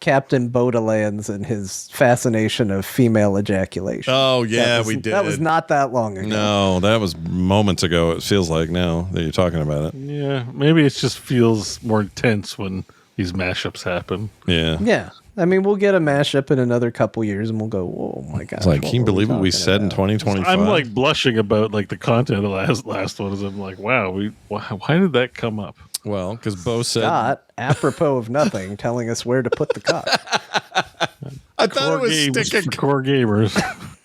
Captain Borderlands and his fascination of female ejaculation. Oh yeah, we did. That was not that long ago. No, that was moments ago. It feels like now that you're talking about it. yeah, maybe it just feels more intense when these mashups happen. Yeah. Yeah. I mean, we'll get a mashup in another couple years, and we'll go, "Whoa, my god!" It's like, can you believe what we said in 2025? I'm like blushing about like the content of the last one. Is I'm like, wow, why did that come up? well, because Beau said. Scott, apropos of nothing, telling us where to put the cock. I thought it was games stick for a. core gamers.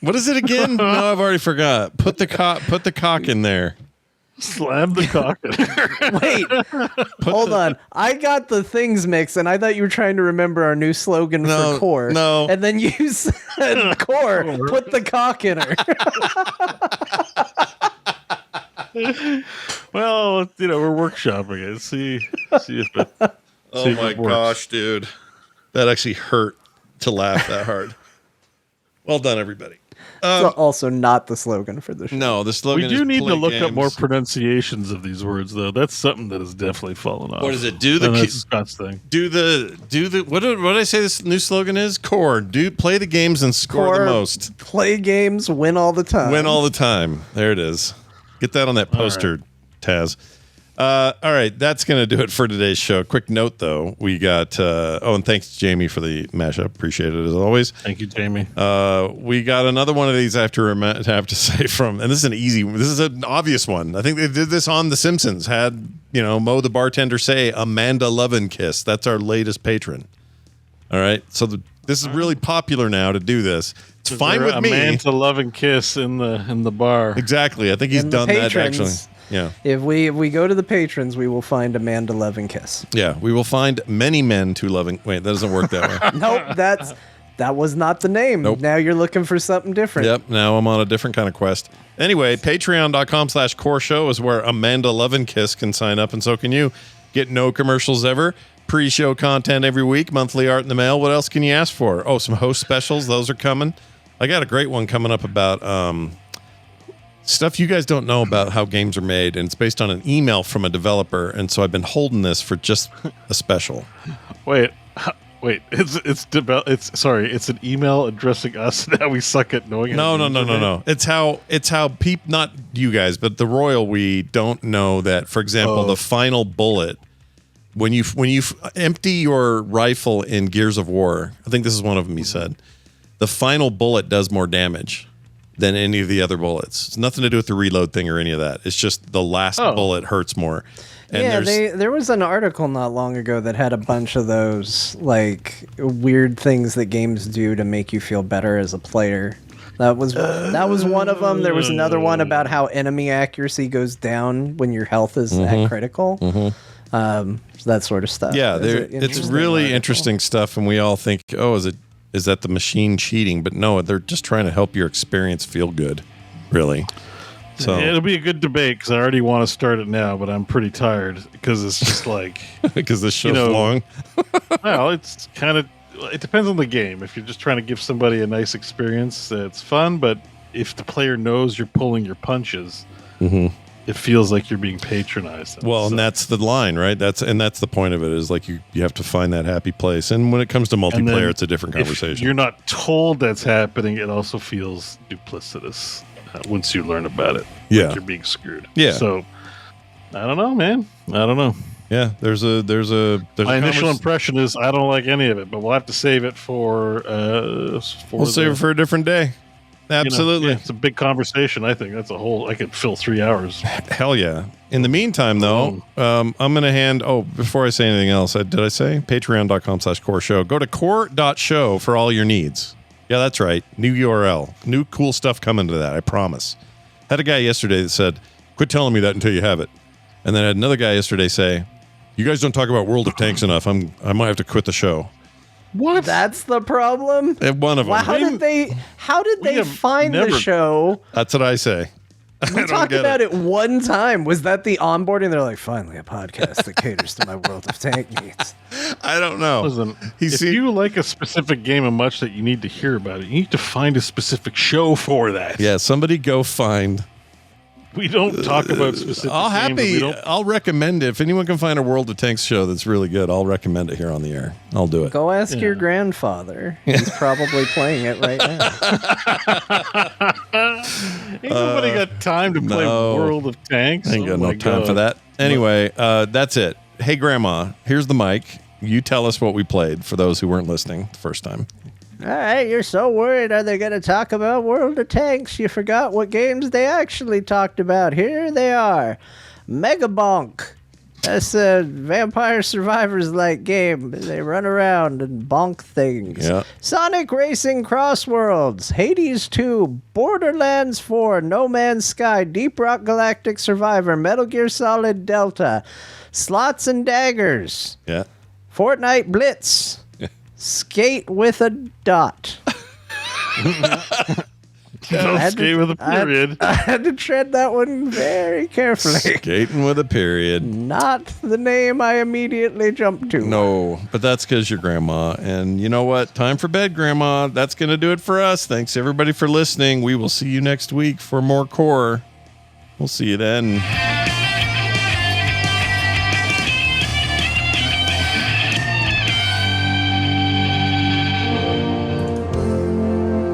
What is it again? No, I've already forgot. Put the cock in there. Slam the cock. Wait, hold on. I got the things mixed, and I thought you were trying to remember our new slogan No, for Core. no. And then you said, Core, put the cock in her. Well, you know, we're workshopping it. See if it. Oh see if my it works. gosh, dude. That actually hurt to laugh that hard. Well done, everybody. It's also not the slogan for the show. No, the We slogan is do need to play look up games. more pronunciations of these words, though. That's something that has definitely fallen off. What is it? Do the And ki- that's Scott's thing. do the what did I say this new slogan is? Core. Play the games and score the Core, most. Play games, win all the time. Win all the time. There it is. Get that on that poster, Taz. All right, that's going to do it for today's show. Quick note, though. We got... and thanks, Jamie, for the mashup. Appreciate it, as always. Thank you, Jamie. We got another one of these I have to say from... And this is an easy... This is an obvious one. I think they did this on The Simpsons. Had, Mo the bartender say, Amanda Lovenkiss. That's our latest patron. All right? So this is really popular now to do this. It's fine with me. Amanda Lovenkiss in the bar. Exactly. I think he's done that, actually. Yeah. If we go to the patrons, we will find Amanda Lovenkiss. Yeah, we will find many men to loving. Wait, that doesn't work that way. Nope, that was not the name. Nope. Now you're looking for something different. Yep. Now I'm on a different kind of quest. Anyway, patreon.com/core show is where Amanda Lovenkiss can sign up, and so can you. Get no commercials ever. Pre-show content every week. Monthly art in the mail. What else can you ask for? Oh, some host specials. Those are coming. I got a great one coming up about stuff you guys don't know about how games are made, and it's based on an email from a developer, and so I've been holding this for just a special. Wait, it's an email addressing us. Now we suck at knowing. No. It's how people, not you guys, but the royal we don't know that. For example, the final bullet. When you empty your rifle in Gears of War, I think this is one of them. He said the final bullet does more damage than any of the other bullets. It's nothing to do with the reload thing or any of that. It's just the last bullet hurts more. And there was an article not long ago that had a bunch of those like weird things that games do to make you feel better as a player. That was one of them. There was another one about how enemy accuracy goes down when your health is at critical. That sort of stuff. Yeah, it's really interesting stuff, and we all think, is that the machine cheating? But no, they're just trying to help your experience feel good, really. So it'll be a good debate because I already want to start it now, but I'm pretty tired because it's just like because this show's long. Well, it's kind of it depends on the game. If you're just trying to give somebody a nice experience, it's fun. But if the player knows you're pulling your punches, it feels like you're being patronized. Well, and that's the line, right? That's the point of it is like you have to find that happy place. And when it comes to multiplayer, it's a different conversation. If you're not told that's happening, it also feels duplicitous once you learn about it. Yeah, like you're being screwed. Yeah. So I don't know, man. I don't know. Yeah, there's my initial impression is I don't like any of it, but we'll have to save it for we'll save it for a different day. Absolutely. It's a big conversation. I think that's I could fill 3 hours. Hell yeah. In the meantime, though, I'm going to hand, before I say anything else, did I say patreon.com/core show? Go to core.show for all your needs. Yeah, that's right. New URL. New cool stuff coming to that, I promise. Had a guy yesterday that said, quit telling me that until you have it. And then I had another guy yesterday say, you guys don't talk about World of Tanks enough. I might have to quit the show. What? That's the problem? One of them. How did they find the show? That's what I say. We talked about it one time. Was that the onboarding? They're like, finally, a podcast that caters to my World of Tank needs. I don't know. Listen, if you like a specific game so much that you need to hear about it, you need to find a specific show for that. Yeah, somebody go find. We don't talk about specific games. I'll recommend it. If anyone can find a World of Tanks show that's really good, I'll recommend it here on the air. I'll do it. Go ask your grandfather. He's probably playing it right now. Ain't nobody got time to play World of Tanks. Ain't got no time for that. Anyway, that's it. Hey, Grandma, here's the mic. You tell us what we played for those who weren't listening the first time. All right, you're so worried. Are they going to talk about World of Tanks? You forgot what games they actually talked about. Here they are. Megabonk. That's a Vampire Survivors-like game. They run around and bonk things. Yeah. Sonic Racing CrossWorlds. Hades 2. Borderlands 4. No Man's Sky. Deep Rock Galactic Survivor. Metal Gear Solid Delta. Slots and Daggers. Yeah. Fortnite Blitz. Skate with a dot. Skate with a period. I had to tread that one very carefully. Skating with a period. Not the name I immediately jumped to. No, but that's because you're Grandma. And you know what? Time for bed, Grandma. That's going to do it for us. Thanks, everybody, for listening. We will see you next week for more Core. We'll see you then.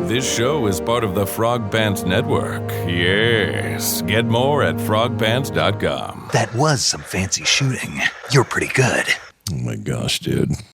This show is part of the Frog Pants Network. Yes. Get more at frogpants.com. That was some fancy shooting. You're pretty good. Oh my gosh, dude.